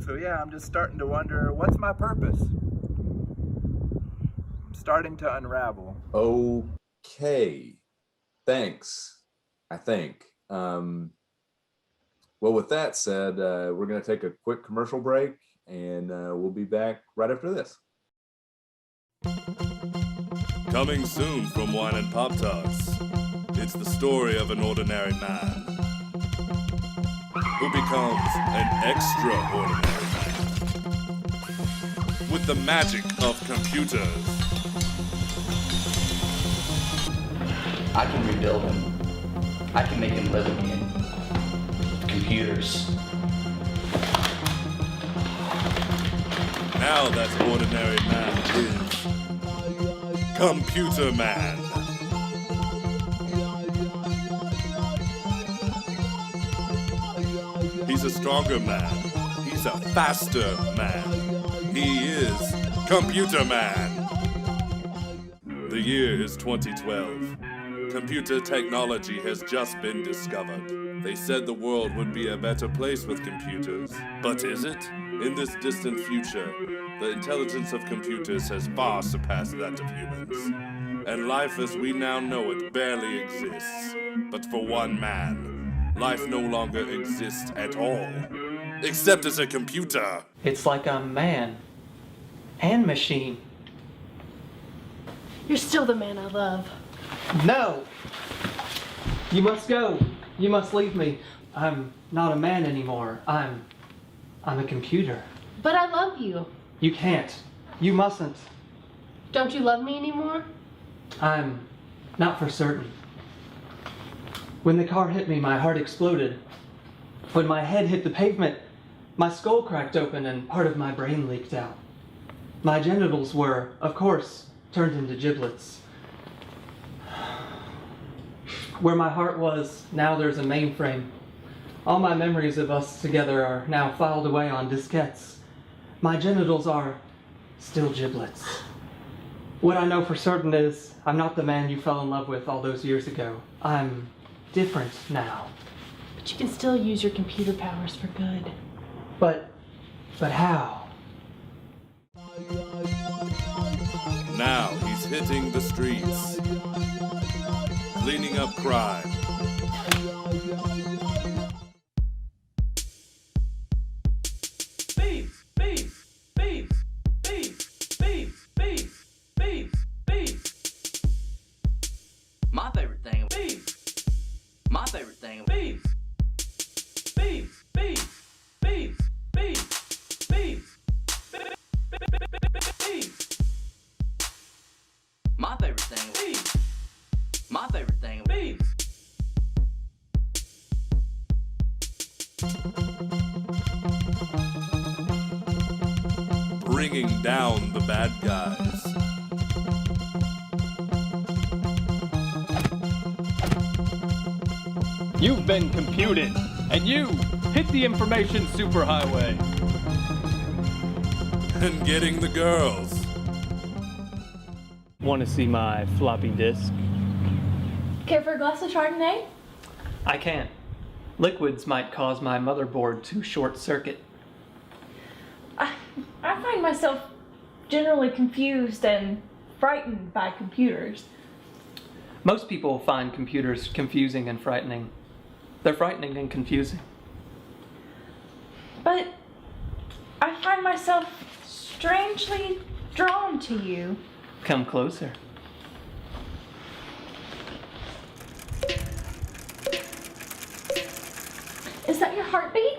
So yeah, I'm just starting to wonder, what's my purpose? I'm starting to unravel. Okay. Thanks. I think. Well, with that said, we're going to take a quick commercial break, and we'll be back right after this. Coming soon from Wine and Pop-Tarts, it's the story of an ordinary man who becomes an extraordinary man with the magic of computers. I can rebuild him. I can make him live again. Computers. Now that ordinary man is Computer Man. He's a stronger man. He's a faster man. He is Computer Man. The year is 2012. Computer technology has just been discovered. They said the world would be a better place with computers. But is it? In this distant future, the intelligence of computers has far surpassed that of humans. And life as we now know it barely exists. But for one man, life no longer exists at all. Except as a computer. It's like I'm man and machine. You're still the man I love. No! You must go. You must leave me. I'm not a man anymore. I'm a computer. But I love you. You can't. You mustn't. Don't you love me anymore? I'm not for certain. When the car hit me, my heart exploded. When my head hit the pavement, my skull cracked open and part of my brain leaked out. My genitals were, of course, turned into giblets. Where my heart was, now there's a mainframe. All my memories of us together are now filed away on diskettes. My genitals are still giblets. What I know for certain is I'm not the man you fell in love with all those years ago. I'm different now. But you can still use your computer powers for good. But how? Now he's hitting the streets, cleaning up crime. Beef, beef, beef, beef, beef, beef, beef, beef. My favorite thing. Beef, My favorite thing. beef, beef, beef, beef, beef, beef, beef, My favorite thing. beef, My favorite thing. beef. Bringing down the bad guys. You've been computed, and you hit the information superhighway. And getting the girls. Want to see my floppy disk? Care for a glass of Chardonnay? I can't. Liquids might cause my motherboard to short circuit. I find myself generally confused and frightened by computers. Most people find computers confusing and frightening. They're frightening and confusing. But I find myself strangely drawn to you. Come closer. heartbeat?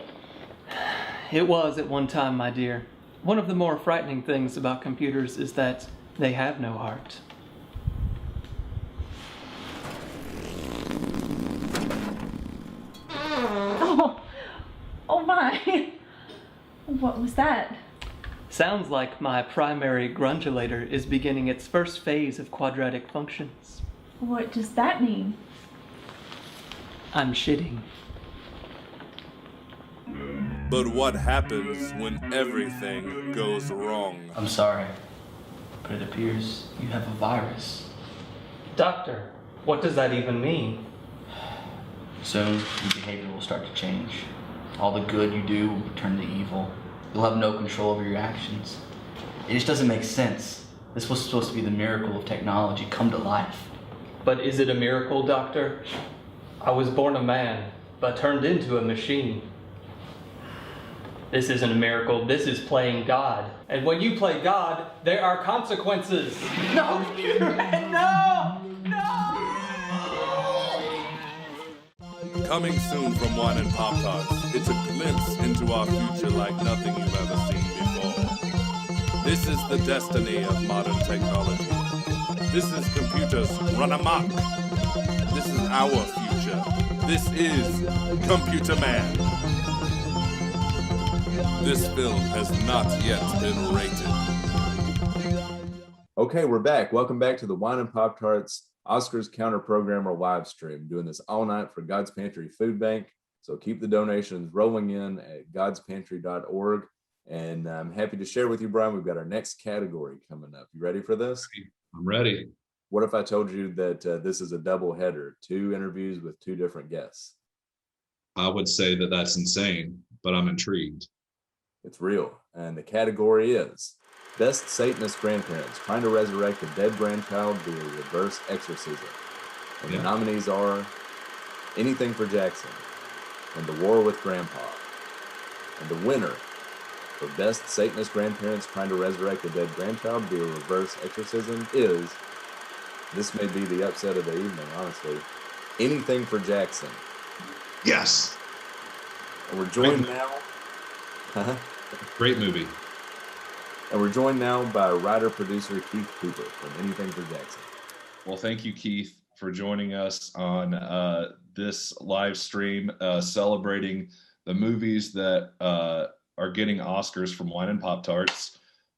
It was at one time, my dear. One of the more frightening things about computers is that they have no heart. Oh my. What was that? Sounds like my primary grungulator is beginning its first phase of quadratic functions. What does that mean? I'm shitting. But what happens when everything goes wrong? I'm sorry, but it appears you have a virus. Doctor, what does that even mean? Soon, your behavior will start to change. All the good you do will turn to evil. You'll have no control over your actions. It just doesn't make sense. This was supposed to be the miracle of technology come to life. But is it a miracle, Doctor? I was born a man, but turned into a machine. This isn't a miracle, this is playing God. And when you play God, there are consequences. No! No! Coming soon from Wine and Pop-Tarts, it's a glimpse into our future like nothing you've ever seen before. This is the destiny of modern technology. This is computers run amok. This is our future. This is Computer Man. This film has not yet been rated. Okay, we're back. Welcome back to the Wine and Pop-Tarts Oscars Counterprogrammer live stream. Doing this all night for God's Pantry Food Bank. So keep the donations rolling in at godspantry.org. And I'm happy to share with you, Brian, we've got our next category coming up. You ready for this? I'm ready. What if I told you that this is a double header, 2 interviews with 2 different guests? I would say that that's insane, but I'm intrigued. It's real. And the category is Best Satanist Grandparents Trying to Resurrect a Dead Grandchild via Reverse Exorcism. And the nominees are Anything for Jackson and The War with Grandpa. And the winner for Best Satanist Grandparents Trying to Resurrect a Dead Grandchild via Reverse Exorcism is, this may be the upset of the evening, honestly, Anything for Jackson. Yes. And we're joined now. Great movie. And we're joined now by writer-producer Keith Cooper from Anything for Jackson. Well, thank you, Keith, for joining us on this live stream celebrating the movies that are getting Oscars from Wine and Pop-Tarts.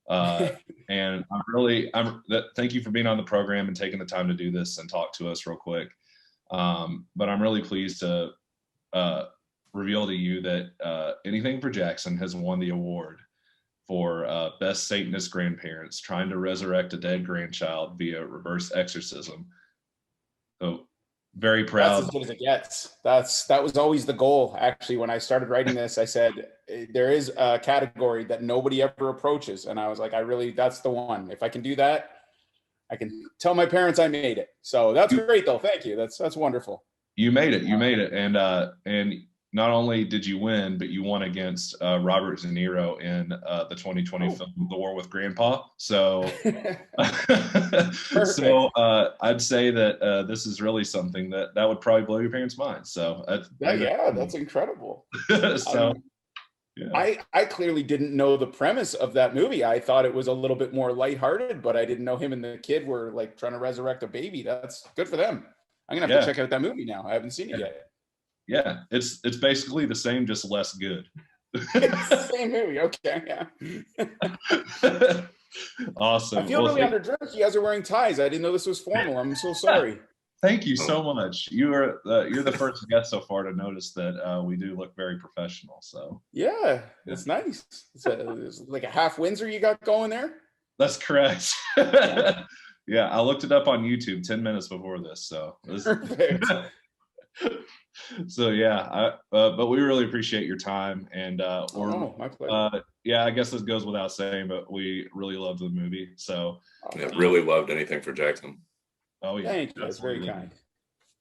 And thank you for being on the program and taking the time to do this and talk to us real quick. But I'm really pleased to reveal to you that Anything for Jackson has won the award for Best Satanist Grandparents Trying to Resurrect a Dead Grandchild via Reverse Exorcism. So very proud. That's as good as it gets. That was always the goal. Actually, when I started writing this, I said there is a category that nobody ever approaches, and I was like, that's the one. If I can do that, I can tell my parents I made it. So that's great, though. Thank you. That's wonderful. You made it. And not only did you win, but you won against Robert De Niro in the 2020 film The War with Grandpa. So, I'd say that this is really something that would probably blow your parents' minds. So that's incredible. So. Yeah. I clearly didn't know the premise of that movie. I thought it was a little bit more lighthearted, but I didn't know him and the kid were like trying to resurrect a baby. That's good for them. I'm gonna have to check out that movie now. I haven't seen it yet. Yeah, it's basically the same, just less good. It's the same movie. Okay, yeah. Awesome. I feel really underdressed. You guys are wearing ties. I didn't know this was formal. I'm so sorry. Thank you so much. You're the first guest so far to notice that we do look very professional. So yeah, it's nice. It's like a half Windsor you got going there. That's correct. Yeah, I looked it up on YouTube 10 minutes before this. So so yeah, but we really appreciate your time, and my pleasure. Yeah, I guess this goes without saying, but we really loved the movie. So really loved Anything for Jackson. Oh yeah, thank you. That's very kind.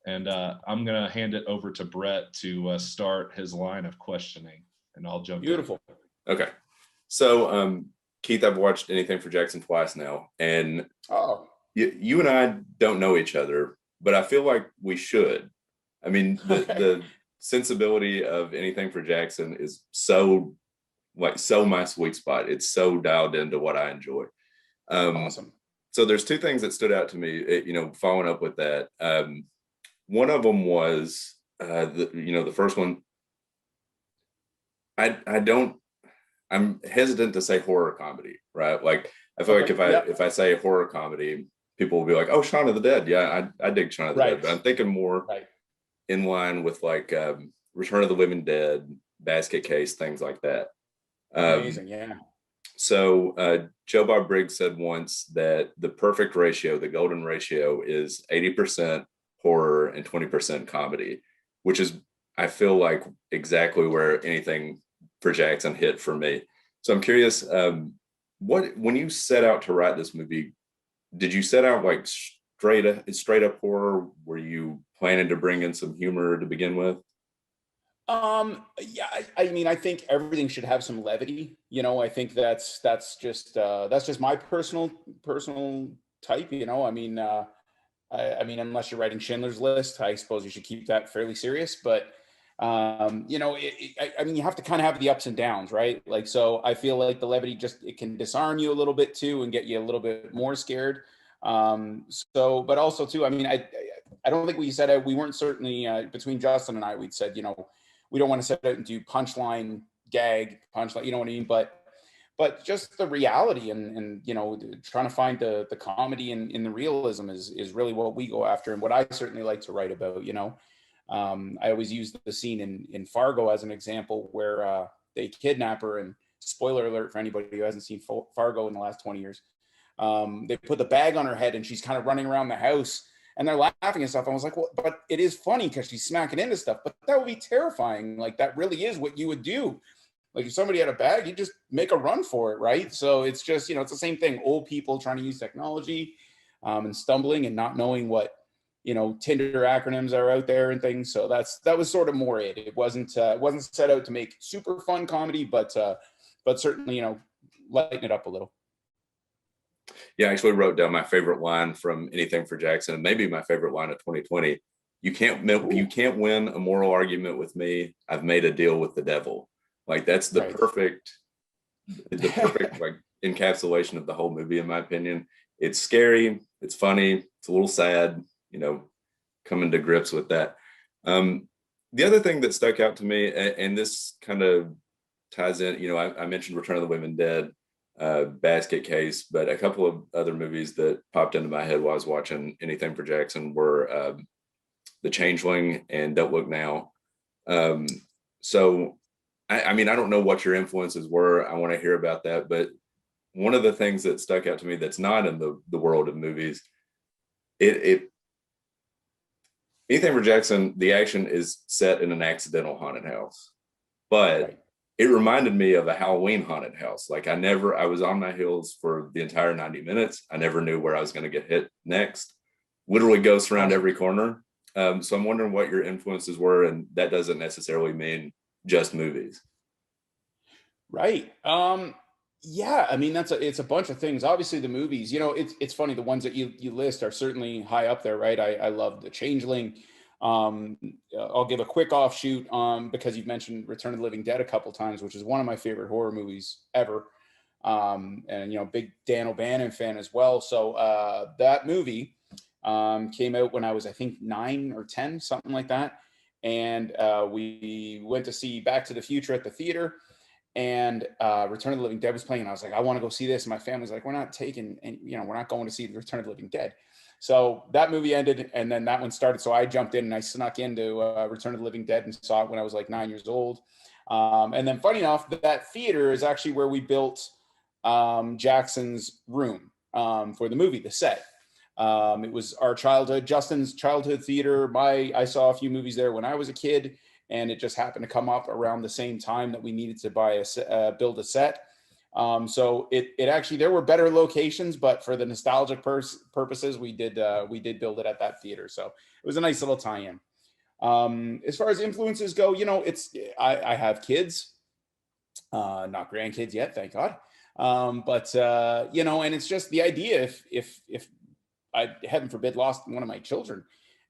And I'm gonna hand it over to Brett to start his line of questioning, and I'll jump. Beautiful. In. Okay, so Keith, I've watched Anything for Jackson twice now, and you and I don't know each other, but I feel like we should. I mean, the sensibility of anything for Jackson is so my sweet spot. It's so dialed into what I enjoy. Awesome. So there's two things that stood out to me, following up with that. One of them was the first one. I'm hesitant to say horror comedy, right? Like I feel like if I say horror comedy, people will be like, "Oh, Shaun of the Dead." Yeah, I dig Shaun of the Dead, but I'm thinking more in line with like Return of the Living Dead, Basket Case, things like that. Amazing, yeah. So Joe Bob Briggs said once that the perfect ratio, the golden ratio, is 80% horror and 20% comedy, which is, I feel like, exactly where anything for Jackson hit for me. So I'm curious, when you set out to write this movie, did you set out like straight up horror? Were you planning to bring in some humor to begin with? Yeah, I mean, I think everything should have some levity. I think that's just my personal type. I mean, I mean, unless you're writing Schindler's List, I suppose you should keep that fairly serious. But I mean, you have to kind of have the ups and downs, right? Like, so I feel like the levity it can disarm you a little bit too, and get you a little bit more scared. But also too, I mean, I don't think we said we weren't certainly between Justin and I, we'd said, we don't want to set out and do punchline, gag, punchline, you know what I mean? But just the reality and trying to find the comedy in the realism is really what we go after, and what I certainly like to write about. I always use the scene in Fargo as an example where they kidnap her, and spoiler alert for anybody who hasn't seen Fargo in the last 20 years. They put the bag on her head and she's kind of running around the house, and they're laughing and stuff. I was like, well, but it is funny because she's smacking into stuff, but that would be terrifying. Like, that really is what you would do. Like, if somebody had a bag, you just make a run for it, right? So it's just, it's the same thing. Old people trying to use technology and stumbling and not knowing what, Tinder acronyms are out there and things. So that was sort of more it. It wasn't set out to make super fun comedy, but certainly, lighten it up a little. Yeah, I actually wrote down my favorite line from Anything for Jackson, and maybe my favorite line of 2020. You can't win a moral argument with me. I've made a deal with the devil. Like, that's the perfect like encapsulation of the whole movie, in my opinion. It's scary, it's funny, it's a little sad, coming to grips with that. The other thing that stuck out to me, and this kind of ties in, I mentioned Return of the Living Dead, Basket Case, but a couple of other movies that popped into my head while I was watching Anything for Jackson were The Changeling and Don't Look Now. So I mean, I don't know what your influences were. I want to hear about that. But one of the things that stuck out to me that's not in the world of movies, Anything for Jackson, the action is set in an accidental haunted house. But it reminded me of a Halloween haunted house. Like, I was on my heels for the entire 90 minutes. I never knew where I was going to get hit next. Literally ghosts around every corner. So I'm wondering what your influences were, and that doesn't necessarily mean just movies. Right. Yeah, I mean, it's a bunch of things. Obviously the movies, it's funny. The ones that you list are certainly high up there, right? I love The Changeling. I'll give a quick offshoot because you've mentioned Return of the Living Dead a couple times, which is one of my favorite horror movies ever. And big Dan O'Bannon fan as well. So that movie came out when I was, I think, 9 or 10, something like that. And we went to see Back to the Future at the theater, and Return of the Living Dead was playing. And I was like, I want to go see this. And my family's like, we're not going to see Return of the Living Dead. So that movie ended, and then that one started. So I jumped in and I snuck into Return of the Living Dead and saw it when I was like 9 years old. And then, funny enough, that theater is actually where we built Jackson's room for the movie, the set. It was our childhood, Justin's childhood theater. I saw a few movies there when I was a kid, and it just happened to come up around the same time that we needed to build a set. So it actually, there were better locations, but for the nostalgic purposes, we did build it at that theater. So it was a nice little tie-in. As far as influences go, I have kids, not grandkids yet, thank God. But and it's just the idea, if I, heaven forbid, lost one of my children,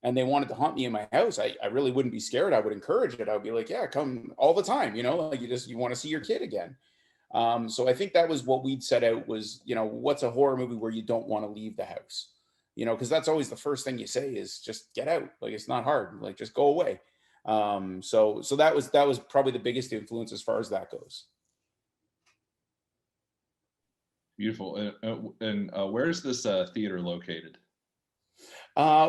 and they wanted to haunt me in my house, I really wouldn't be scared. I would encourage it. I would be like, yeah, come all the time, like you want to see your kid again. So I think that was what we'd set out was, what's a horror movie where you don't want to leave the house? Because that's always the first thing you say is just get out. Like, it's not hard. Like, just go away. So that was probably the biggest influence as far as that goes. Beautiful. And where's this theater located?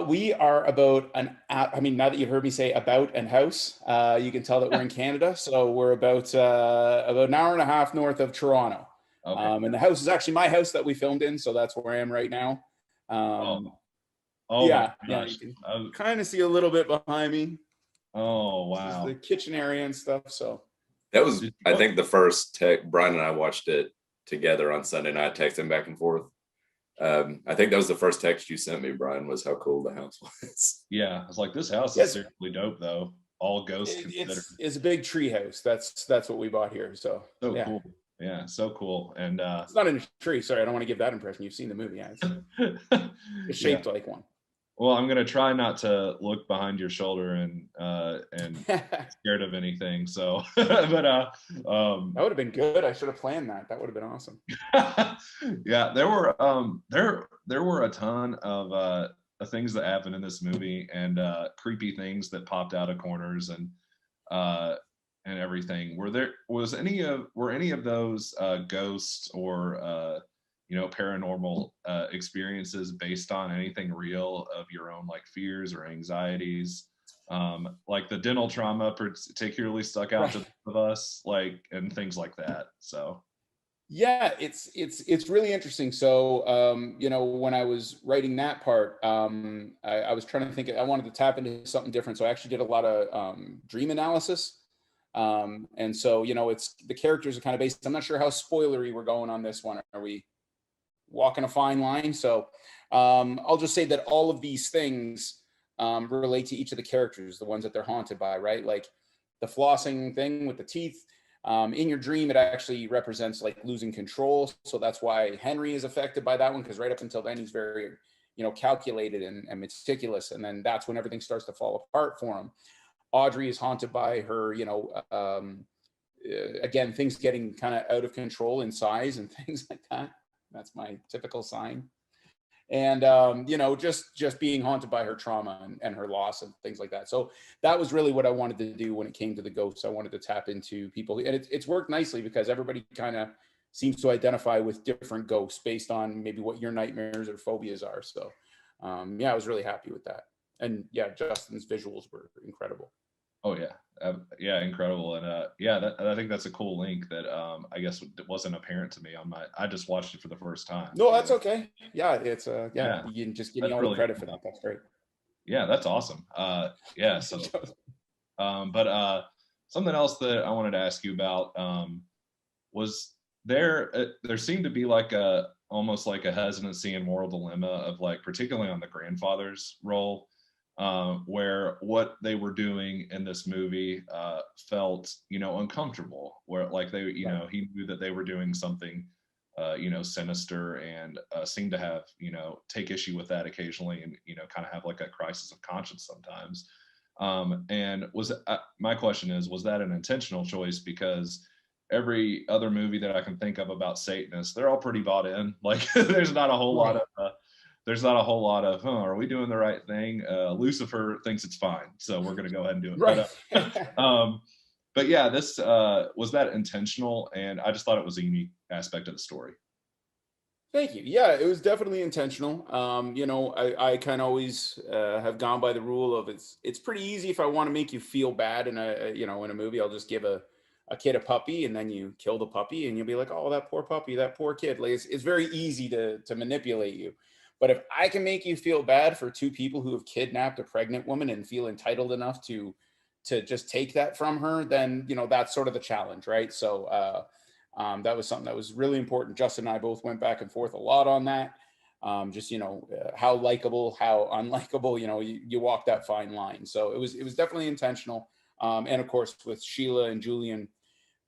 We are about now that you've heard me say about and house, you can tell that we're in Canada. So we're about an hour and a half north of Toronto. Okay. And the house is actually my house that we filmed in. So that's where I am right now. Yeah. You can kind of see a little bit behind me. Oh, wow. This is the kitchen area and stuff. So that was, I think, the first tech. Brian and I watched it together on Sunday night, texting back and forth. I think that was the first text you sent me, Brian, was how cool the house was. Yeah, I was like, this house is seriously dope, though. All ghosts considered. It's a big tree house. That's what we bought here. So yeah. Cool. Yeah, so cool. And it's not in a tree. Sorry, I don't want to give that impression. You've seen the movie, yeah. It's shaped like one. Well, I'm gonna try not to look behind your shoulder and scared of anything. So, but that would have been good. I should have planned that. That would have been awesome. Yeah, there were a ton of things that happened in this movie and creepy things that popped out of corners and everything. Were any of those ghosts or paranormal experiences based on anything real of your own like fears or anxieties? Like the dental trauma particularly stuck out to of us, like, and things like that. So yeah, it's really interesting. So when I was writing that part, I was trying to think. I wanted to tap into something different, so I actually did a lot of dream analysis. And so it's the characters are kind of based. I'm not sure how spoilery we're going on this one. Are we walking a fine line? So I'll just say that all of these things relate to each of the characters, the ones that they're haunted by, right? Like the flossing thing with the teeth. In your dream, it actually represents like losing control. So that's why Henry is affected by that one, because right up until then, he's very, calculated and meticulous. And then that's when everything starts to fall apart for him. Audrey is haunted by her, again, things getting kind of out of control in size and things like that. That's my typical sign. And, just being haunted by her trauma and her loss and things like that. So that was really what I wanted to do when it came to the ghosts. I wanted to tap into people, and it's worked nicely because everybody kind of seems to identify with different ghosts based on maybe what your nightmares or phobias are. So, I was really happy with that. And yeah, Justin's visuals were incredible. Oh yeah, incredible. And I think that's a cool link that I guess it wasn't apparent to me I just watched it for the first time. No, that's okay. Yeah, it's you can just give me all the credit for that. That's great. Yeah, that's awesome. So but something else that I wanted to ask you about was there seemed to be like almost like a hesitancy and moral dilemma of like, particularly on the grandfather's role, where what they were doing in this movie felt, uncomfortable, where like they, he knew that they were doing something, sinister, and seemed to have, take issue with that occasionally, and, kind of have like a crisis of conscience sometimes. And my question is, was that an intentional choice? Because every other movie that I can think of about Satanists, they're all pretty bought in. Like there's not a whole lot of, are we doing the right thing? Lucifer thinks it's fine, so we're going to go ahead and do it. Right. But yeah, this was that intentional, and I just thought it was a unique aspect of the story. Thank you. Yeah, it was definitely intentional. I kind of always have gone by the rule of it's pretty easy if I want to make you feel bad in a movie, I'll just give a kid a puppy, and then you kill the puppy, and you'll be like, oh, that poor puppy, that poor kid. Like it's very easy to manipulate you. But if I can make you feel bad for two people who have kidnapped a pregnant woman and feel entitled enough to just take that from her, then, that's sort of the challenge, right? So that was something that was really important. Justin and I both went back and forth a lot on that. How likable, how unlikable, you walk that fine line. So it was definitely intentional. And of course, with Sheila and Julian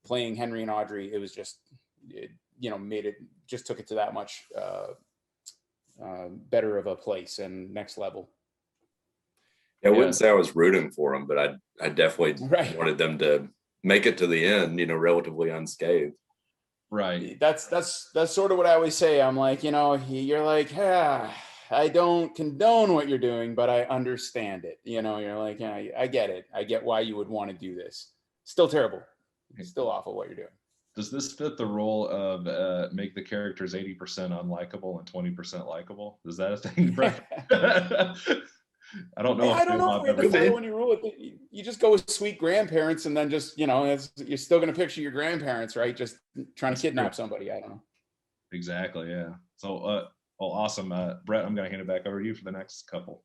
playing Henry and Audrey, it was just, took it to that much better of a place and next level. I wouldn't say I was rooting for them, but I definitely Right. wanted them to make it to the end, relatively unscathed. Right. That's sort of what I always say. I'm like, you're like, I don't condone what you're doing, but I understand it. You're like, yeah, I get it. I get why you would want to do this. Still terrible. Still awful what you're doing. Does this fit the role of make the characters 80% unlikable and 20% likable? Is that a thing, Brett? I don't know. I don't know if we have to follow any rule. You just go with sweet grandparents, and then just you're still going to picture your grandparents, right? Just trying to kidnap somebody. I don't know. Exactly. Yeah. So, well, awesome, Brett. I'm going to hand it back over to you for the next couple.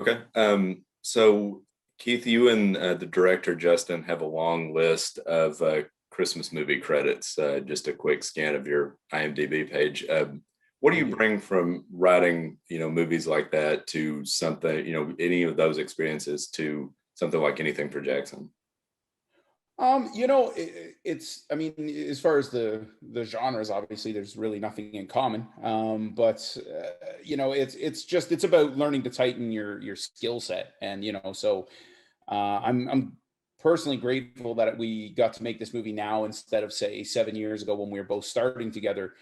Okay. So Keith, you and the director Justin have a long list of Christmas movie credits. Just a quick scan of your IMDb page. What do you bring from writing, movies like that to something, any of those experiences to something like Anything for Jackson? It's, I mean, as far as the genres, obviously there's really nothing in common. But it's about learning to tighten your skill set. And, so I'm personally grateful that we got to make this movie now instead of, say, 7 years ago when we were both starting together.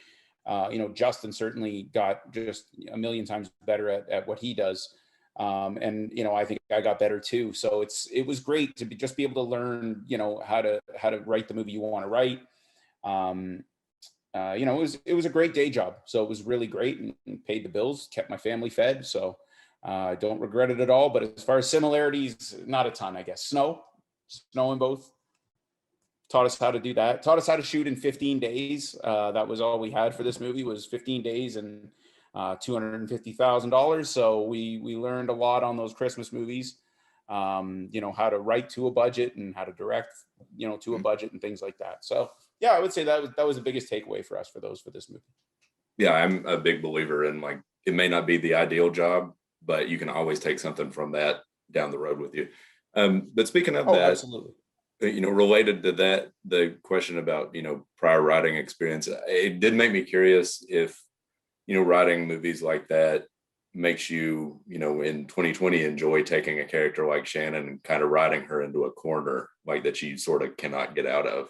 Justin certainly got just a million times better at what he does. And I think I got better too. So it was great to just be able to learn, how to write the movie you want to write. It was a great day job. So it was really great and paid the bills, kept my family fed. So I don't regret it at all. But as far as similarities, not a ton, I guess. Snow in both. Taught us how to do that. Taught us how to shoot in 15 days. That was all we had for this movie, was 15 days and $250,000. So we learned a lot on those Christmas movies. How to write to a budget and how to direct, to a budget and things like that. So yeah, I would say that was the biggest takeaway for us for this movie. Yeah, I'm a big believer in, like, it may not be the ideal job, but you can always take something from that down the road with you. But speaking of that, absolutely. Related to that, the question about, prior writing experience, it did make me curious if, writing movies like that makes you, in 2020, enjoy taking a character like Shannon and kind of riding her into a corner like that you sort of cannot get out of.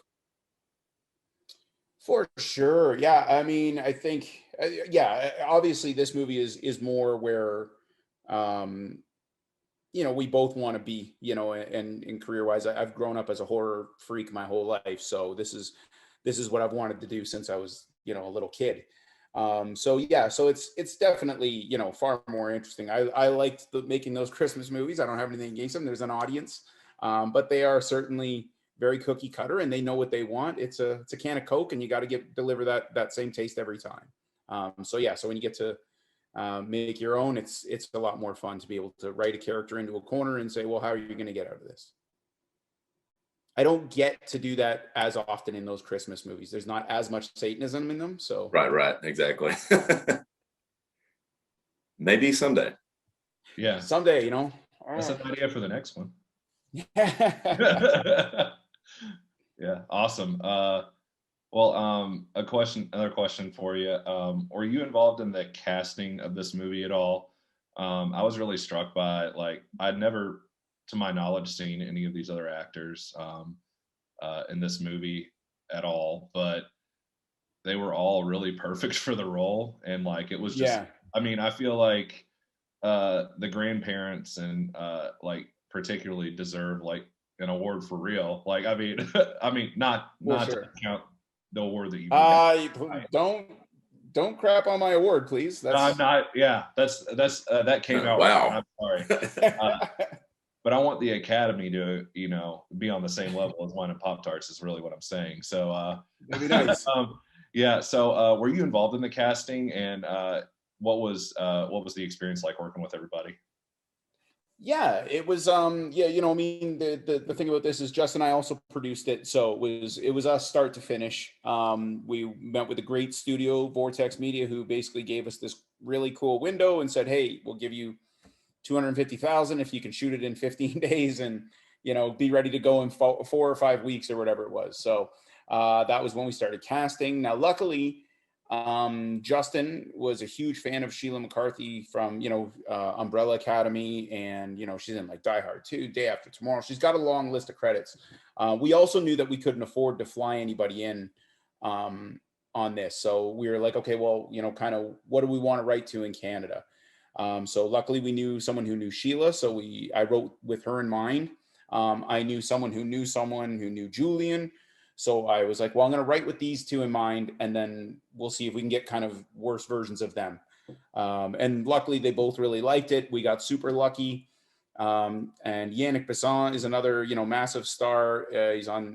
For sure. Yeah. I mean, I think, obviously this movie is more where, we both want to be, and career wise, I've grown up as a horror freak my whole life. So this is what I've wanted to do since I was, a little kid. So it's definitely, far more interesting. I liked making those Christmas movies. I don't have anything against them. There's an audience, but they are certainly very cookie cutter and they know what they want. It's a can of Coke and you got to deliver that same taste every time. So when you get to make your own, it's a lot more fun to be able to write a character into a corner and say, well, how are you going to get out of this? I don't get to do that as often in those Christmas movies. There's not as much Satanism in them. So Right, exactly. Maybe someday. Yeah, someday. That's an idea for the next one. Yeah, awesome. Another question for you. Were you involved in the casting of this movie at all? I was really struck by it. Like, I'd never, to my knowledge, seen any of these other actors in this movie at all, but they were all really perfect for the role. And like, it was just, I mean, I feel like the grandparents and particularly deserve like an award for real. Like, I mean, not to count the award that you don't crap on my award, please. That's no, I'm not. Yeah, that's that came out. Wow. I'm sorry. But I want the Academy to, be on the same level as Wine and Pop-Tarts is really what I'm saying. So that'd be nice. So were you involved in the casting, and what was the experience like working with everybody? Yeah, it was the thing about this is Justin and I also produced it, so it was us start to finish. We met with a great studio, Vortex Media, who basically gave us this really cool window and said, hey, we'll give you $250,000 if you can shoot it in 15 days and be ready to go in 4 or 5 weeks or whatever it was. So that was when we started casting. Now luckily Justin was a huge fan of Sheila McCarthy from, Umbrella Academy, and, she's in like Die Hard 2, Day After Tomorrow. She's got a long list of credits. We also knew that we couldn't afford to fly anybody in on this. So we were like, okay, well, kind of what do we want to write to in Canada? So luckily we knew someone who knew Sheila. So I wrote with her in mind. I knew someone who knew Julian. So I was like, well, I'm going to write with these two in mind, and then we'll see if we can get kind of worse versions of them. And luckily they both really liked it. We got super lucky. And Yannick Besson is another, massive star.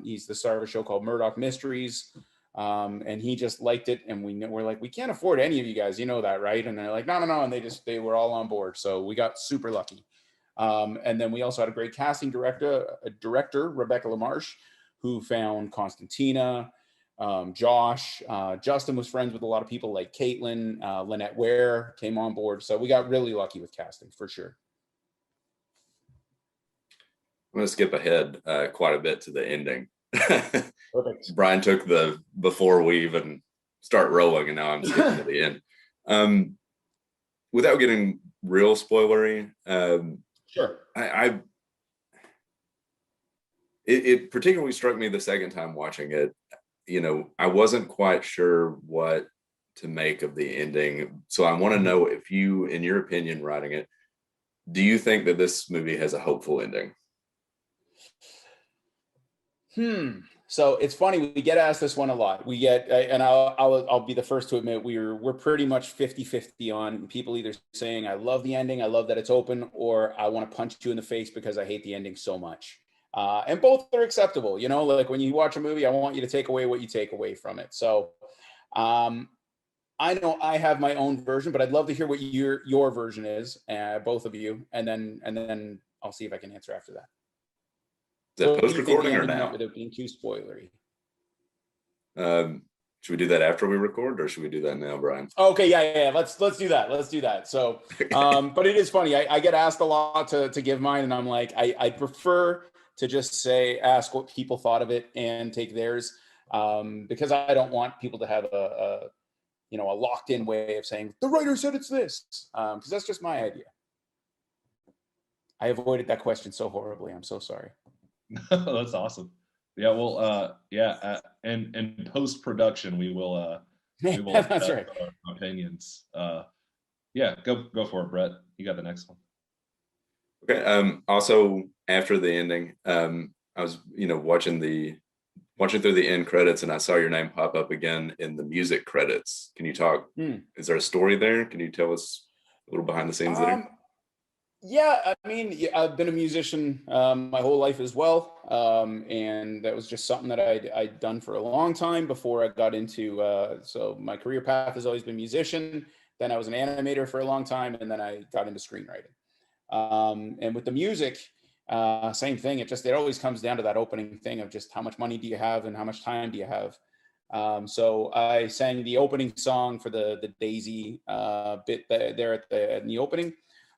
He's the star of a show called Murdoch Mysteries. And he just liked it. And we're like, we can't afford any of you guys, that, right? And they're like, no. And they were all on board. So we got super lucky. And then we also had a great casting director, Rebecca LaMarche, who found Constantina, Josh. Justin was friends with a lot of people like Caitlin, Lynette Ware came on board. So we got really lucky with casting for sure. I'm going to skip ahead quite a bit to the ending. Perfect. Brian took the before we even start rolling, and now I'm skipping to the end. Without getting real spoilery, sure. It particularly struck me the second time watching it. I wasn't quite sure what to make of the ending. So I want to know if you, in your opinion, writing it, do you think that this movie has a hopeful ending? So it's funny, we get asked this one a lot. We get, and I'll be the first to admit, we're pretty much 50-50 on people either saying, I love the ending, I love that it's open, or I want to punch you in the face because I hate the ending so much. And both are acceptable. Like when you watch a movie, I want you to take away what you take away from it. So I know I have my own version, but I'd love to hear what your version is, both of you, and then I'll see if I can answer after that. Is that post-recording or now? Without being too spoilery. Should we do that after we record, or should we do that now, Brian? Okay, yeah. Let's do that. Let's do that. So, but it is funny. I get asked a lot to give mine, and I'm like, I prefer to just ask what people thought of it and take theirs, because I don't want people to have a locked-in way of saying the writer said it's this, because that's just my idea. I avoided that question so horribly. I'm so sorry. That's awesome. Yeah, well, and in post production, we will that's right. Our opinions. Go for it, Brett. You got the next one. Okay. Also, after the ending, I was watching through the end credits, and I saw your name pop up again in the music credits. Can you talk? Is there a story there? Can you tell us a little behind the scenes there? Yeah, I mean, I've been a musician my whole life as well, and that was just something that I'd done for a long time before I got into. So my career path has always been musician. Then I was an animator for a long time, and then I got into screenwriting. And with the music, same thing. It always comes down to that opening thing of just how much money do you have and how much time do you have. So I sang the opening song for the Daisy bit there in the opening.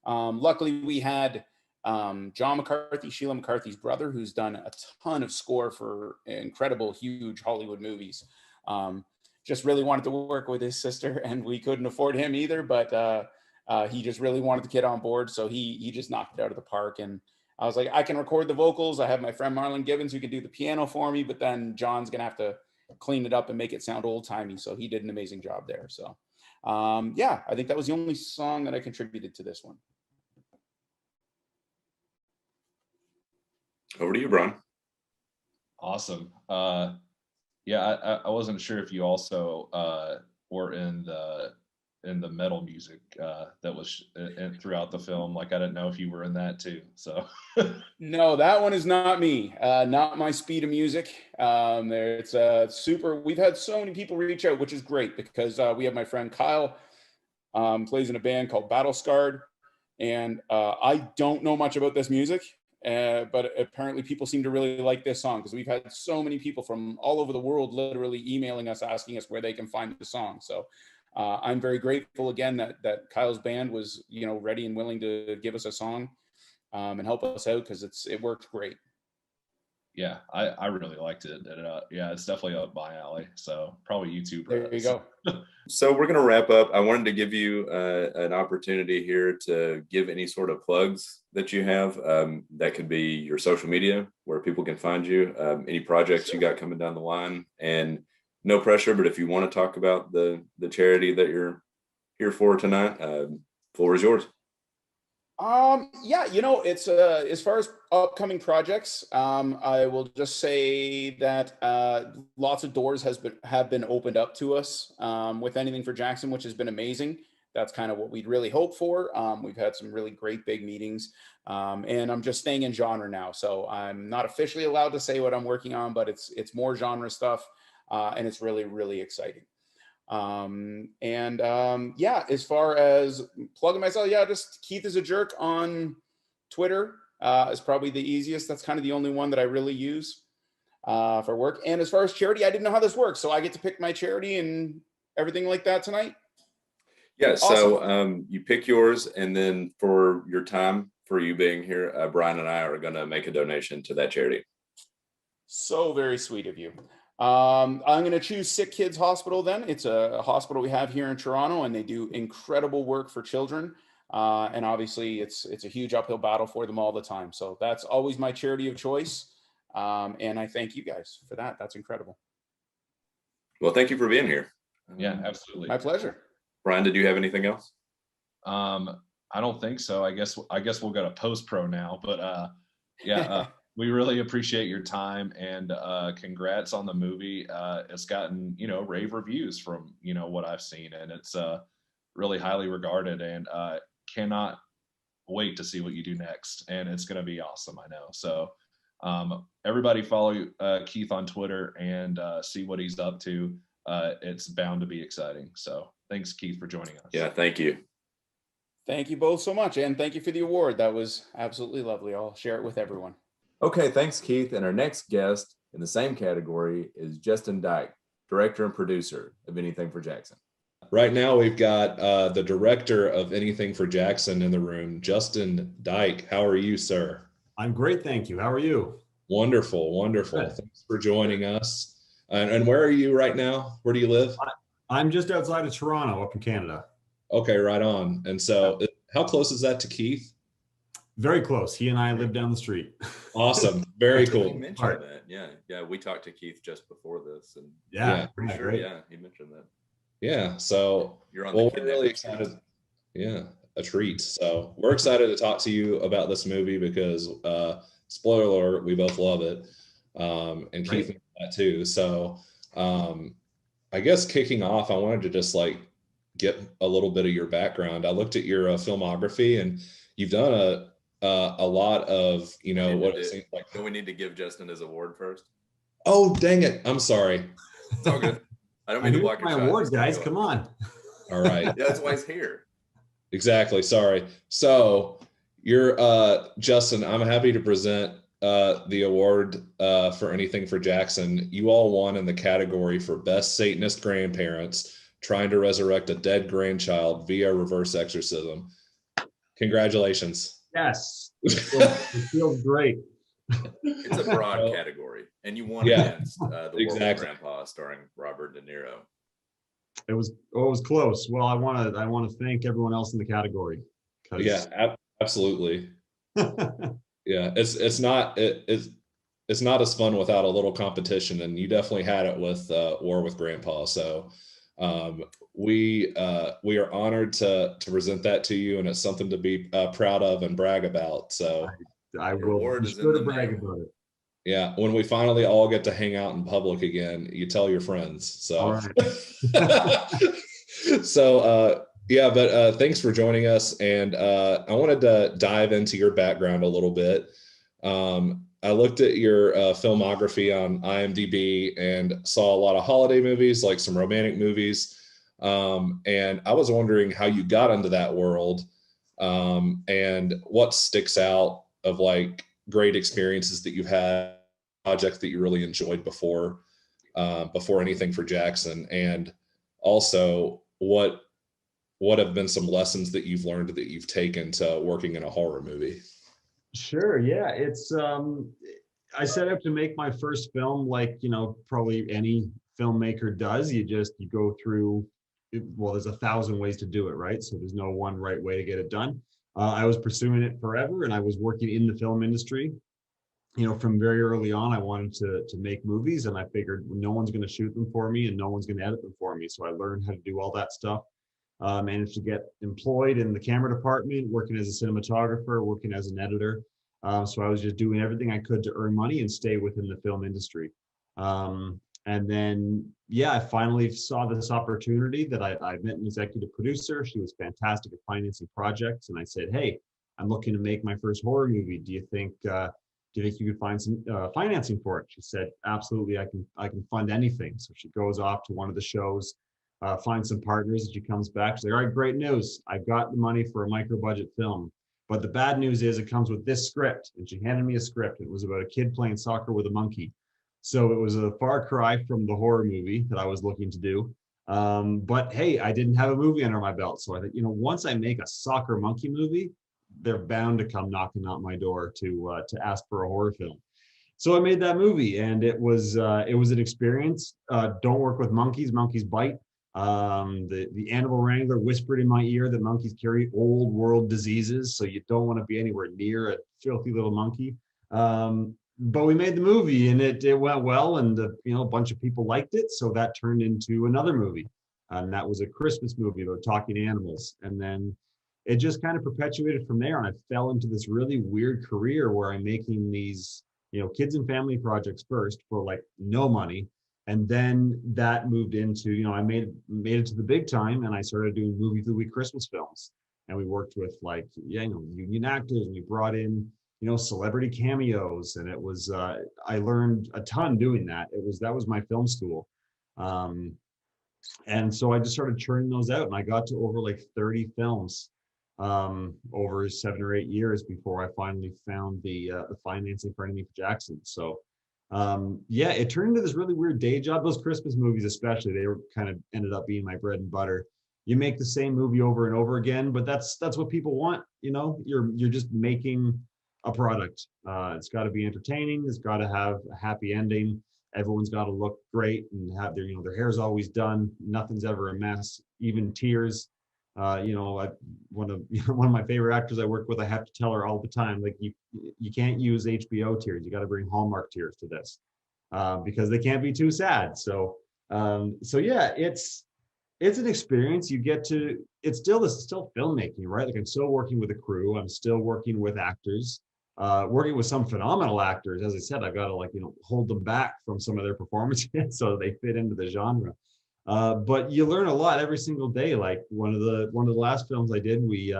Luckily, we had John McCarthy, Sheila McCarthy's brother, who's done a ton of score for incredible, huge Hollywood movies. Just really wanted to work with his sister, and we couldn't afford him either, but he just really wanted the kid on board. So he just knocked it out of the park. And I was like, I can record the vocals. I have my friend Marlon Gibbons who can do the piano for me, but then John's going to have to clean it up and make it sound old timey. So he did an amazing job there. So I think that was the only song that I contributed to this one. Over to you, Brian. Awesome. I wasn't sure if you also were in the metal music that was throughout the film. Like, I didn't know if you were in that too. So no, that one is not me. Not my speed of music. It's super. We've had so many people reach out, which is great because we have my friend Kyle plays in a band called Battle Scarred, and I don't know much about this music. But apparently people seem to really like this song because we've had so many people from all over the world literally emailing us, asking us where they can find the song. So I'm very grateful again that Kyle's band was, ready and willing to give us a song and help us out because it worked great. yeah, I really liked it. And, yeah, it's definitely up my alley. So probably you too, Brett. There you go. So we're going to wrap up. I wanted to give you an opportunity here to give any sort of plugs that you have. That could be your social media, where people can find you, any projects you got coming down the line, and no pressure. But if you want to talk about the charity that you're here for tonight, floor is yours. Yeah, it's as far as upcoming projects, I will just say that lots of doors have been opened up to us with Anything for Jackson, which has been amazing. That's kind of what we'd really hope for. We've had some really great big meetings, and I'm just staying in genre now, so I'm not officially allowed to say what I'm working on, but it's more genre stuff, and it's really, really exciting. Yeah, as far as plugging myself, yeah, just Keith is a Jerk on Twitter is probably the easiest. That's kind of the only one that I really use for work. And as far as charity, I didn't know how this works, so I get to pick my charity and everything like that tonight. Yeah, Awesome. so you pick yours, and then for your time, for you being here, Brian and I are going to make a donation to that charity. So very sweet of you. I'm going to choose Sick Kids Hospital then. It's a hospital we have here in Toronto, and they do incredible work for children. And obviously it's a huge uphill battle for them all the time. So that's always my charity of choice. And I thank you guys for that. That's incredible. Well, thank you for being here. Yeah, absolutely. My pleasure. Brian, did you have anything else? I don't think so. I guess we'll go to post pro now, but yeah, we really appreciate your time, and congrats on the movie. It's gotten, rave reviews from, what I've seen, and it's really highly regarded, and cannot wait to see what you do next. And it's going to be awesome, I know. So everybody follow Keith on Twitter and see what he's up to. It's bound to be exciting. So thanks, Keith, for joining us. Yeah, thank you. Thank you both so much. And thank you for the award. That was absolutely lovely. I'll share it with everyone. Okay, thanks, Keith. And our next guest in the same category is Justin Dyke, director and producer of Anything for Jackson. Right now, we've got the director of Anything for Jackson in the room, Justin Dyke. How are you, sir? I'm great, thank you. How are you? Wonderful, wonderful. Good. Thanks for joining us. And where are you right now? Where do you live? I'm just outside of Toronto, up in Canada. Okay, right on. And so how close is that to Keith? Very close. He and I live down the street. Awesome. Very cool. He mentioned that. Yeah. We talked to Keith just before this, and yeah, pretty sure. great. Yeah, he mentioned that. Yeah. So you're on. We're really excited. Yeah, a treat. So we're excited to talk to you about this movie because, spoiler alert, we both love it, and Keith knows that too. So, I guess kicking off, I wanted to just get a little bit of your background. I looked at your filmography, and you've done a lot of, what it seems like. Don't we need to give Justin his award first? Oh, dang it. I'm sorry. It's all good. I don't mean to block your shot. Awards, guys. Come on. All right. Yeah, that's why he's here. Exactly. Sorry. So you're Justin, I'm happy to present the award for Anything for Jackson. You all won in the category for Best Satanist Grandparents Trying to Resurrect a Dead Grandchild via Reverse Exorcism. Congratulations. Yes. It feels great. It's a broad category, and you won against the World Grandpa starring Robert De Niro. It was close. Well, I want to thank everyone else in the category. Yeah, absolutely. Yeah, it's not as fun without a little competition, and you definitely had it with War with Grandpa. So we are honored to present that to you, and it's something to be proud of and brag about. So I will be sure to brag about it. Yeah, when we finally all get to hang out in public again, you tell your friends. So, all right. So yeah, but thanks for joining us, and I wanted to dive into your background a little bit. I looked at your filmography on IMDb and saw a lot of holiday movies, like some romantic movies, and I was wondering how you got into that world, and what sticks out of great experiences that you've had, projects that you really enjoyed before Anything for Jackson, and also what have been some lessons that you've learned that you've taken to working in a horror movie? Sure. Yeah. It's I set out to make my first film like, probably any filmmaker does. You go through, well, there's 1,000 ways to do it, right? So there's no one right way to get it done. I was pursuing it forever, and I was working in the film industry. From very early on, I wanted to make movies, and I figured no one's going to shoot them for me and no one's going to edit them for me. So I learned how to do all that stuff. Managed to get employed in the camera department, working as a cinematographer, working as an editor. So I was just doing everything I could to earn money and stay within the film industry. And then, yeah, I finally saw this opportunity that I met an executive producer. She was fantastic at financing projects. And I said, hey, I'm looking to make my first horror movie. Do you think you could find some financing for it? She said, absolutely, I can fund anything. So she goes off to one of the shows, finds some partners, and she comes back. She's like, all right, great news. I got the money for a micro budget film. But the bad news is it comes with this script. And she handed me a script. It was about a kid playing soccer with a monkey. So it was a far cry from the horror movie that I was looking to do. But hey, I didn't have a movie under my belt. So I thought, once I make a soccer monkey movie, they're bound to come knocking on my door to ask for a horror film. So I made that movie, and it was an experience. Don't work with monkeys. Monkeys bite. The animal wrangler whispered in my ear that monkeys carry old world diseases, so you don't want to be anywhere near a filthy little monkey. But we made the movie, and it went well, and a bunch of people liked it, so that turned into another movie, and that was a Christmas movie about talking animals. And then it just kind of perpetuated from there, and I fell into this really weird career where I'm making these kids and family projects first for like no money. And then that moved into, I made it to the big time, and I started doing movie of the week Christmas films. And we worked with union actors, and we brought in, celebrity cameos. And it was, I learned a ton doing that. That was my film school. And so I just started churning those out, and I got to over like 30 films over 7 or 8 years before I finally found the financing for Enemy for Jackson. So it turned into this really weird day job. Those Christmas movies, especially, they were kind of ended up being my bread and butter. You make the same movie over and over again, but that's what people want. You're just making a product. It's got to be entertaining. It's got to have a happy ending. Everyone's got to look great and have their hair's always done. Nothing's ever a mess. Even tears. One of my favorite actors I work with, I have to tell her all the time, like, you can't use HBO tears. You got to bring Hallmark tears to this, because they can't be too sad. So yeah, it's an experience. It's still filmmaking, right? Like, I'm still working with a crew. I'm still working with actors, working with some phenomenal actors. As I said, I've got to hold them back from some of their performances so they fit into the genre. But you learn a lot every single day. Like one of the last films I did, we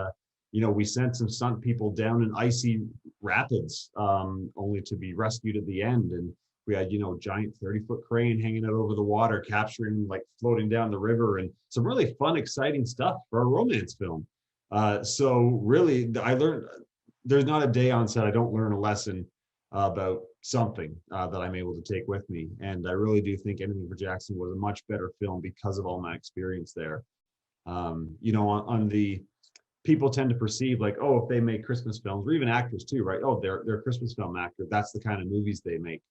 sent some stunt people down in icy rapids, only to be rescued at the end. And we had, giant 30-foot crane hanging out over the water, capturing, floating down the river, and some really fun, exciting stuff for a romance film. So really, I learned there's not a day on set I don't learn a lesson about something that I'm able to take with me. And I really do think Anything for Jackson was a much better film because of all my experience there. On the people tend to perceive if they make Christmas films, or even actors too, right? Oh, they're a Christmas film actor. That's the kind of movies they make.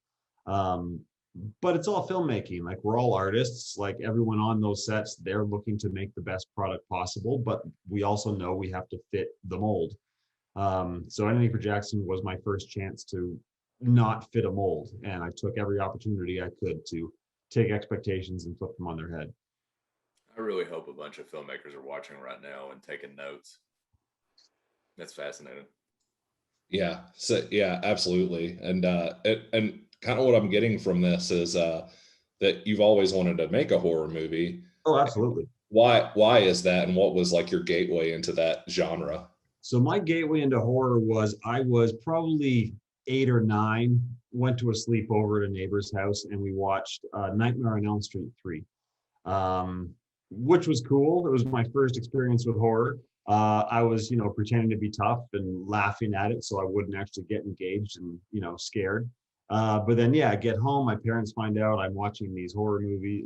But it's all filmmaking. Like, we're all artists. Like, everyone on those sets, they're looking to make the best product possible, but we also know we have to fit the mold. So Anything for Jackson was my first chance to not fit a mold, and I took every opportunity I could to take expectations and flip them on their head. I really hope a bunch of filmmakers are watching right now and taking notes. That's fascinating. Yeah. So yeah, absolutely. And kind of what I'm getting from this is that you've always wanted to make a horror movie. Oh, absolutely. Why is that, and what was your gateway into that genre? So my gateway into horror was, I was probably 8 or 9, went to a sleepover at a neighbor's house, and we watched Nightmare on Elm Street 3, which was cool. It was my first experience with horror. I was, pretending to be tough and laughing at it so I wouldn't actually get engaged and, scared. But then, I get home, my parents find out I'm watching this horror movie,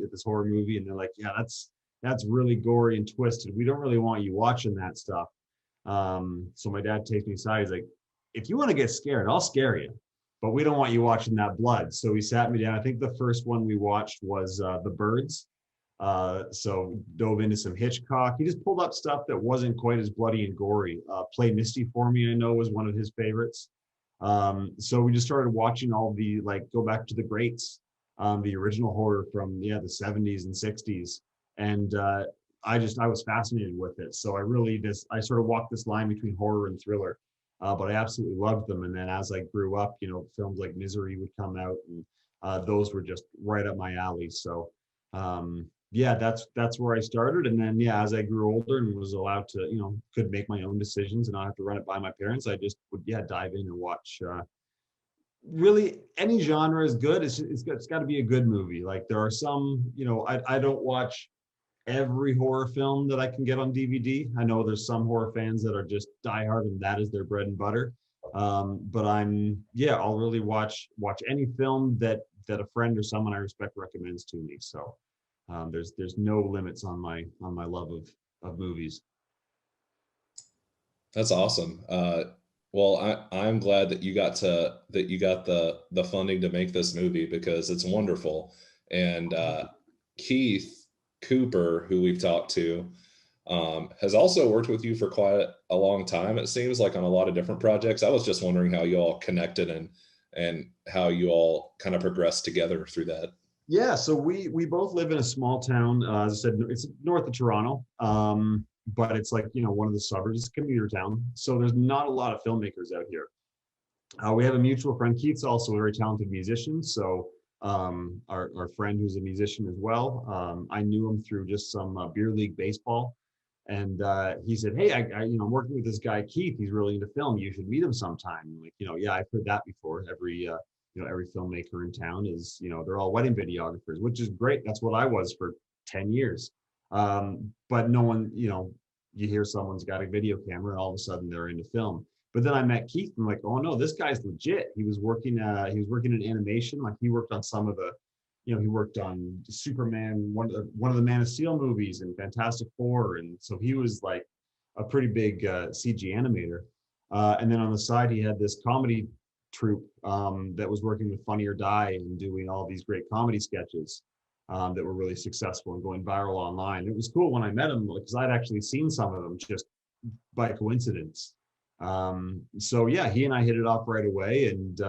and they're like, yeah, that's really gory and twisted. We don't really want you watching that stuff. So my dad takes me aside. He's like, if you want to get scared, I'll scare you. but we don't want you watching that blood. So he sat me down. I think the first one we watched was The Birds. So dove into some Hitchcock. He just pulled up stuff that wasn't quite as bloody and gory. Play Misty for Me, I know, was one of his favorites. So we just started watching all the, like, go back to the greats, the original horror from the 70s and 60s. And I was fascinated with it. So I sort of walked this line between horror and thriller. But I absolutely loved them. And then as I grew up, films like Misery would come out, and those were just right up my alley. So that's where I started. And then as I grew older and was allowed to, could make my own decisions and not have to run it by my parents, I just would dive in and watch. Really, any genre is good. It's got to be a good movie. Like, there are some, I don't watch every horror film that I can get on DVD. I know there's some horror fans that are just diehard and that is their bread and butter. But I'll really watch any film that a friend or someone I respect recommends to me. So there's no limits on my love of movies. That's awesome. Well, I'm glad that you got the funding to make this movie, because it's wonderful. And Keith Cooper, who we've talked to, has also worked with you for quite a long time, it seems like, on a lot of different projects. I was just wondering how you all connected and how you all kind of progressed together through that. Yeah, so we both live in a small town. As I said, it's north of Toronto, but it's like, one of the suburbs. It's a commuter town, so there's not a lot of filmmakers out here. We have a mutual friend. Keith's also a very talented musician, so our friend who's a musician as well. I knew him through just some beer league baseball, and he said, "Hey, I'm working with this guy Keith. He's really into film. You should meet him sometime." I'm like, I've heard that before. Every filmmaker in town is, they're all wedding videographers, which is great. That's what I was for 10 years. But no one, you hear someone's got a video camera and all of a sudden they're into film. But then I met Keith and I'm like, oh no, this guy's legit. He was working in animation. Like, he worked on some of the, he worked on Superman, one of the Man of Steel movies, and Fantastic Four. And so he was like a pretty big CG animator. And then on the side, he had this comedy troupe that was working with Funny or Die and doing all these great comedy sketches that were really successful and going viral online. It was cool when I met him, because I'd actually seen some of them just by coincidence. So he and I hit it off right away, and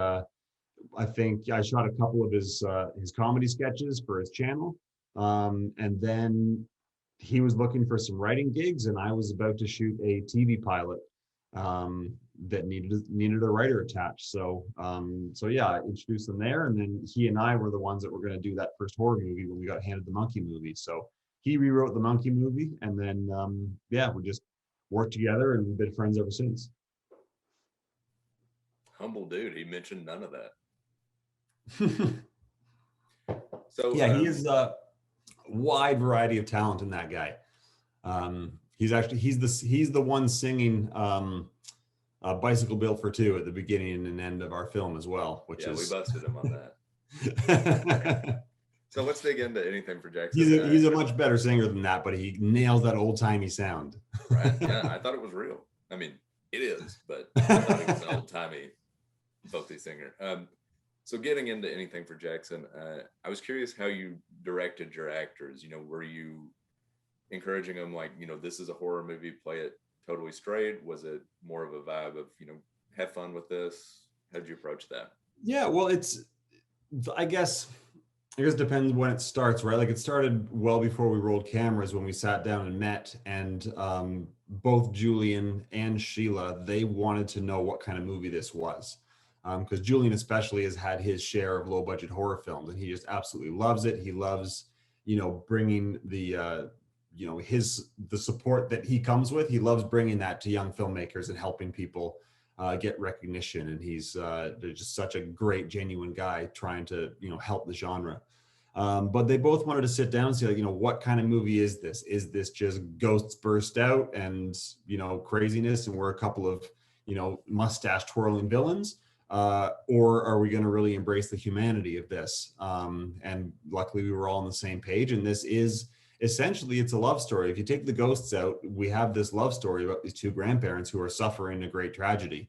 I think I shot a couple of his comedy sketches for his channel, and then he was looking for some writing gigs, and I was about to shoot a TV pilot that needed a writer attached. So I introduced them there, and then he and I were the ones that were going to do that first horror movie when we got handed the Monkey movie. So he rewrote the Monkey movie, and then we just worked together and been friends ever since. Humble dude. He mentioned none of that. So he is a wide variety of talent in that guy. He's the one singing Bicycle Bill for Two at the beginning and end of our film as well, we busted him on that. So let's dig into Anything for Jackson. He's a much better singer than that, but he nails that old-timey sound. Right. Yeah, I thought it was real. I mean, it is, but I thought he was an old-timey folksy singer. So getting into Anything for Jackson, I was curious how you directed your actors. Were you encouraging them like, this is a horror movie, play it totally straight? Was it more of a vibe of, have fun with this? How did you approach that? Yeah, well, I guess it depends when it starts, right? Like, it started well before we rolled cameras, when we sat down and met, and both Julian and Sheila, they wanted to know what kind of movie this was. Because Julian especially has had his share of low budget horror films, and he just absolutely loves it. He loves, bringing the support that he comes with. He loves bringing that to young filmmakers and helping people get recognition. And he's just such a great, genuine guy trying to, help the genre. But they both wanted to sit down and say, what kind of movie is this? Is this just ghosts burst out and, craziness, and we're a couple of, mustache twirling villains? Or are we going to really embrace the humanity of this? And luckily we were all on the same page. And this is essentially, it's a love story. If you take the ghosts out, we have this love story about these two grandparents who are suffering a great tragedy.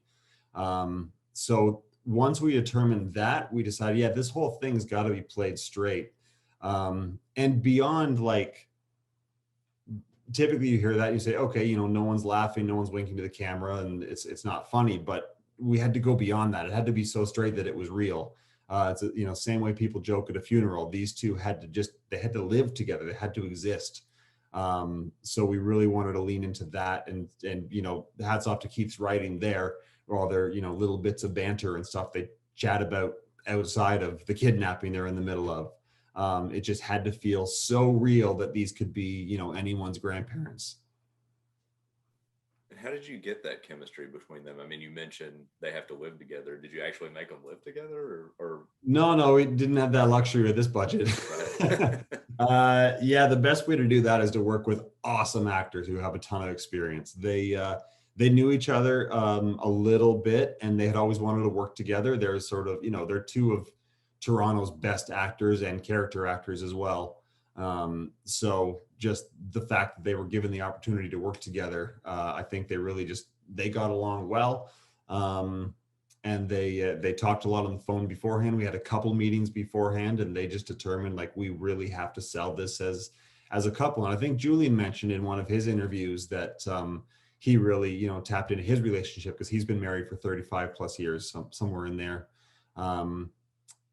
So once we determined that, we decided, yeah, this whole thing's got to be played straight. And beyond, like, typically you hear that, you say, okay, you know, no one's laughing, no one's winking to the camera, and it's not funny. But we had to go beyond that. It had to be so straight that it was real. It's you know, same way people joke at a funeral. These two had to they had to live together. They had to exist. So we really wanted to lean into that, and you know, hats off to Keith's writing there, all their, you know, little bits of banter and stuff they chat about outside of the kidnapping they're in the middle of. It just had to feel so real that these could be, you know, anyone's grandparents. And how did you get that chemistry between them? I mean, you mentioned they have to live together. Did you actually make them live together, or? No, we didn't have that luxury with this budget. Yeah, the best way to do that is to work with awesome actors who have a ton of experience. They knew each other a little bit, and they had always wanted to work together. They're sort of, you know, they're two of Toronto's best actors and character actors as well. So just the fact that they were given the opportunity to work together, I think they got along well. And they talked a lot on the phone beforehand. We had a couple meetings beforehand, and they just determined, like, we really have to sell this as a couple. And I think Julian mentioned in one of his interviews that he really, you know, tapped into his relationship, because he's been married for 35 plus years, somewhere in there.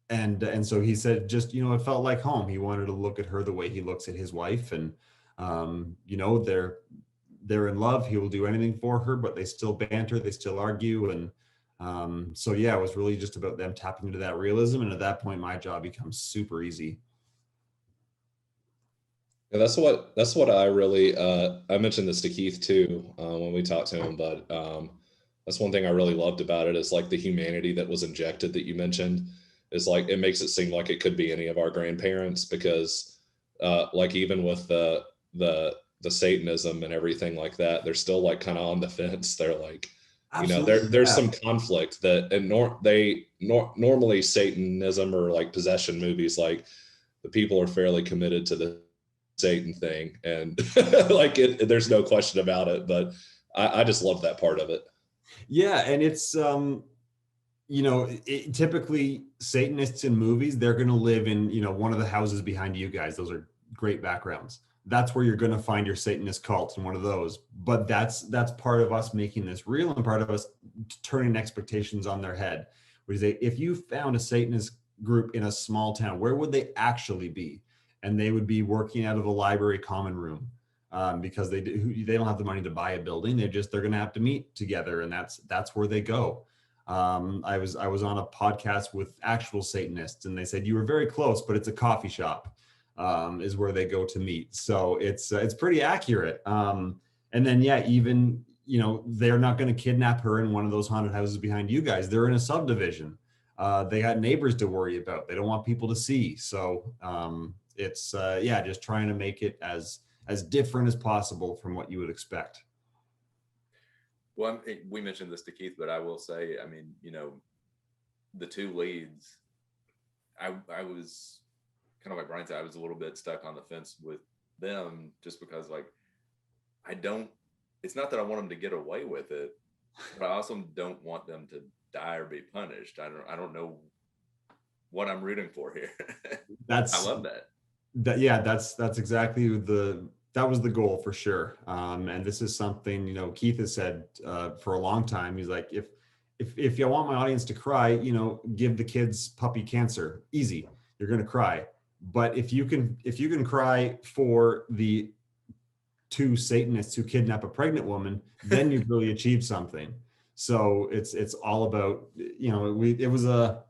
And so he said, just, you know, it felt like home. He wanted to look at her the way he looks at his wife, and you know, they're in love. He will do anything for her, but they still banter, they still argue, and so yeah, it was really just about them tapping into that realism. And at that point, my job becomes super easy. Yeah, that's what I really I mentioned this to Keith too when we talked to him, but that's one thing I really loved about it, is like the humanity that was injected that you mentioned. Is like, it makes it seem like it could be any of our grandparents, because like, even with the Satanism and everything like that, they're still like kind of on the fence. They're like, absolutely, you know, there's yeah. some conflict that, and normally Satanism or like possession movies, like, the people are fairly committed to the Satan thing, and like, there's no question about it. But I just love that part of it. Yeah, and it's you know, typically Satanists in movies, they're going to live in, you know, one of the houses behind you guys. Those are great backgrounds. That's where you're going to find your Satanist cult, in one of those. But that's part of us making this real, and part of us turning expectations on their head. Which is, if you found a Satanist group in a small town, where would they actually be? And they would be working out of a library common room, because they don't have the money to buy a building. They're going to have to meet together, and that's where they go. I was on a podcast with actual Satanists, and they said, you were very close, but it's a coffee shop, is where they go to meet. So it's pretty accurate. And then, yeah, even, you know, they're not going to kidnap her in one of those haunted houses behind you guys. They're in a subdivision. They got neighbors to worry about. They don't want people to see. So it's yeah, just trying to make it as different as possible from what you would expect. Well, we mentioned this to Keith, but I will say, I mean, you know, the two leads, I was kind of like Brian said, I was a little bit stuck on the fence with them, just because, like, it's not that I want them to get away with it, but I also don't want them to die or be punished. I don't know what I'm rooting for here. I love that. Yeah, that's exactly that was the goal, for sure. And this is something, you know, Keith has said for a long time. He's like, if you want my audience to cry, you know, give the kids puppy cancer. Easy, you're gonna cry. But if you can cry for the two Satanists who kidnap a pregnant woman, then you've really achieved something. So it's all about, you know, it was a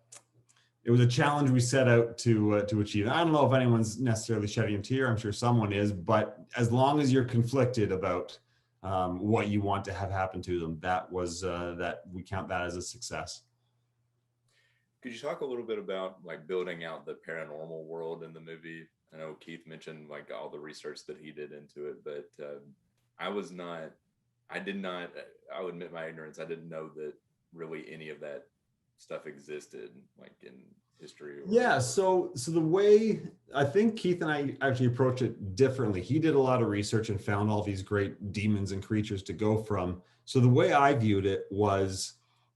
challenge we set out to achieve. I don't know if anyone's necessarily shedding a tear. I'm sure someone is, but as long as you're conflicted about what you want to have happen to them, that we count that as a success. Could you talk a little bit about, like, building out the paranormal world in the movie? I know Keith mentioned, like, all the research that he did into it, but I'll admit my ignorance. I didn't know that really any of that stuff existed, like, in history. Yeah, so the way I think Keith and I actually approach it differently. He did a lot of research and found all these great demons and creatures to go from. So the way I viewed it was,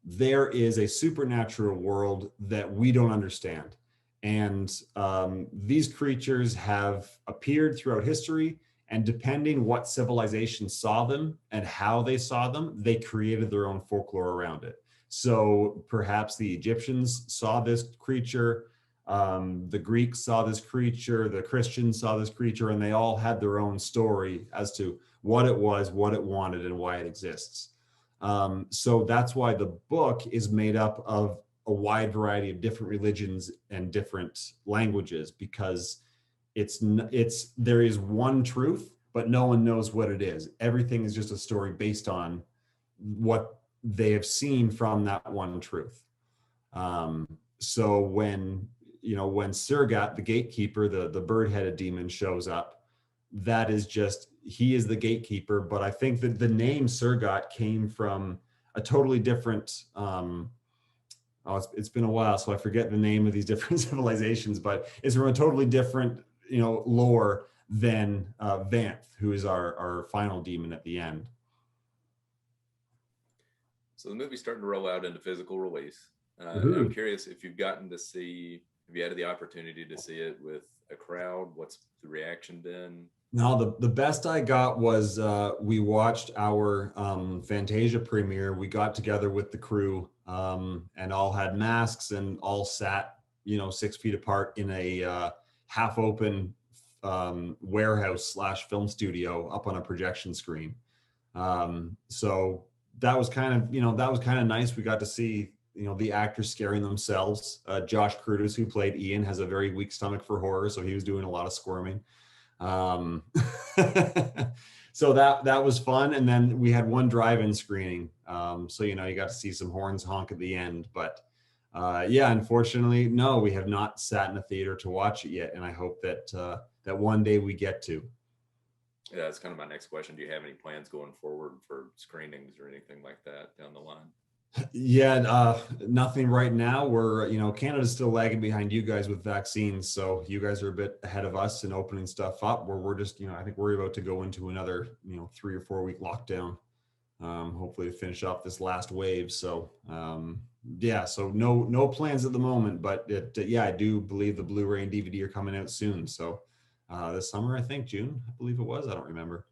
there is a supernatural world that we don't understand. And these creatures have appeared throughout history, and depending what civilization saw them and how they saw them, they created their own folklore around it. So perhaps the Egyptians saw this creature, the Greeks saw this creature, the Christians saw this creature, and they all had their own story as to what it was, what it wanted, and why it exists. So that's why the book is made up of a wide variety of different religions and different languages, because there is one truth, but no one knows what it is. Everything is just a story based on what they have seen from that one truth. So when Surgat, the gatekeeper, the bird-headed demon, shows up, that is just, he is the gatekeeper. But I think that the name Surgat came from a totally different, it's been a while, so I forget the name of these different civilizations, but it's from a totally different, lore than Vanth, who is our final demon at the end. So the movie's starting to roll out into physical release. Woohoo. I'm curious if you've gotten to see, have you had the opportunity to see it with a crowd? What's the reaction been? No, the best I got was we watched our Fantasia premiere. We got together with the crew and all had masks and all sat, 6 feet apart in a half-open warehouse / film studio up on a projection screen. So that was kind of nice. We got to see, the actors scaring themselves. Josh Crudis, who played Ian, has a very weak stomach for horror, so he was doing a lot of squirming. So that was fun. And then we had one drive-in screening. So, you got to see some horns honk at the end, but unfortunately, no, we have not sat in a theater to watch it yet. And I hope that one day we get to. Yeah, that's kind of my next question. Do you have any plans going forward for screenings or anything like that down the line? Yeah, nothing right now. We're, Canada's still lagging behind you guys with vaccines. So you guys are a bit ahead of us in opening stuff up, where we're just, I think we're about to go into another, 3 or 4 week lockdown, hopefully to finish off this last wave. So, so no plans at the moment, but I do believe the Blu-ray and DVD are coming out soon. So this summer, I think June, I believe it was, I don't remember.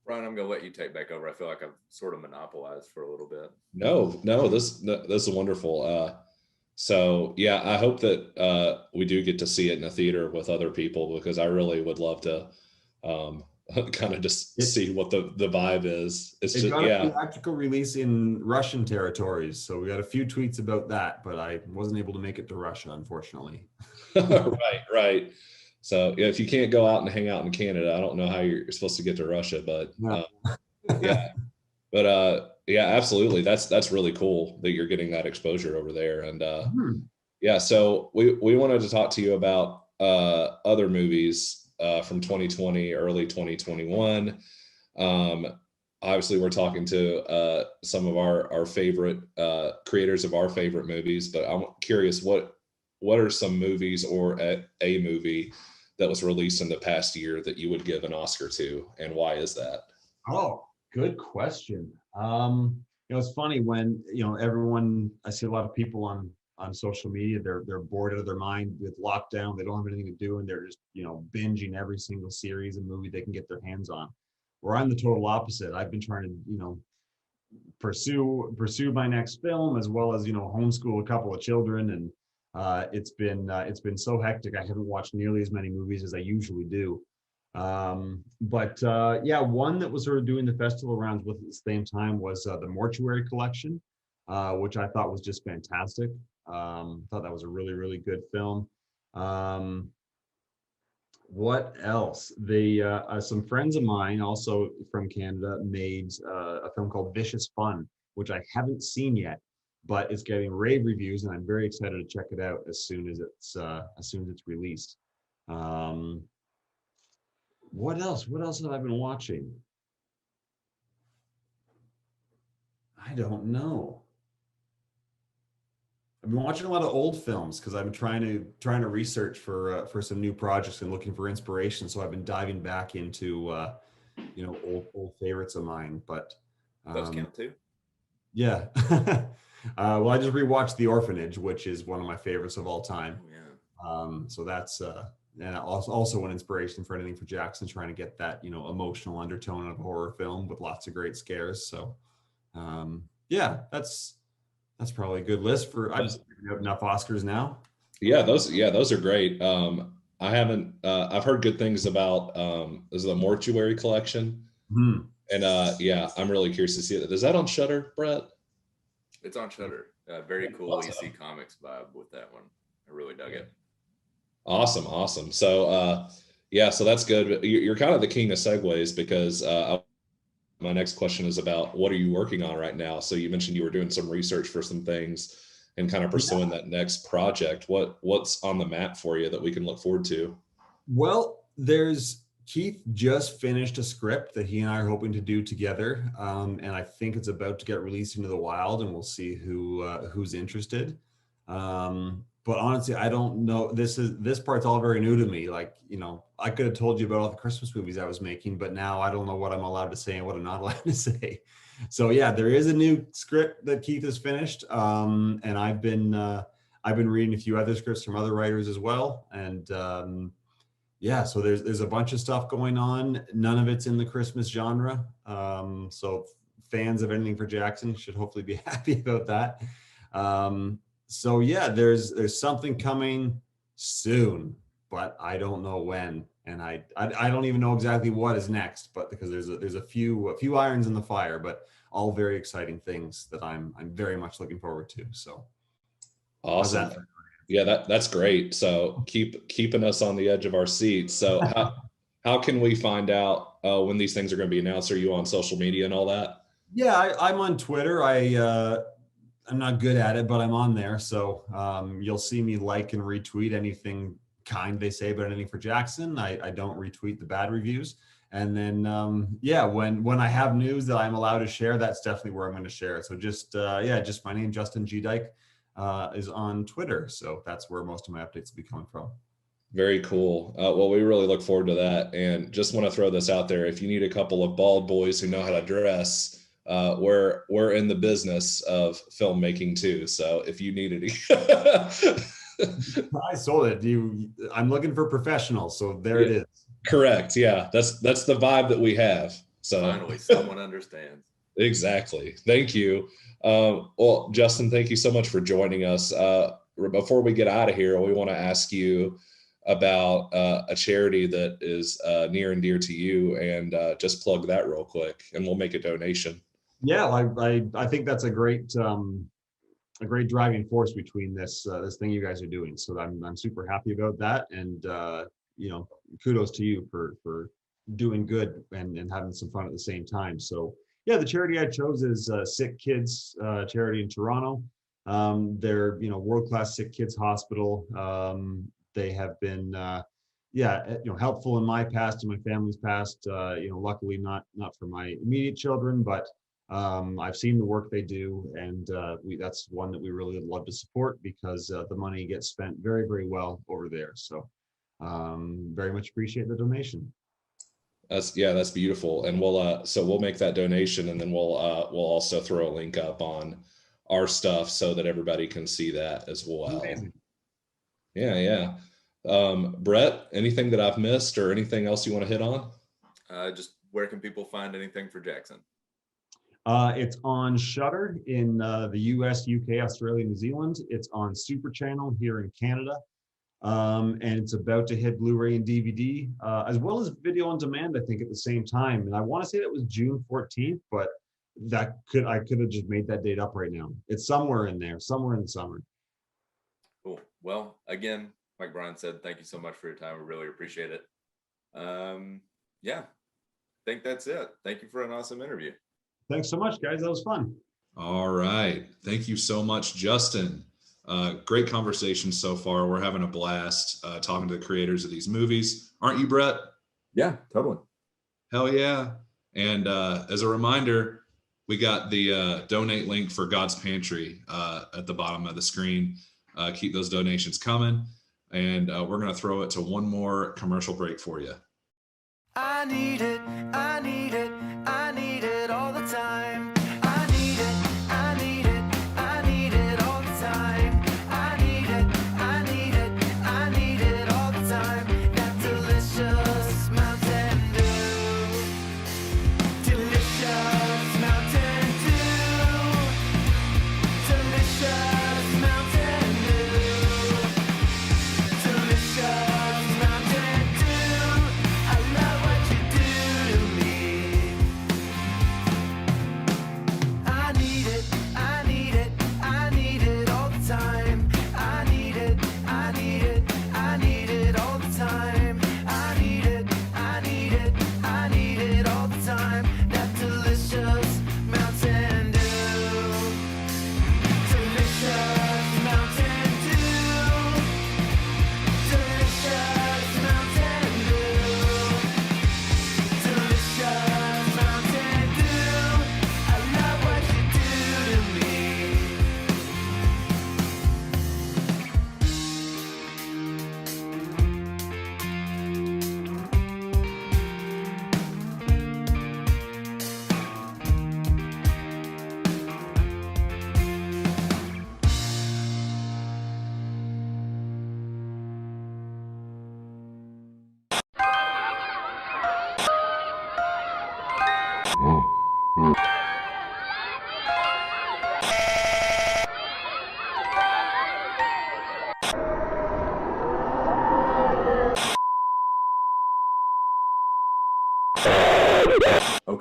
Ryan, I'm going to let you take back over. I feel like I've sort of monopolized for a little bit. No, this is wonderful. So yeah, I hope that we do get to see it in a theater with other people, because I really would love to kind of just see what the vibe is. It's just, got a theatrical release in Russian territories, so we got a few tweets about that, but I wasn't able to make it to Russia, unfortunately. Right. So if you can't go out and hang out in Canada, I don't know how you're supposed to get to Russia, but absolutely. That's really cool that you're getting that exposure over there. And so we wanted to talk to you about other movies from 2020, early 2021. Obviously we're talking to some of our favorite creators of our favorite movies, but I'm curious, what are some movies or a movie that was released in the past year that you would give an Oscar to, and why is that? Oh, good question. It's funny when, everyone, I see a lot of people on social media, they're bored out of their mind with lockdown. They don't have anything to do, and they're just, binging every single series and movie they can get their hands on. Where I'm the total opposite. I've been trying to, pursue my next film, as well as, homeschool a couple of children, and it's been so hectic. I haven't watched nearly as many movies as I usually do. But one that was sort of doing the festival rounds with at the same time was the Mortuary Collection, which I thought was just fantastic. Thought that was a really, really good film. What else? Some friends of mine, also from Canada, made a film called Vicious Fun, which I haven't seen yet, but it's getting rave reviews, and I'm very excited to check it out as soon as it's released. What else? What else have I been watching? I don't know. I've been watching a lot of old films because I'm trying to research for some new projects and looking for inspiration. So I've been diving back into old favorites of mine. But those count too. Yeah. Well, I just rewatched The Orphanage, which is one of my favorites of all time. So that's and also an inspiration for anything for Jackson, trying to get that, emotional undertone of a horror film with lots of great scares. So yeah, that's probably a good list for. I've given enough Oscars now. Those are great. I haven't I've heard good things about is the Mortuary Collection. Hmm. And I'm really curious to see it. Is that on Shudder, Brett? It's on Shudder. Very cool EC Comics vibe with that one. I really dug it. Awesome. So so that's good. You're kind of the king of segues, because my next question is about what are you working on right now? So you mentioned you were doing some research for some things and kind of pursuing that next project. What's on the map for you that we can look forward to? Well, Keith just finished a script that he and I are hoping to do together, and I think it's about to get released into the wild, and we'll see who's interested. But honestly, I don't know. This part's all very new to me. Like, I could have told you about all the Christmas movies I was making, but now I don't know what I'm allowed to say and what I'm not allowed to say. So yeah, there is a new script that Keith has finished, and I've been reading a few other scripts from other writers as well, and so there's a bunch of stuff going on. None of it's in the Christmas genre, so fans of anything for Jackson should hopefully be happy about that. So yeah, there's something coming soon, but I don't know when, and I don't even know exactly what is next. But because there's a few irons in the fire, but all very exciting things that I'm very much looking forward to. So awesome. Yeah, that's great. So keeping us on the edge of our seats. So how can we find out when these things are going to be announced? Are you on social media and all that? Yeah, I'm on Twitter. I'm not good at it, but I'm on there. So you'll see me like and retweet anything kind they say about anything for Jackson. I don't retweet the bad reviews. And then when I have news that I'm allowed to share, that's definitely where I'm going to share it. So just my name, Justin G. Dyke, is on Twitter. So that's where most of my updates will be coming from. Very cool. Well, we really look forward to that. And just want to throw this out there. If you need a couple of bald boys who know how to dress, we're in the business of filmmaking too. So if you need any, I sold it. I'm looking for professionals. So there it is. Correct. Yeah. That's the vibe that we have. So finally someone understands. Exactly. Thank you. Well, Justin, thank you so much for joining us. Before we get out of here, we want to ask you about a charity that is near and dear to you, and just plug that real quick, and we'll make a donation. Yeah, I think that's a great driving force between this thing you guys are doing. So I'm super happy about that, and kudos to you for doing good and having some fun at the same time. So yeah, the charity I chose is Sick Kids charity in Toronto. They're world-class sick kids hospital. They have been helpful in my past and my family's past. Luckily not for my immediate children, but I've seen the work they do, and that's one that we really would love to support, because the money gets spent very, very well over there. So very much appreciate the donation. That's beautiful. And we'll make that donation, and then we'll also throw a link up on our stuff so that everybody can see that as well. Amazing. Yeah. Brett, anything that I've missed or anything else you want to hit on? Just where can people find anything for Jackson? It's on Shudder in the US, UK, Australia, New Zealand. It's on Super Channel here in Canada. And it's about to hit Blu-ray and DVD, as well as video on demand, I think, at the same time. And I want to say that was June 14th, but I could have just made that date up right now. It's somewhere in there, somewhere in the summer. Cool. Well, again, like Brian said, thank you so much for your time. We really appreciate it. I think that's it. Thank you for an awesome interview. Thanks so much, guys. That was fun. All right. Thank you so much, Justin. Great conversation so far. We're having a blast talking to the creators of these movies. Aren't you, Brett? Yeah, totally. Hell yeah. And as a reminder, we got the donate link for God's Pantry at the bottom of the screen. Keep those donations coming. And we're going to throw it to one more commercial break for you. I need it, I need it, I need it all the time. I need it, I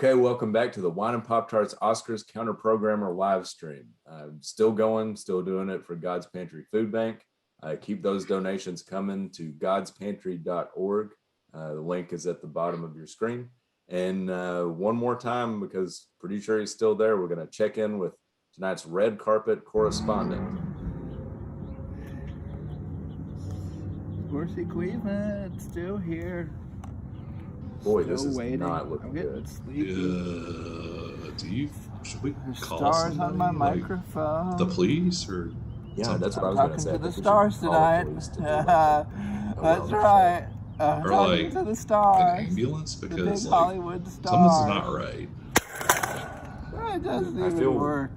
Okay, welcome back to the Wine and Pop-Tarts Oscars Counterprogrammer live stream. Still going, still doing it for God's Pantry Food Bank. Keep those donations coming to godspantry.org. The link is at the bottom of your screen. And one more time, because producer is still there, we're going to check in with tonight's red carpet correspondent. Horsey Cleveland, still here. Boy, Still this is waiting. not looking I'm getting good. sleepy. Should we call Stars on my somebody, like microphone. the police or Yeah, something? that's what I was I'm going to talking say. to the stars tonight. That's right. Or Talking like to the stars. an ambulance, The because big like Hollywood something's stars. not right. It doesn't I even feel work.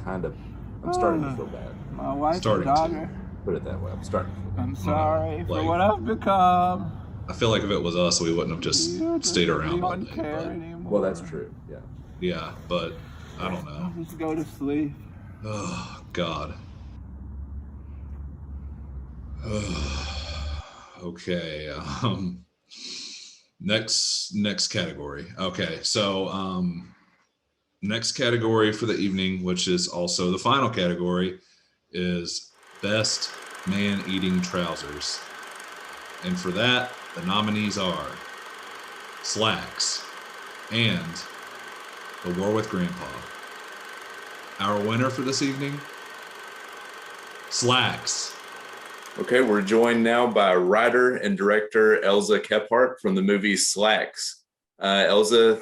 kind of, I'm starting to feel bad. My wife Starting and to. daughter. Put it that way. I'm starting to feel bad. I'm sorry for like- what I've become. I feel like if it was us, we wouldn't have just stayed around all day. Care But, anymore. Well, that's true. Yeah. yeah, but I don't know. I'll just go to sleep. Oh God. Okay. Next category. Okay, so next category for the evening, which is also the final category, is best man-eating trousers. And for that, the nominees are Slacks and The War with Grandpa. Our winner for this evening, Slacks. Okay, we're joined now by writer and director Elza Kephart from the movie Slacks. Elza,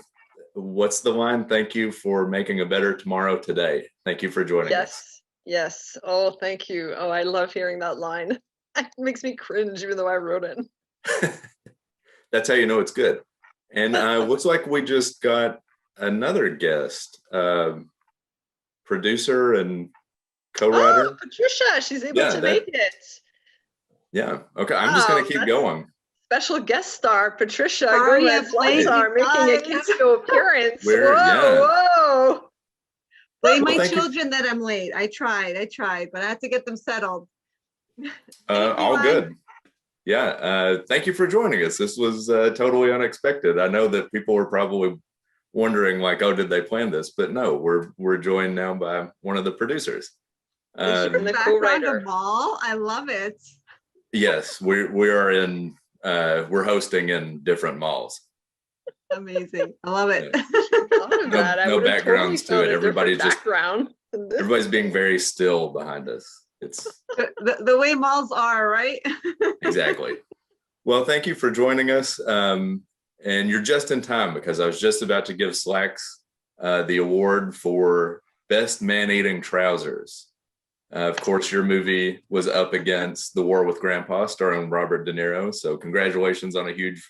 what's the line? Thank you for making a better tomorrow today. Thank you for joining us. Yes. Oh, thank you. Oh, I love hearing that line. It makes me cringe even though I wrote it. That's how you know it's good. And looks like we just got another guest, producer and co-writer. Oh, Patricia, she's able to make it. Yeah. Okay. I'm just going to keep that's going. Special guest star, Patricia Sorry, Gomez I'm late, Lazar, you making a guys. cameo appearance. We're- yeah. Whoa. Blame Well, my thank you. children that I'm late. I tried, but I had to get them settled. All good. Yeah. Thank you for joining us. This was totally unexpected. I know that people were probably wondering, like, oh, did they plan this? But no, we're joined now by one of the producers. And the Background co-writer. of all, I love it. Yes, we are in. We're hosting in different malls. Amazing. I love it. No backgrounds to it. Everybody just background. everybody's being very still behind us. It's The way malls are, right? exactly. Well, thank you for joining us. And you're just in time because I was just about to give Slacks the award for Best Man-Eating Trousers. Of course, your movie was up against The War with Grandpa, starring Robert De Niro. So congratulations on a huge,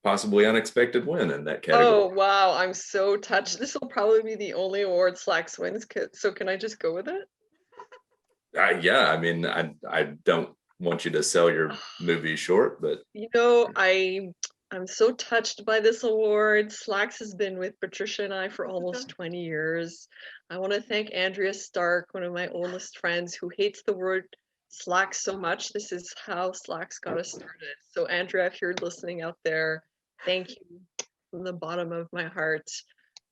possibly unexpected win in that category. Oh, wow. I'm so touched. This will probably be the only award Slacks wins. So can I just go with it? Yeah, I mean, I don't want you to sell your movie short, but You know, I'm so touched by this award. Slacks has been with Patricia and I for almost 20 years. I want to thank Andrea Stark, one of my oldest friends, who hates the word Slacks so much. This is how Slacks got us started. So Andrea, if you're listening out there, thank you from the bottom of my heart.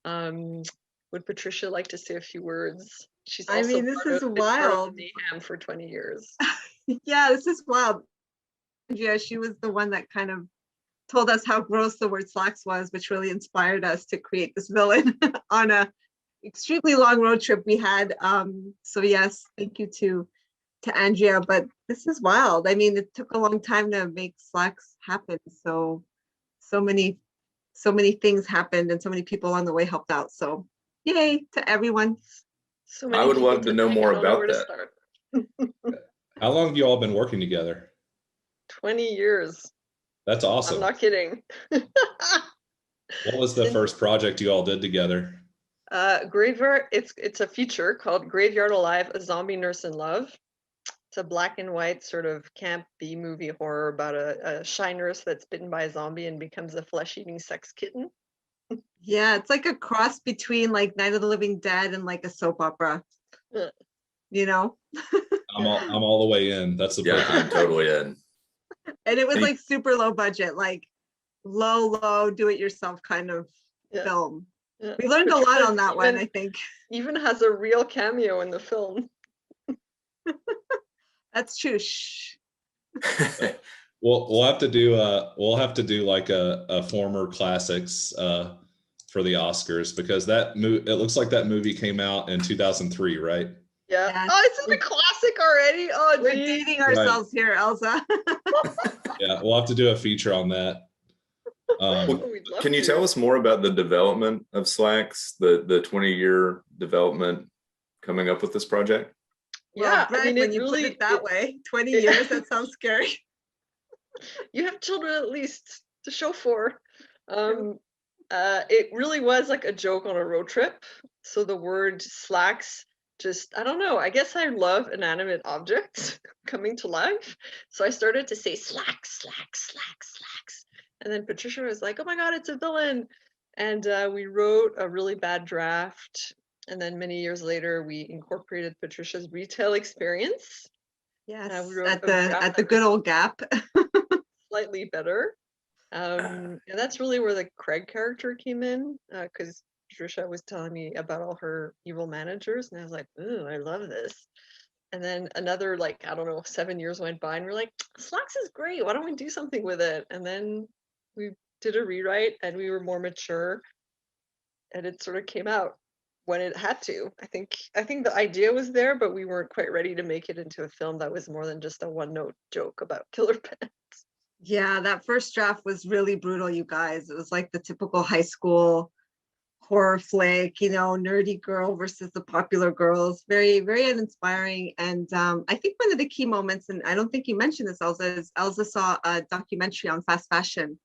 Would Patricia like to say a few words? She's also I mean, this part is of- been part of wild. Mayhem for 20 years. Yeah, this is wild. Yeah, she was the one that kind of told us how gross the word slacks was, which really inspired us to create this villain on a extremely long road trip we had. So yes, thank you to Andrea, but this is wild. I mean, it took a long time to make slacks happen. So many things happened and so many people on the way helped out. So yay to everyone. So I would love to know more about that. How long have you all been working together? 20 years. That's awesome. I'm not kidding. What was the first project you all did together? Graveyard, it's a feature called Graveyard Alive, A Zombie Nurse in Love. It's a black and white sort of camp B-movie horror about a shy nurse that's bitten by a zombie and becomes a flesh-eating sex kitten. Yeah, it's like a cross between like Night of the Living Dead and like a soap opera. You know? I'm all the way in. That's the perfect. I'm totally in. And it was Any- like super low budget, like low, do it yourself kind of film. Yeah. We learned a lot on that one, Even- I think. Even has a real cameo in the film. That's true. Shh. We'll have to do like a former classics for the Oscars, because it looks like that movie came out in 2003, right? Yeah. Oh, it's a classic already. Oh, We're geez. dating ourselves here, Elsa. Yeah, we'll have to do a feature on that. Can you tell us more about the development of Slacks, the 20-year development coming up with this project? Yeah, I mean, when it you really put it that way, 20 years, that sounds scary. You have children at least to show for. It really was like a joke on a road trip. So the word slacks, just, I don't know, I guess I love inanimate objects coming to life. So I started to say slacks, slacks, slacks, slacks. And then Patricia was like, oh my God, it's a villain. And we wrote a really bad draft. And then many years later, we incorporated Patricia's retail experience. Yes, we wrote at a draft the that good was old Gap. slightly better. And that's really where the Craig character came in, because Patricia was telling me about all her evil managers, and I was like, ooh, I love this. And then another, like, I don't know, 7 years went by, and we're like, Slacks is great. Why don't we do something with it? And then we did a rewrite, and we were more mature, and it sort of came out when it had to. I think the idea was there, but we weren't quite ready to make it into a film that was more than just a one-note joke about killer pets. Yeah, that first draft was really brutal, you guys. It was like the typical high school horror flick, nerdy girl versus the popular girls. Very, very uninspiring. And I think one of the key moments, and I don't think you mentioned this, Elsa, is Elsa saw a documentary on fast fashion.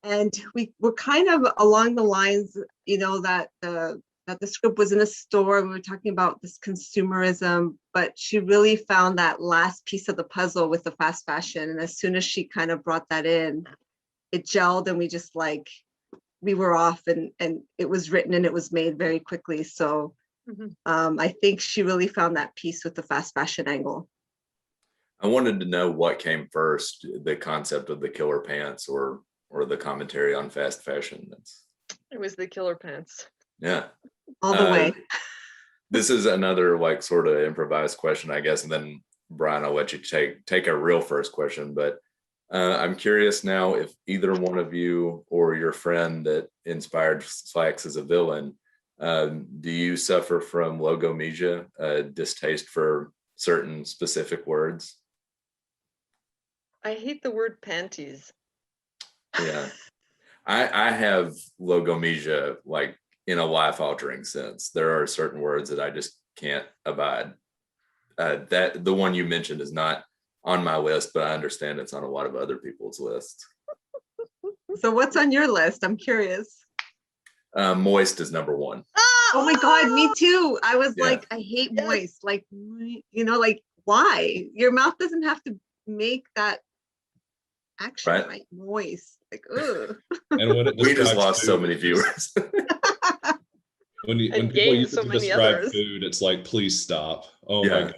And we were kind of along the lines, that the script was in a store and we were talking about this consumerism, but she really found that last piece of the puzzle with the fast fashion. And as soon as she kind of brought that in, it gelled, and we were off, and it was written and it was made very quickly. So I think she really found that piece with the fast fashion angle. I wanted to know what came first, the concept of the killer pants or the commentary on fast fashion. It was the killer pants. Yeah. All the way. This is another like sort of improvised question, I guess, and then Brian, I'll let you take a real first question. But I'm curious now if either one of you or your friend that inspired Slacks as a villain, do you suffer from logomnesia, distaste for certain specific words? I hate the word panties. Yeah, I have logomnesia, like in a life-altering sense. There are certain words that I just can't abide. That the one you mentioned is not on my list, but I understand it's on a lot of other people's lists. So what's on your list? I'm curious. Moist is number one. Oh my God, me too. I was Yeah. like, I hate moist. Like, like why? Your mouth doesn't have to make that action, right? Moist. Like, ugh. And when it We just describes lost so food, many viewers. when people gained use so it to many describe others. food, it's like, please stop. Oh my God.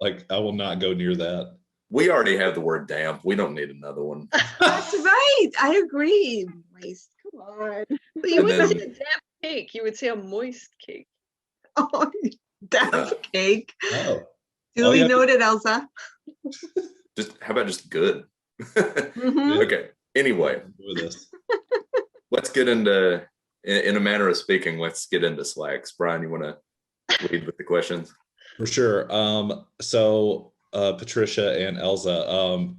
Like, I will not go near that. We already have the word damp. We don't need another one. That's right. I agree. Moist. Come on. But you And wouldn't then- say a damp cake. You would say a moist cake. Oh, damn cake. Oh. Duly noted, Elsa. How about just good? Mhm. Okay. Anyway, With this. let's get into, in a manner of speaking, let's get into Slacks. Brian, you want to lead with the questions? For sure. So Patricia and Elsa,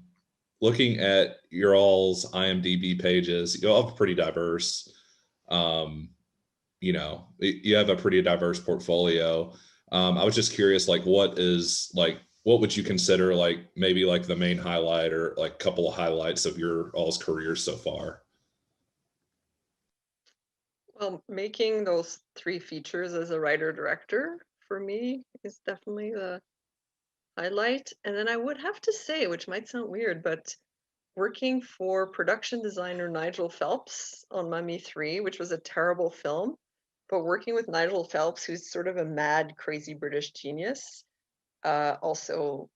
looking at your all's IMDb pages, you all have pretty diverse, you have a pretty diverse portfolio. I was just curious, like, what would you consider like maybe like the main highlight or like a couple of highlights of your all's careers so far? Well, making those 3 features as a writer-director for me is definitely the highlight. And then I would have to say, which might sound weird, but working for production designer Nigel Phelps on Mummy 3, which was a terrible film, but working with Nigel Phelps, who's sort of a mad, crazy British genius, also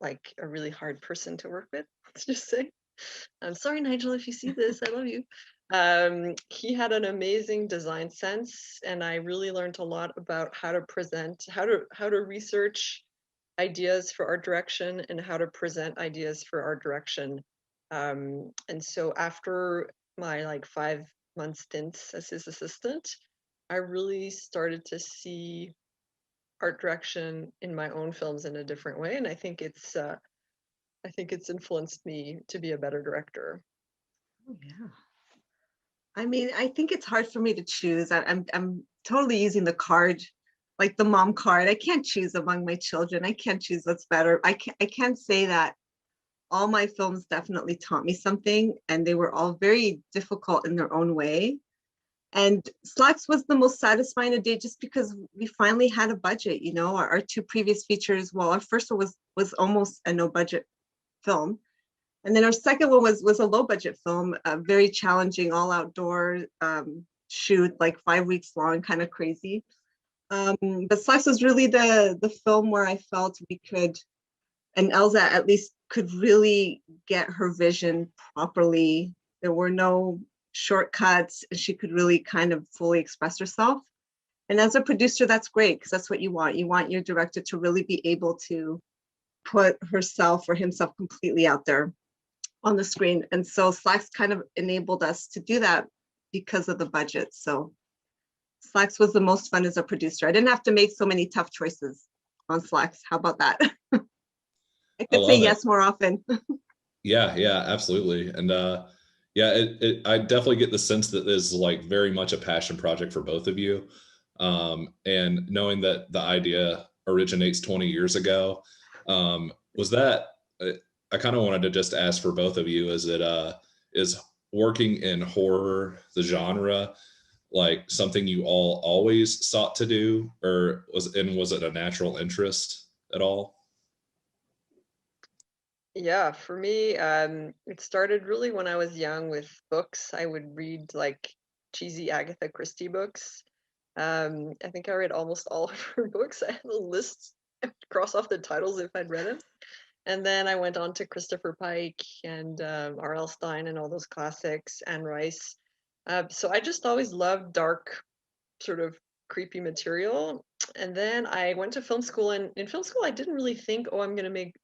like a really hard person to work with, let's just say. I'm sorry, Nigel, if you see this, I love you. He had an amazing design sense, and I really learned a lot about how to present, how to research ideas for art direction and how to present ideas for art direction. And so after my like 5-month stints as his assistant, I really started to see art direction in my own films in a different way, and I think it's influenced me to be a better director. Oh, yeah. I mean, I think it's hard for me to choose. I'm totally using the card, like the mom card. I can't choose among my children. I can't choose what's better. I can't say that all my films definitely taught me something, and they were all very difficult in their own way. And Slacks was the most satisfying a day just because we finally had a budget. You know, our 2 previous features, well, our first one was almost a no budget film. And then our second one was a low budget film, very challenging, all outdoor shoot, like 5 weeks long, kind of crazy. But Slacks was really the film where I felt we could, and Elsa at least could really get her vision properly. There were no shortcuts, and she could really kind of fully express herself. And as a producer, that's great, because that's what you want. You want your director to really be able to put herself or himself completely out there on the screen. And so Slacks kind of enabled us to do that because of the budget. So Slacks was the most fun as a producer. I didn't have to make so many tough choices on Slacks. How about that? I could say yes more often. Yeah, absolutely. And yeah, I definitely get the sense that this is like very much a passion project for both of you. And knowing that the idea originates 20 years ago, was that, I kind of wanted to just ask for both of you, is working in horror, the genre, like something you all always sought to do, or was it a natural interest at all? Yeah, for me, it started really when I was young with books. I would read like cheesy Agatha Christie books. I think I read almost all of her books. I had a list, I would cross off the titles if I'd read them. And then I went on to Christopher Pike and R.L. Stine and all those classics, Anne Rice. So I just always loved dark, sort of creepy material. And then I went to film school, and in film school, I didn't really think, oh, I'm going to make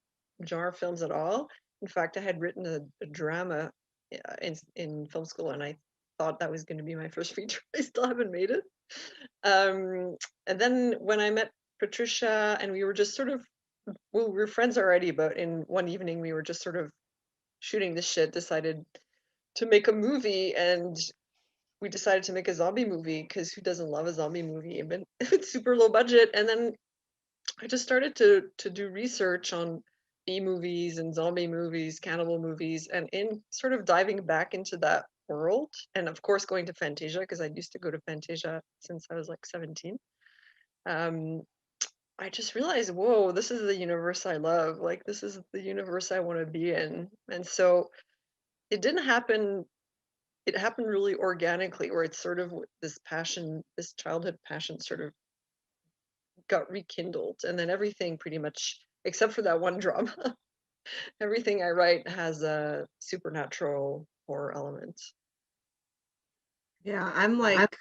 genre films at all. In fact, I had written a drama in film school, and I thought that was going to be my first feature. I still haven't made it. And then when I met Patricia, and we were just sort of, well, we were friends already, but in one evening we were just sort of shooting the shit, decided to make a movie, and we decided to make a zombie movie because who doesn't love a zombie movie? But it's super low budget. And then I just started to do research on B movies and zombie movies, cannibal movies, and in sort of diving back into that world, and of course going to Fantasia, because I used to go to Fantasia since I was like 17. I just realized, whoa, this is the universe I love. Like, this is the universe I want to be in. And so it didn't happen. It happened really organically, where it's sort of this passion, this childhood passion sort of got rekindled. And then everything pretty much, except for that one drama, everything I write has a supernatural horror element. Yeah, I'm like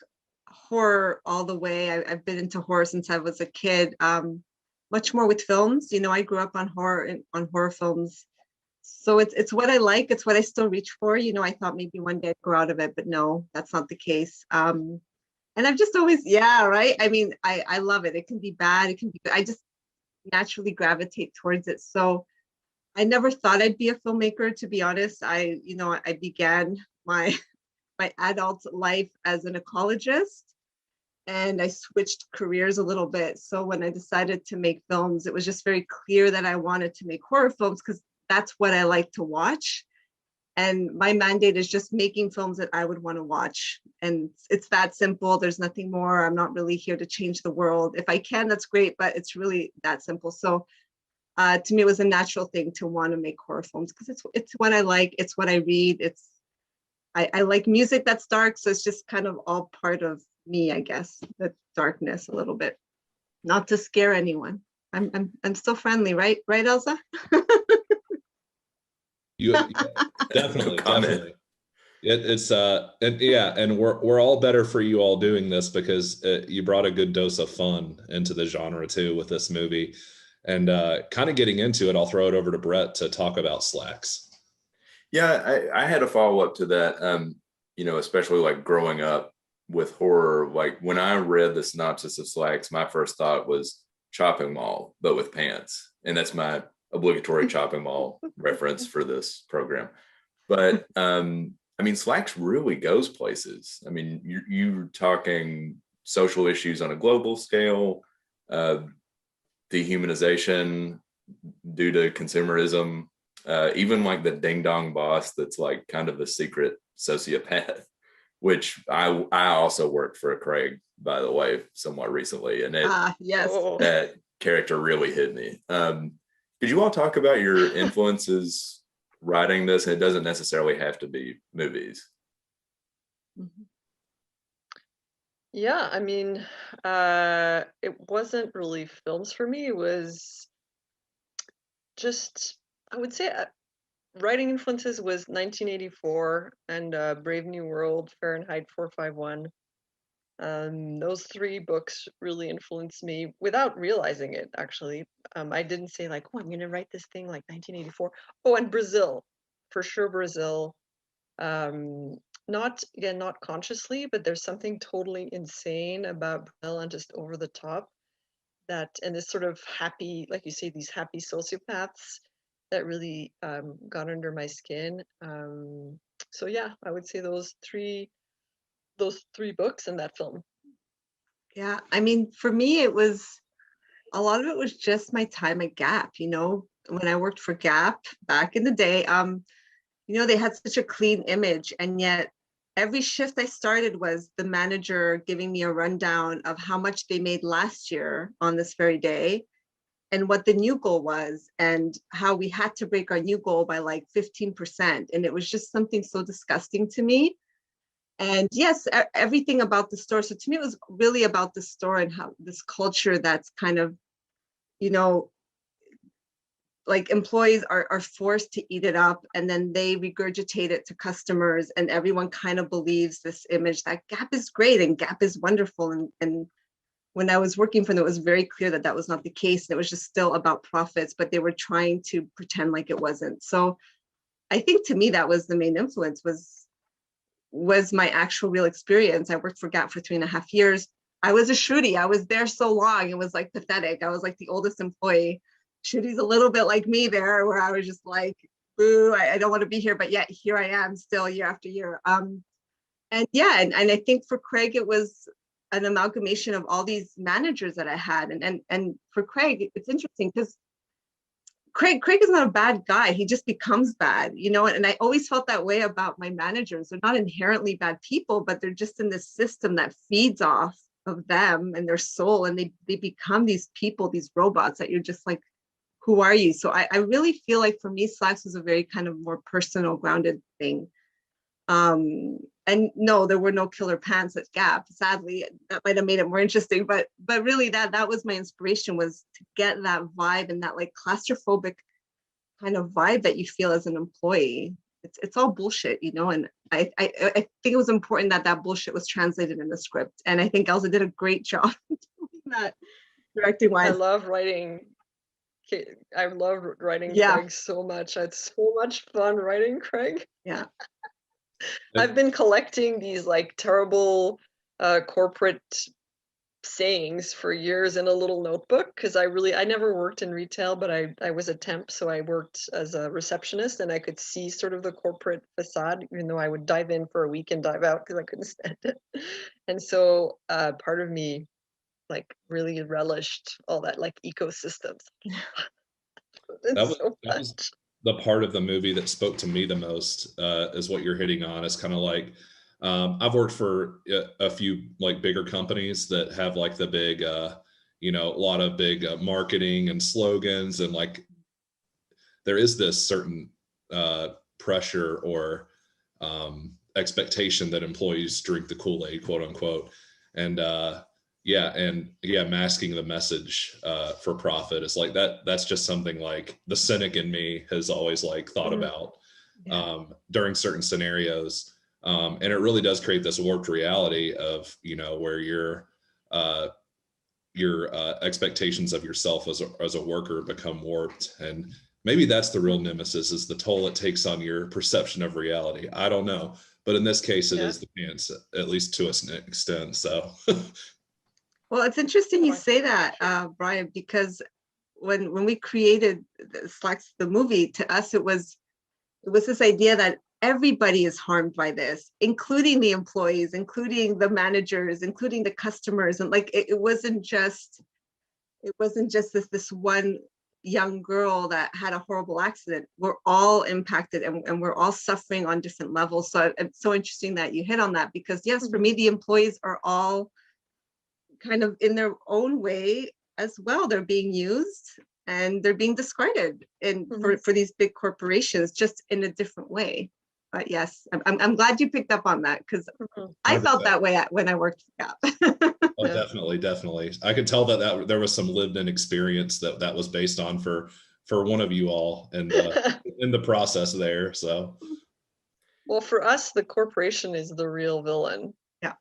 horror all the way. I've been into horror since I was a kid. Much more with films. You know, I grew up on horror films. So it's what I like. It's what I still reach for. You know, I thought maybe one day I'd grow out of it, but no, that's not the case. And I've just always, yeah, right. I mean, I love it. It can be bad. It can be good. I just naturally gravitate towards it. So I never thought I'd be a filmmaker, to be honest. I began my adult life as an ecologist, and I switched careers a little bit. So when I decided to make films, it was just very clear that I wanted to make horror films because that's what I like to watch. And my mandate is just making films that I would want to watch. And it's that simple. There's nothing more. I'm not really here to change the world. If I can, that's great, but it's really that simple. So to me, it was a natural thing to want to make horror films because it's what I like. It's what I read. I like music that's dark. So it's just kind of all part of me, I guess, the darkness a little bit, not to scare anyone. I'm still friendly, right? Right, Elsa? You definitely. And yeah, and we're all better for you all doing this because you brought a good dose of fun into the genre too with this movie. And kind of getting into it, I'll throw it over to Brett to talk about Slacks. Yeah, I had a follow up to that. You know, especially like growing up with horror, like when I read the synopsis of Slacks, my first thought was Chopping Mall, but with pants. And that's my obligatory Chopping Mall reference for this program. But I mean, Slacks really goes places. I mean, you're talking social issues on a global scale, dehumanization due to consumerism, even like the ding dong boss that's like kind of a secret sociopath, which I also worked for Craig, by the way, somewhat recently, and yes, that character really hit me. Could you all talk about your influences writing this? And it doesn't necessarily have to be movies. Yeah, I mean, it wasn't really films for me. It was just, I would say, writing influences was 1984 and Brave New World, Fahrenheit 451. Those three books really influenced me without realizing it, actually. I didn't say like, oh, I'm going to write this thing like 1984. Oh, and Brazil, for sure, Brazil. Not consciously, but there's something totally insane about Brazil and just over the top that, and this sort of happy, like you say, these happy sociopaths that really got under my skin. So yeah, I would say those three books and that film. Yeah, I mean, for me, it was a lot of it was just my time at Gap. You know, when I worked for Gap back in the day, you know, they had such a clean image, and yet every shift I started was the manager giving me a rundown of how much they made last year on this very day and what the new goal was and how we had to break our new goal by like 15%. And it was just something so disgusting to me. And yes, everything about the store. So to me, it was really about the store and how this culture that's kind of, you know, like employees are forced to eat it up and then they regurgitate it to customers and everyone kind of believes this image that Gap is great and Gap is wonderful. And when I was working for them, it was very clear that that was not the case. And it was just still about profits, but they were trying to pretend like it wasn't. So I think to me, that was the main influence was my actual real experience. I worked for Gap for 3.5 years. I was a Shruti. I was there so long. It was like pathetic. I was like the oldest employee. Shruti's a little bit like me there, where I was just like, boo, I don't want to be here, but yet here I am still year after year. And yeah, and I think for Craig, it was an amalgamation of all these managers that I had. And for Craig, it's interesting because Craig is not a bad guy. He just becomes bad, you know, and I always felt that way about my managers. They're not inherently bad people, but they're just in this system that feeds off of them and their soul. And they become these people, these robots that you're just like, who are you? So I really feel like for me, Slacks was a very kind of more personal, grounded thing. And no, there were no killer pants at Gap. Sadly, that might have made it more interesting. But really, that was my inspiration, was to get that vibe and that like claustrophobic kind of vibe that you feel as an employee. It's all bullshit, you know. And I think it was important that bullshit was translated in the script. And I think Elsa did a great job doing that, directing wise. I love writing Craig so much. It's so much fun writing Craig. Yeah. I've been collecting these like terrible corporate sayings for years in a little notebook because I never worked in retail, but I was a temp, so I worked as a receptionist and I could see sort of the corporate facade, even though I would dive in for a week and dive out because I couldn't stand it. And so part of me like really relished all that like ecosystems. That was the part of the movie that spoke to me the most, is what you're hitting on. Is kind of like, I've worked for a few like bigger companies that have like the big, you know, a lot of big marketing and slogans, and like there is this certain pressure or expectation that employees drink the Kool-Aid, quote unquote, and masking the message for profit is like that's just something like the cynic in me has always like thought about during certain scenarios And it really does create this warped reality of, where your expectations of yourself as a worker become warped. And maybe that's the real nemesis, is the toll it takes on your perception of reality. I don't know. But in this case, it is the pants, at least to an extent. So, Well, it's interesting you say that, Brian, because when we created the movie, to us it was this idea that everybody is harmed by this, including the employees, including the managers, including the customers, and like it wasn't just this one young girl that had a horrible accident. We're all impacted, and we're all suffering on different levels. So it's so interesting that you hit on that, because yes, for me, the employees are all kind of in their own way as well. They're being used and they're being discarded for these big corporations, just in a different way. But yes, I'm glad you picked up on that, because I felt that way when I worked at Gap. Oh, definitely. I could tell that there was some lived-in experience that was based on for one of you all, and in the process there. So, well, for us, the corporation is the real villain. Yeah.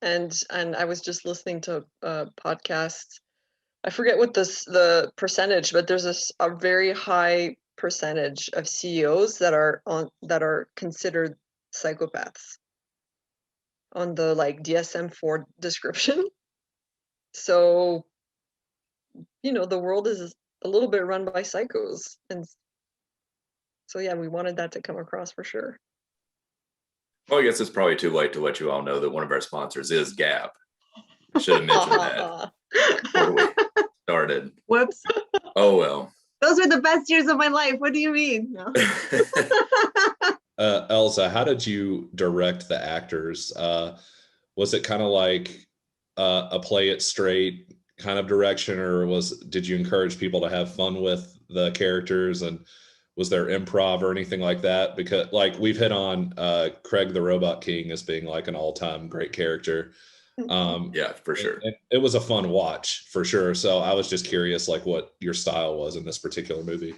And I was just listening to a podcast. I forget what the percentage, but there's a very high percentage of CEOs that are considered psychopaths on the like DSM-4 description. So, the world is a little bit run by psychos, and so yeah, we wanted that to come across for sure. Well, I guess it's probably too late to let you all know that one of our sponsors is Gap. I should have mentioned that before we started. Whoops. Oh well. Those were the best years of my life. What do you mean? No. Elsa, how did you direct the actors? Was it kind of like a play it straight kind of direction, or did you encourage people to have fun with the characters, and was there improv or anything like that? Because like we've hit on Craig the Robot King as being like an all-time great character. Yeah, for sure. It was a fun watch for sure. So I was just curious, like what your style was in this particular movie.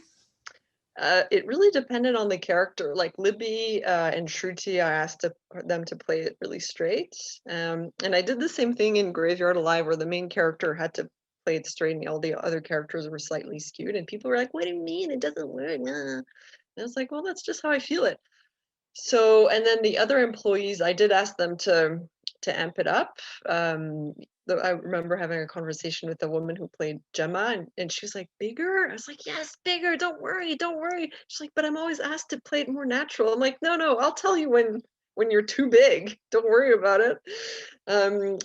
It really depended on the character. Like Libby and Shruti, I asked them to play it really straight. And I did the same thing in Graveyard Alive, where the main character had to play it straight and all the other characters were slightly skewed. And people were like, what do you mean? It doesn't work. Nah. And I was like, well, that's just how I feel it. So, and then the other employees, I did ask them to amp it up. I remember having a conversation with a woman who played Gemma, and she was like, bigger? I was like, yes, bigger. Don't worry. She's like, but I'm always asked to play it more natural. I'm like, no, I'll tell you when you're too big. Don't worry about it.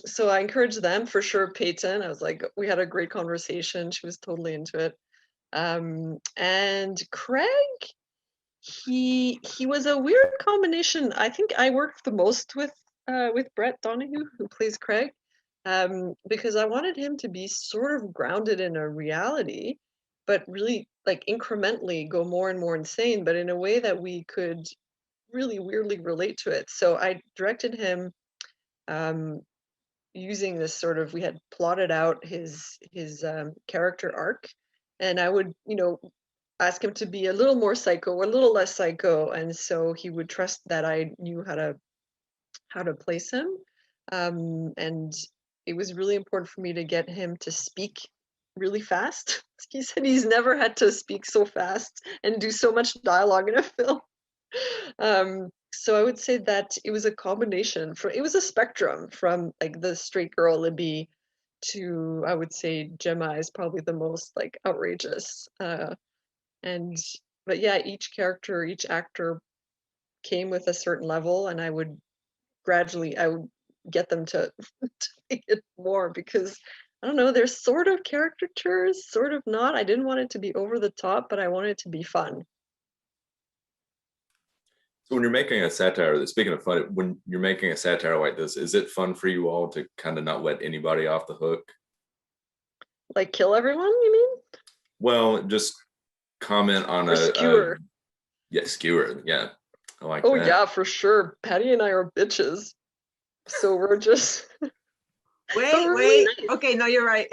So I encouraged them for sure. Peyton, I was like, we had a great conversation. She was totally into it. And Craig, he was a weird combination. I think I worked the most with Brett Donahue, who plays Craig, because I wanted him to be sort of grounded in a reality, but really like incrementally go more and more insane, but in a way that we could really weirdly relate to it. So I directed him using this sort of, we had plotted out his character arc, and I would, ask him to be a little more psycho, a little less psycho, and so he would trust that I knew how to place him. And it was really important for me to get him to speak really fast. He said he's never had to speak so fast and do so much dialogue in a film. So I would say that it was a combination. It was a spectrum from like the straight girl Libby to, I would say, Gemma is probably the most like outrageous. But yeah, each character, each actor came with a certain level, and I would get them to make it more, because I don't know, they're sort of caricatures, sort of not. I didn't want it to be over the top, but I wanted it to be fun. So when you're making a satire, speaking of fun, when you're making a satire like this, is it fun for you all to kind of not let anybody off the hook? Like kill everyone, you mean? Well, just comment on or skewer. Skewer. Yeah. I like that. Yeah, for sure. Patty and I are bitches. So we're just wait. Really nice. Okay, no, you're right.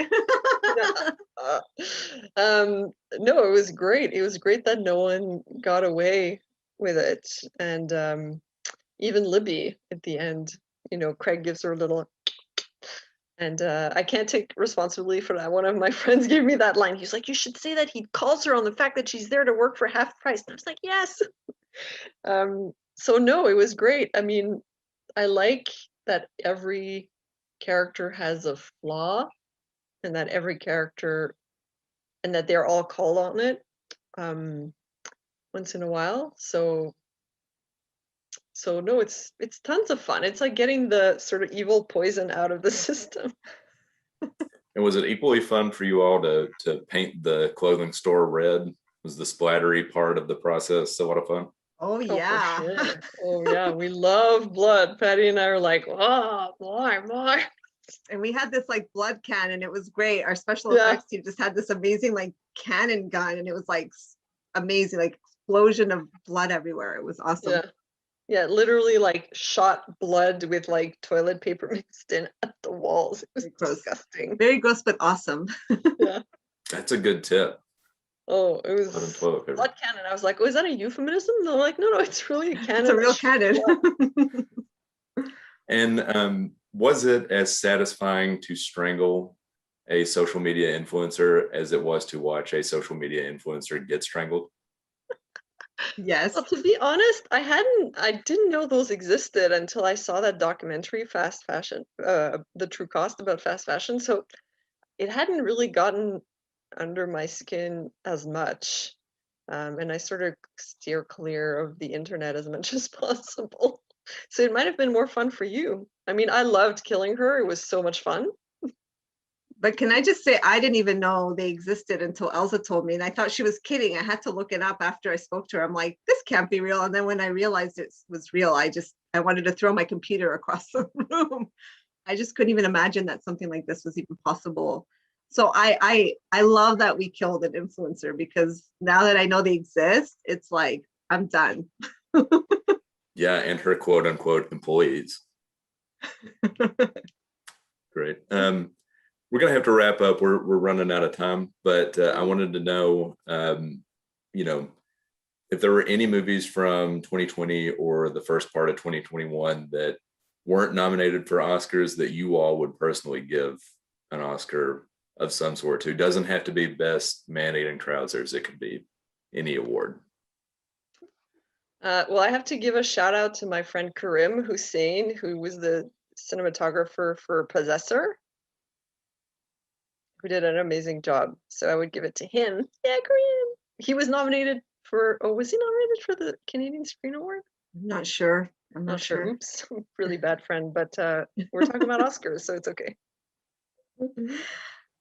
No, it was great. It was great that no one got away with it. And even Libby at the end, Craig gives her a little, and I can't take responsibility for that. One of my friends gave me that line. He's like, you should say that he calls her on the fact that she's there to work for half price. And I was like, yes. So no, it was great. I mean, I like that every character has a flaw, and that every character, and that they're all called on it once in a while. So no, it's tons of fun. It's like getting the sort of evil poison out of the system. And was it equally fun for you all to paint the clothing store red? Was the splattery part of the process a lot of fun? Oh yeah. Oh, for sure. Oh yeah, we love blood. Patty and I are like, oh, more. And we had this like blood cannon. It was great. Our special Yeah. effects team just had this amazing like cannon gun, and it was like amazing, like explosion of blood everywhere. It was awesome. Yeah, literally like shot blood with like toilet paper mixed in at the walls. It was disgusting. Very gross, but awesome. Yeah. That's a good tip. Oh, it was Blood and toilet paper. blood cannon. I was like, oh, is that a euphemism? No, like, no, it's really a cannon. It's a real that shoots cannon. blood. And was it as satisfying to strangle a social media influencer as it was to watch a social media influencer get strangled? Yes. Well, to be honest, I didn't know those existed until I saw that documentary, Fast Fashion, The True Cost about fast fashion. So it hadn't really gotten under my skin as much. And I sort of steer clear of the internet as much as possible. So it might have been more fun for you. I mean, I loved killing her. It was so much fun. But can I just say, I didn't even know they existed until Elsa told me, and I thought she was kidding. I had to look it up after I spoke to her. I'm like, this can't be real. And then when I realized it was real, I wanted to throw my computer across the room. I just couldn't even imagine that something like this was even possible. So I love that we killed an influencer, because now that I know they exist, it's like, I'm done. Yeah, and her quote unquote employees. Great. We're gonna have to wrap up. We're running out of time, but I wanted to know, if there were any movies from 2020 or the first part of 2021 that weren't nominated for Oscars that you all would personally give an Oscar of some sort to. Doesn't have to be best man-eating trousers. It could be any award. Well, I have to give a shout out to my friend Karim Hussein, who was the cinematographer for Possessor, who did an amazing job. So I would give it to him. Yeah, Karim. He was nominated for, was he nominated for the Canadian Screen Award? I'm not sure. I'm Not not sure. sure. Oops, really bad friend, but we're talking about Oscars, so it's okay.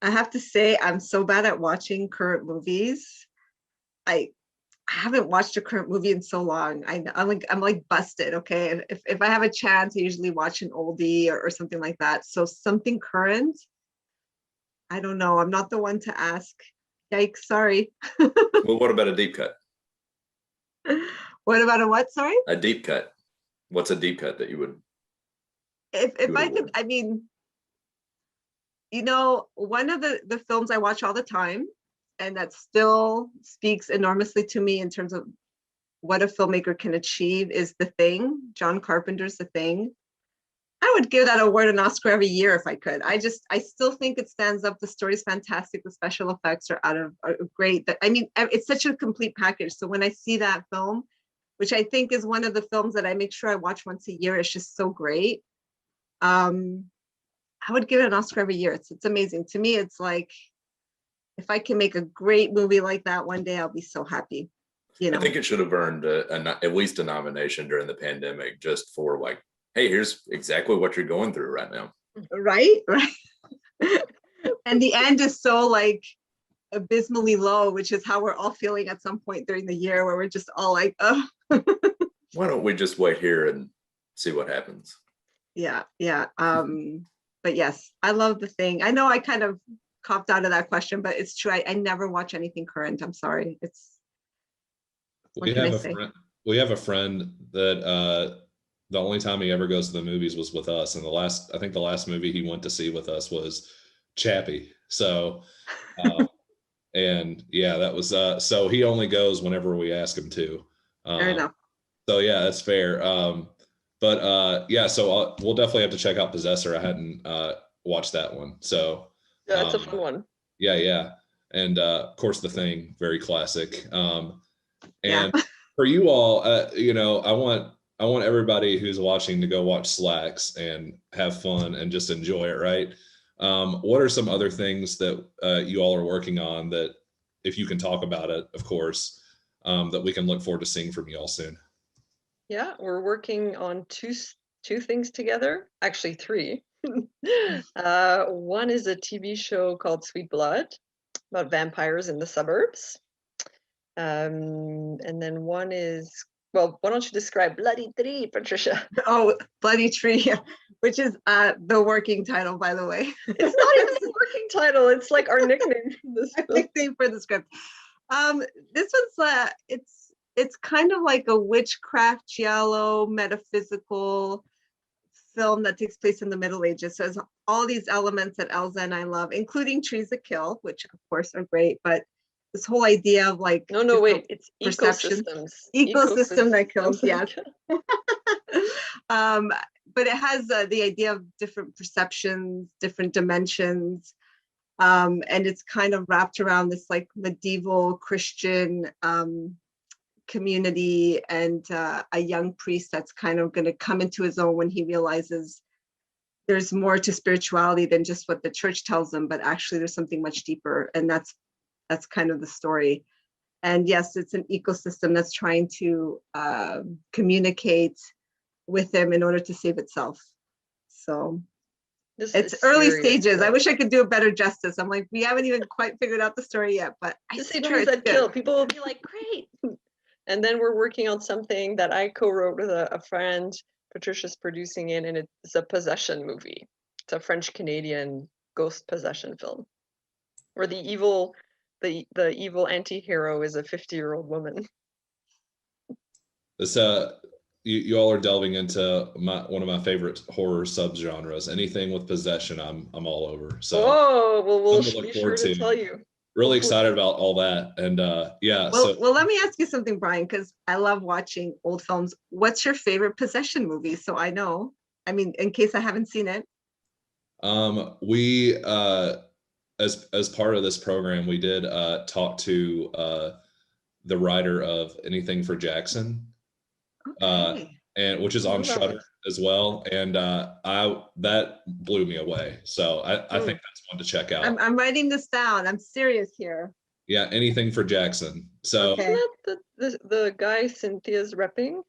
I have to say, I'm so bad at watching current movies. I haven't watched a current movie in so long. I'm like busted. Okay, if I have a chance, I usually watch an oldie or something like that. So something current, I don't know. I'm not the one to ask. Yikes! Sorry. Well, what about a deep cut? What about a what? Sorry. A deep cut. What's a deep cut that you would? If I could, I mean, one of the films I watch all the time, and that still speaks enormously to me in terms of what a filmmaker can achieve, is The Thing. John Carpenter's The Thing. I would give that award an Oscar every year if I could. I still think it stands up. The story's fantastic. The special effects are great. I mean, it's such a complete package. So when I see that film, which I think is one of the films that I make sure I watch once a year, it's just so great. I would give it an Oscar every year. It's amazing. To me, it's like, if I can make a great movie like that one day, I'll be so happy. I think it should have earned at least a nomination during the pandemic, just for like, hey, here's exactly what you're going through right now. Right. And the end is so like abysmally low, which is how we're all feeling at some point during the year, where we're just all like, oh. Why don't we just wait here and see what happens? Yeah. But yes, I love The Thing. I know I kind of copped out of that question, but it's true. I never watch anything current. I'm sorry. We have a friend that the only time he ever goes to the movies was with us, and I think the last movie he went to see with us was Chappie. So and yeah, that was so he only goes whenever we ask him to. Fair enough. So yeah, that's fair. yeah, so we'll definitely have to check out Possessor. I hadn't watched that one. So Yeah, it's a fun one. yeah. And of course, The Thing, very classic. Yeah. And for you all, I want everybody who's watching to go watch Slacks and have fun and just enjoy it, right? What are some other things that you all are working on that, if you can talk about it, of course, that we can look forward to seeing from you all soon? Yeah, we're working on two things together. Actually, three. One is a TV show called Sweet Blood about vampires in the suburbs. And then one is, well, why don't you describe Bloody Tree, Patricia? Oh, Bloody Tree, which is the working title, by the way. It's not even the working title. It's like our nickname for this nickname for the script. This was it's kind of like a witchcraft giallo metaphysical film that takes place in the Middle Ages. So it's all these elements that Elza and I love, including trees that kill, which of course are great, but this whole idea of like wait, it's perception. ecosystems. Ecosystem that kills, yes. But it has the idea of different perceptions, different dimensions, and it's kind of wrapped around this like medieval Christian community and a young priest that's kind of going to come into his own when he realizes there's more to spirituality than just what the church tells him, but actually there's something much deeper, and that's kind of the story. And yes, it's an ecosystem that's trying to communicate with him in order to save itself. So it's early stages. I wish I could do a better justice. I'm like, we haven't even quite figured out the story yet, but I say swear trees it's that good. kill. People will be like, great. And then we're working on something that I co-wrote with a friend. Patricia's producing it, and it's a possession movie. It's a French-Canadian ghost possession film, where the evil anti-hero is a 50-year-old woman. This you all are delving into one of my favorite horror subgenres. Anything with possession, I'm all over. So well, we'll something to be look sure forward to to. tell you. Really excited about all that. And yeah. Well, let me ask you something, Brian, because I love watching old films. What's your favorite possession movie? So I know, I mean, in case I haven't seen it. We as part of this program, we did talk to the writer of Anything for Jackson, and which is on Shudder as well. And that blew me away. So I think that's one to check out. I'm writing this down. I'm serious here. Yeah, Anything for Jackson. So Isn't that the guy Cynthia's repping?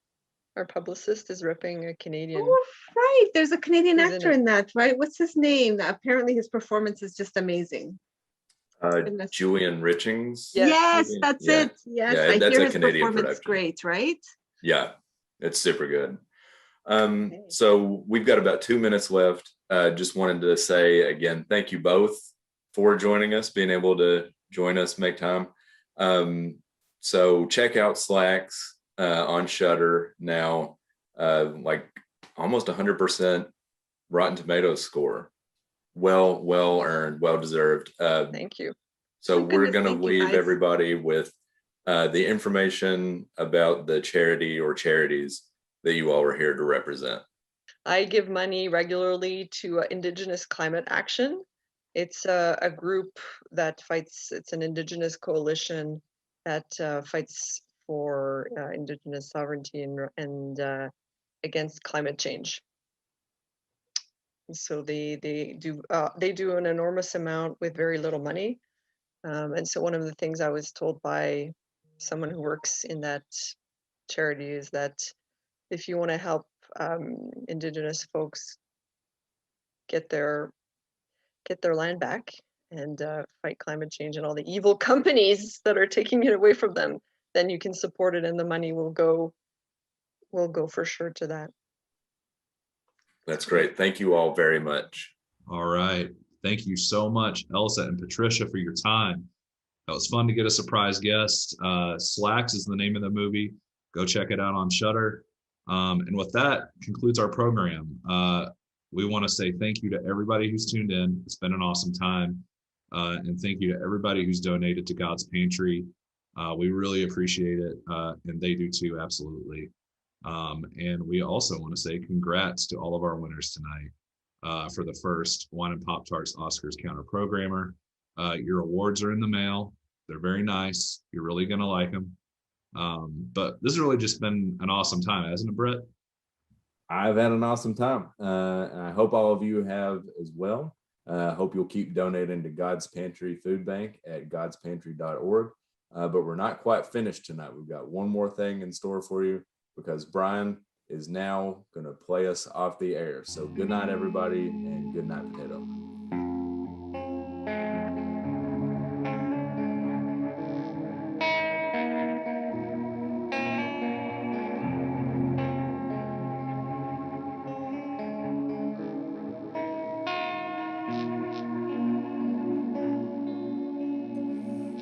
Our publicist is repping a Canadian. Oh, right. There's a Canadian He's in actor it. in that, right? What's his name? Apparently his performance is just amazing. Julian Richings. Yes, that's it. Yes, Yeah, I that's hear a his Canadian performance production. great, right? Yeah, it's super good. So we've got about 2 minutes left. Just wanted to say again, thank you both for joining us, being able to join us, make time. So check out Slacks on Shudder now, like almost 100% Rotten Tomatoes score. Well earned, well deserved. Thank you. So we're goodness, going to thank you, leave guys. everybody with the information about the charity or charities that you all are here to represent. I give money regularly to Indigenous Climate Action. It's a group that fights, it's an Indigenous coalition that fights for Indigenous sovereignty and against climate change. So they do an enormous amount with very little money. And so one of the things I was told by someone who works in that charity is that if you want to help Indigenous folks get their land back and fight climate change and all the evil companies that are taking it away from them, then you can support it, and the money will go for sure to that. That's great. Thank you all very much. all right. Thank you so much, Elsa and Patricia, for your time. That was fun to get a surprise guest. Slacks is the name of the movie. Go check it out on Shudder. And with that concludes our program. We want to say thank you to everybody who's tuned in. It's been an awesome time. And thank you to everybody who's donated to God's Pantry. We really appreciate it. And they do too, absolutely. And we also want to say congrats to all of our winners tonight for the first Wine and Pop-Tarts Oscars Counterprogrammer. Your awards are in the mail. They're very nice. You're really going to like them. But this has really just been an awesome time, hasn't it, Brett? I've had an awesome time. And I hope all of you have as well. I hope you'll keep donating to God's Pantry Food Bank at godspantry.org. But we're not quite finished tonight. We've got one more thing in store for you because Brian is now going to play us off the air. So good night, everybody, and good night, Potato.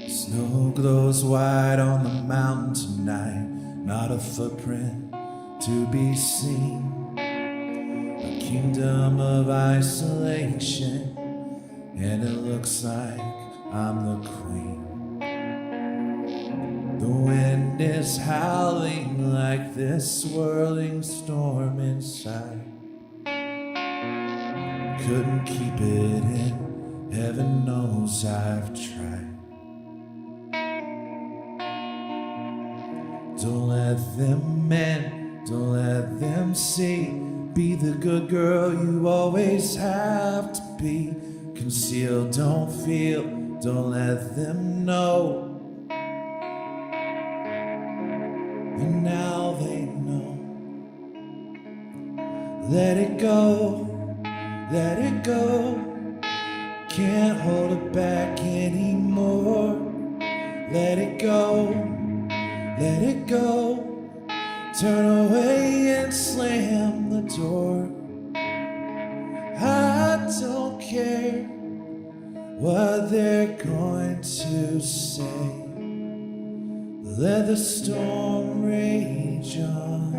Snow glows white on the mountain tonight, not a footprint to be seen. A kingdom of isolation, and it looks like I'm the queen. The wind is howling like this swirling storm inside. Couldn't keep it in, heaven knows I've tried. Don't let them in, don't let them see. Be the good girl you always have to be. Conceal, don't feel, don't let them know. And now they know. Let it go, let it go. Can't hold it back anymore. Let it go. Let it go, turn away and slam the door. I don't care what they're going to say. Let the storm rage on.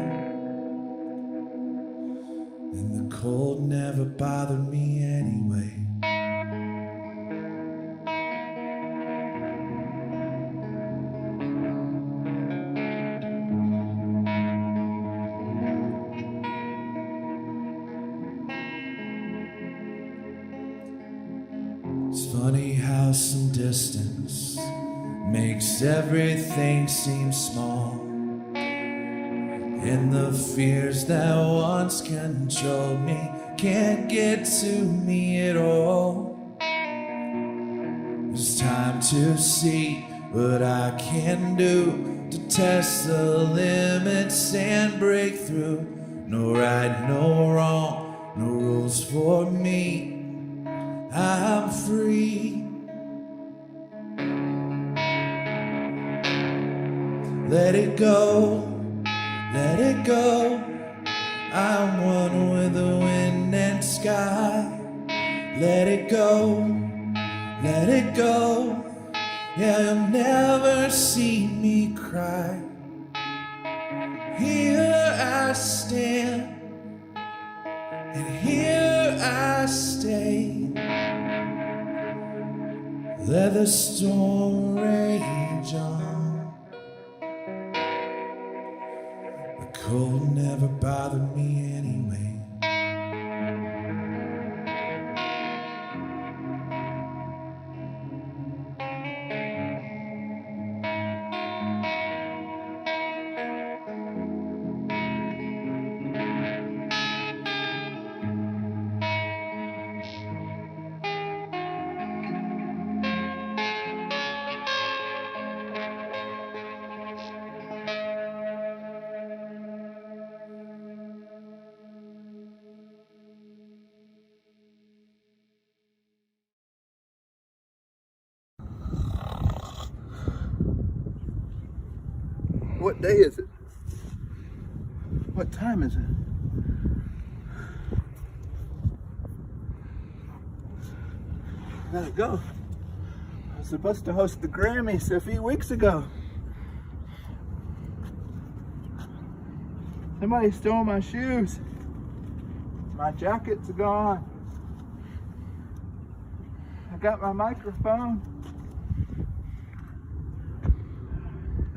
And the cold never bothered me anyway. It's funny how some distance makes everything seem small. And the fears that once controlled me can't get to me at all. It's time to see what I can do to test the limits and break through. No right, no wrong, no rules for me. I'm free. Let it go, let it go. I'm one with the wind and sky. Let it go, let it go. Yeah, you'll never see me cry. Here I stand, and here I stay. Let the storm rage on. The cold never bothered me anyway. What day is it? What time is it? I gotta go. I was supposed to host the Grammys a few weeks ago. Somebody stole my shoes. My jacket's gone. I got my microphone.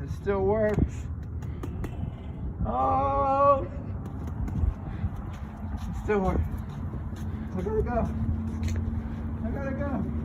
It still works. Oh! Still working. I gotta go. I gotta go.